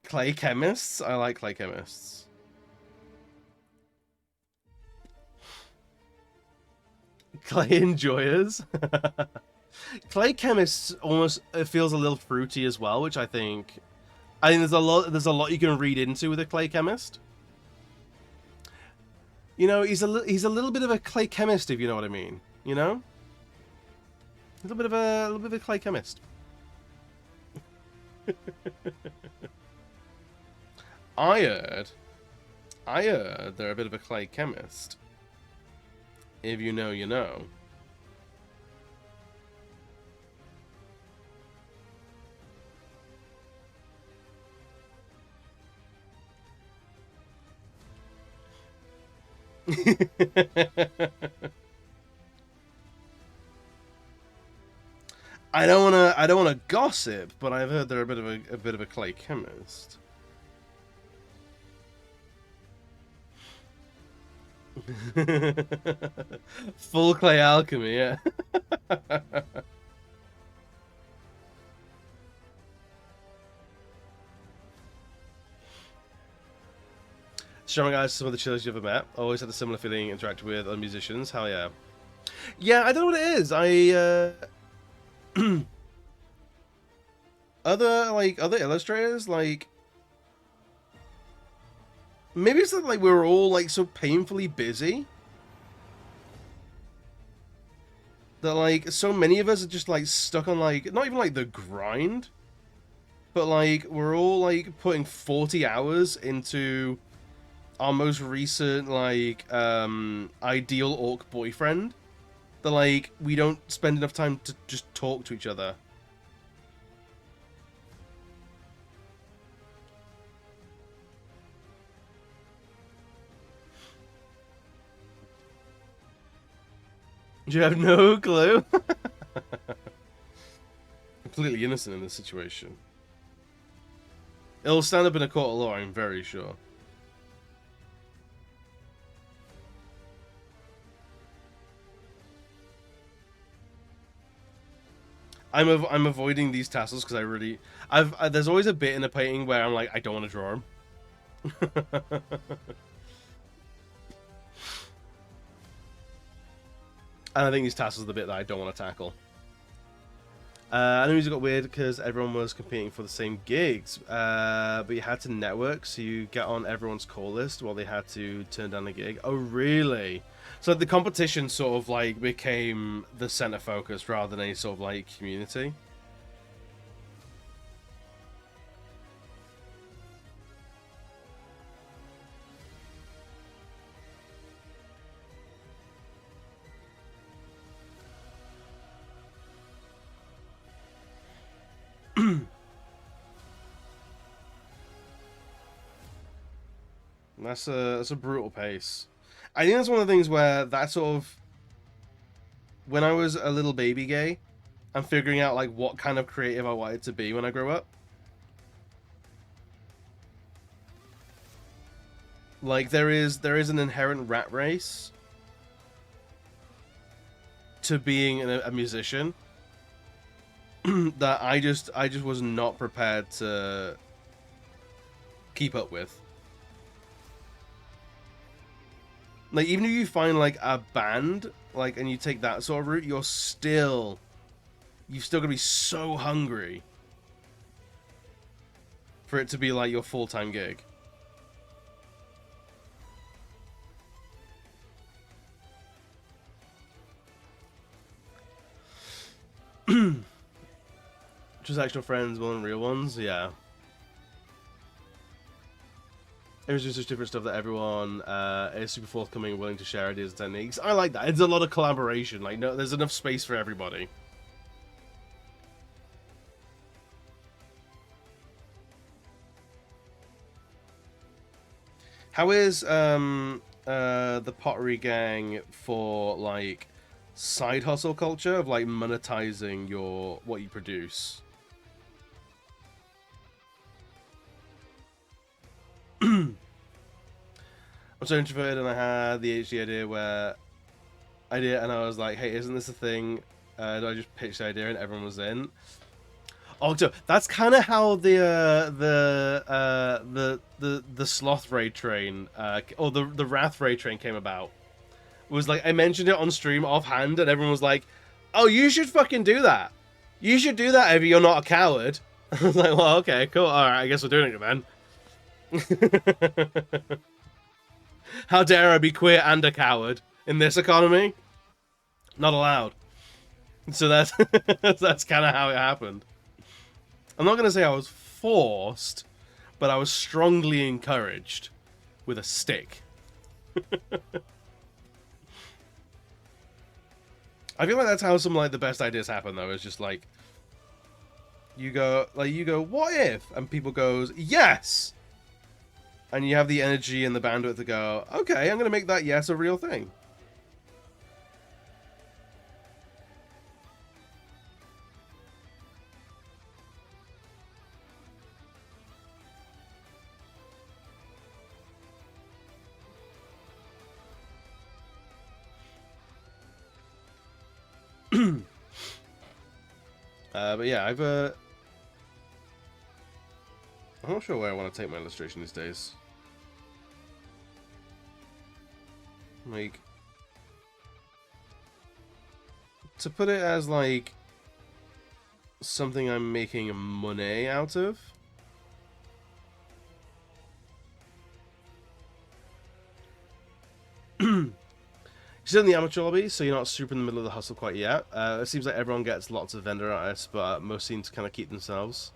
Clay chemists? I like clay chemists. Clay enjoyers? Clay chemists almost, it feels a little fruity as well, which I think there's a lot you can read into with a clay chemist. You know, he's a little bit of a clay chemist, if you know what I mean. You know, a little bit of a clay chemist. I heard they're a bit of a clay chemist. If you know, you know. I don't wanna gossip, but I've heard they're a bit of a clay chemist. Full clay alchemy, yeah. Strong guys, some of the chillers you've ever met. Always had a similar feeling interacting with other musicians. Hell yeah. Yeah, I don't know what it is. Other illustrators, like maybe it's like we're all like so painfully busy that like so many of us are just like stuck on like not even like the grind, but like we're all like putting 40 hours into our most recent like ideal orc boyfriend, that like we don't spend enough time to just talk to each other. You have no clue. Completely innocent in this situation. It'll stand up in a court of law, I'm very sure. I'm avoiding these tassels because there's always a bit in a painting where I'm like, I don't want to draw them. And I think these tassels are the bit that I don't want to tackle. I know music got weird because everyone was competing for the same gigs, but you had to network, so you get on everyone's call list while they had to turn down a gig. Oh, really? So the competition sort of like became the center focus rather than any sort of like community. That's a brutal pace. I think that's one of the things where that sort of, when I was a little baby gay, I'm figuring out like what kind of creative I wanted to be when I grow up. Like there is an inherent rat race to being a musician that I just was not prepared to keep up with. Like, even if you find, like, a band, like, and you take that sort of route, you've still gonna be so hungry for it to be, like, your full-time gig. Transactional friends more than real ones, yeah. It was just such different stuff that everyone is super forthcoming and willing to share ideas and techniques. I like that. It's a lot of collaboration. Like, no, there's enough space for everybody. How is the pottery gang for like side hustle culture of like monetizing what you produce? I'm so introverted, and I had the HD idea and I was like, hey, isn't this a thing? Do I just pitch the idea and everyone was in? Oh, so that's kind of how the sloth raid train or the wrath raid train came about. It was like I mentioned it on stream offhand, and everyone was like, "Oh, you should fucking do that. You should do that if you're not a coward." I was like, "Well, okay, cool. All right, I guess we're doing it then." How dare I be queer and a coward in this economy? Not allowed. So that's that's kind of how it happened. I'm not going to say I was forced, but I was strongly encouraged with a stick. I feel like that's how some like the best ideas happen though. It's just like you go, what if? And people goes, yes! And you have the energy and the bandwidth to go, okay, I'm going to make that yes a real thing. But yeah, I'm not sure where I want to take my illustration these days. Like, to put it as like something I'm making money out of. You're still in the amateur lobby, so you're not super in the middle of the hustle quite yet. It seems like everyone gets lots of vendor artists, but most seem to kind of keep themselves.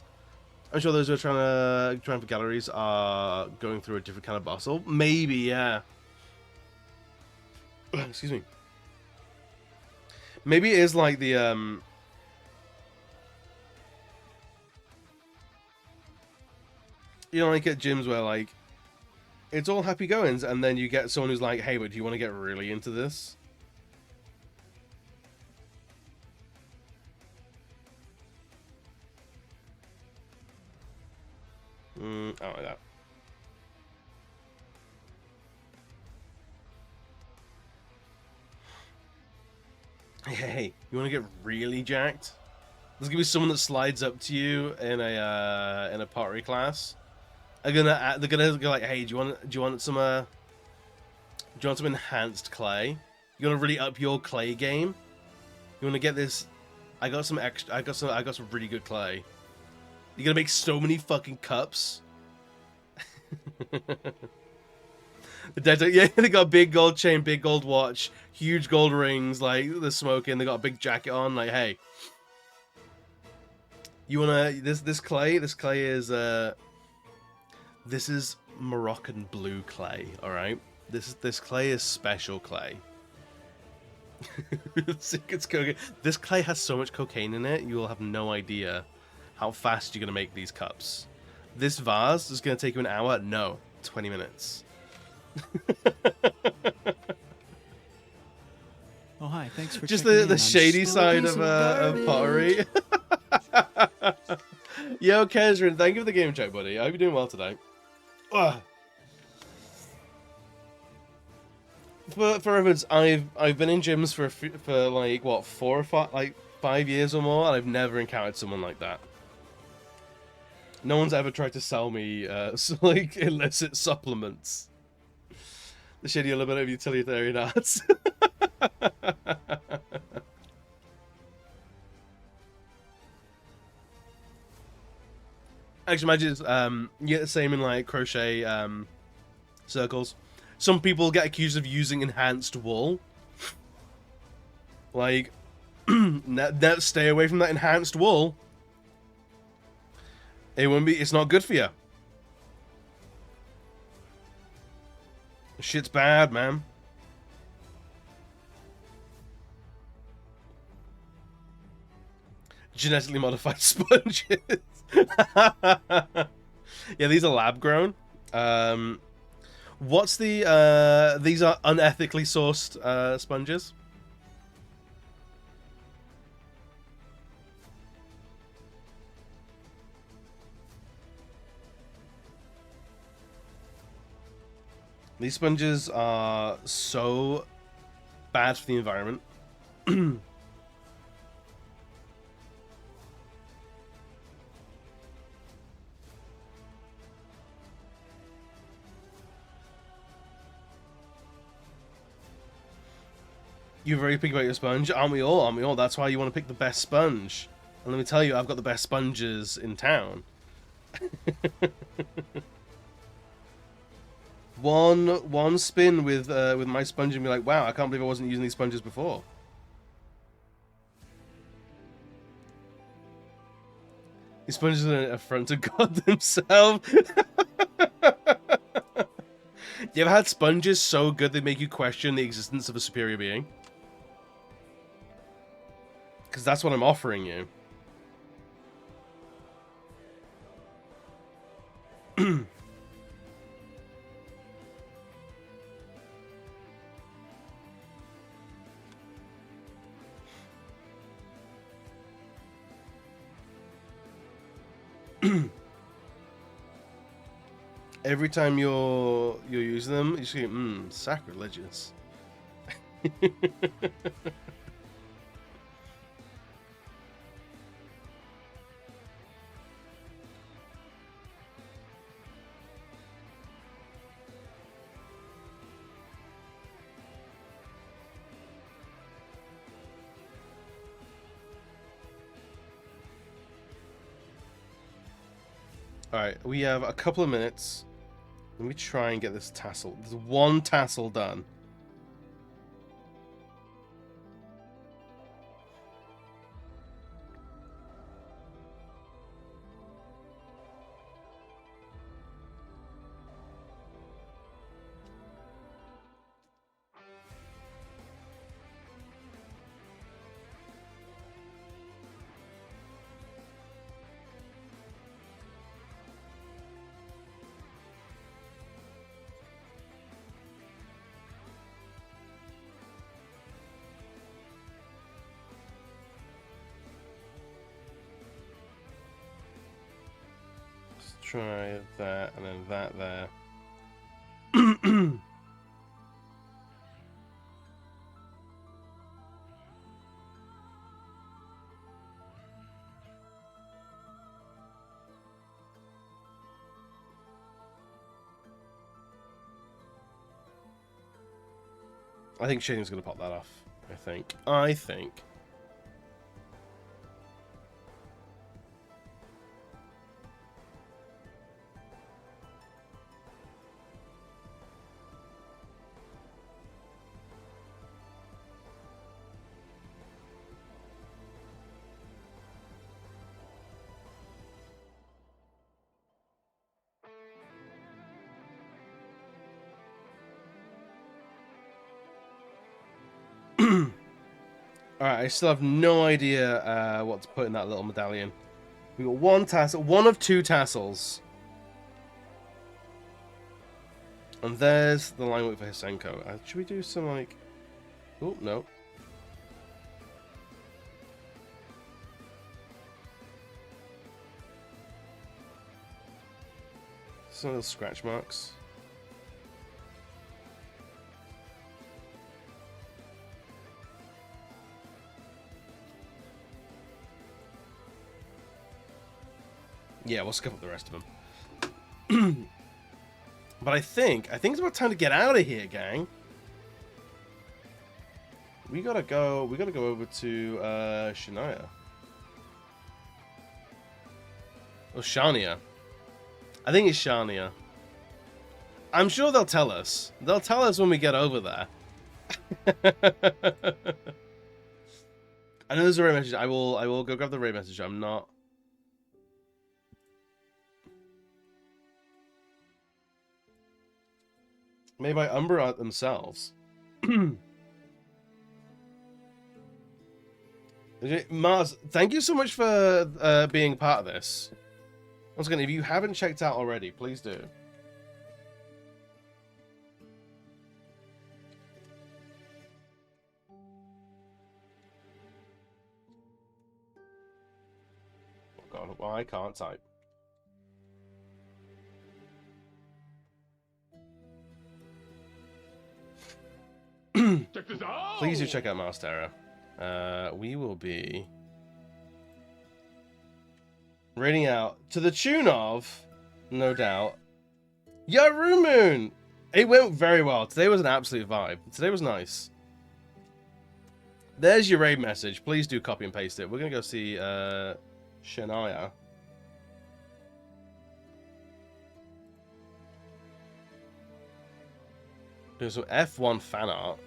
I'm sure those who are trying for galleries are going through a different kind of bustle. Maybe, yeah. Excuse me. Maybe it is like the you know, like at gyms where like it's all happy goings, and then you get someone who's like, hey, but do you want to get really into this? I don't like that. Hey, you want to get really jacked? There's gonna be someone that slides up to you in a pottery class. They're gonna go like, hey, do you want some enhanced clay? You wanna really up your clay game? You wanna get this I got some extra. I got some really good clay. You're gonna make so many fucking cups. The dead, yeah, they got a big gold chain, big gold watch, huge gold rings. Like they're smoking. They got a big jacket on. Like, hey, you wanna this clay? This clay is this is Moroccan blue clay. All right, this clay is special clay. It's cocaine. This clay has so much cocaine in it, you will have no idea how fast you're gonna make these cups. This vase is gonna take you an hour. No, 20 minutes. Oh, hi. Thanks for Just checking the in. shady I'm still a side piece of pottery. Yo, Kezrin, thank you for the game check, buddy. I hope you're doing well today. Ugh. For reference, I've been in gyms for like what 4 or 5 like 5 years or more, and I've never encountered someone like that. No one's ever tried to sell me like illicit supplements. The shitty element of utilitarian arts. Actually, imagine you get the same in like crochet circles. Some people get accused of using enhanced wool. Like, stay away from that enhanced wool. It won't be. It's not good for you. Shit's bad, man. Genetically modified sponges. Yeah, these are lab grown. What's the these are unethically sourced sponges. These sponges are so bad for the environment. You're very picky about your sponge. Aren't we all? Aren't we all? That's why you want to pick the best sponge. And let me tell you, I've got the best sponges in town. One spin with my sponge and be like, wow, I can't believe I wasn't using these sponges before. These sponges are an affront to God themselves. You ever had sponges so good they make you question the existence of a superior being? Because that's what I'm offering you. Every time you're using them, you see, sacrilegious. Alright, we have a couple of minutes. Let me try and get this tassel. There's one tassel done. Try that, and then that there. I think Shading's gonna pop that off. I think. Alright, I still have no idea what to put in that little medallion. We got one tassel, one of two tassels. And there's the line weight for Hisen-Ko. Should we do some like... Oh, no. Some little scratch marks. Yeah, we'll skip up the rest of them. But I think it's about time to get out of here, gang. We gotta go over to Shania. Or Shania. I think it's Shania. I'm sure they'll tell us. They'll tell us when we get over there. I know there's a raid message. I will go grab the raid message. I'm not. Made by Umbra themselves. Mars, thank you so much for being part of this. Once again, if you haven't checked out already, please do. Oh God, well, I can't type. Check this out. Please do check out Mars Terra. We will be raiding out to the tune of, no doubt, Yarumoon. It went very well. Today was an absolute vibe. Today was nice. There's your raid message. Please do copy and paste it. We're gonna go see Shania. There's some F1 fan art.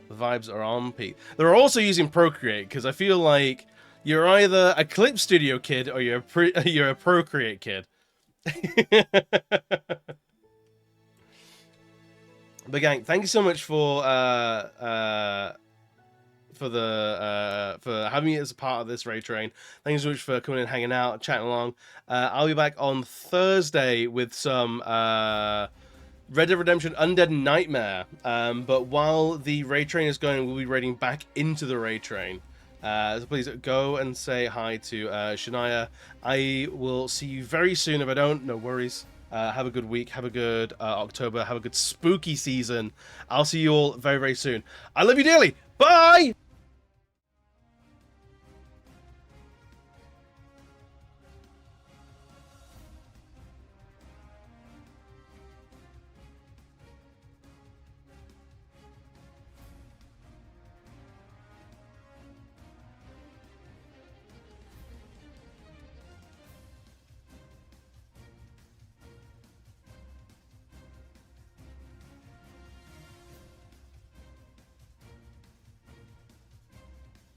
The vibes are on peak. They're also using Procreate because I feel like you're either a Clip Studio kid or you're a Procreate kid. But gang, thank you so much for having me as a part of this raid train. Thank you so much for coming and hanging out, chatting along. I'll be back on Thursday with some Red Dead Redemption Undead Nightmare. But while the raid train is going, we'll be raiding back into the raid train. So please go and say hi to Shania. I will see you very soon. If I don't, no worries. Have a good week. Have a good October. Have a good spooky season. I'll see you all very, very soon. I love you dearly. Bye!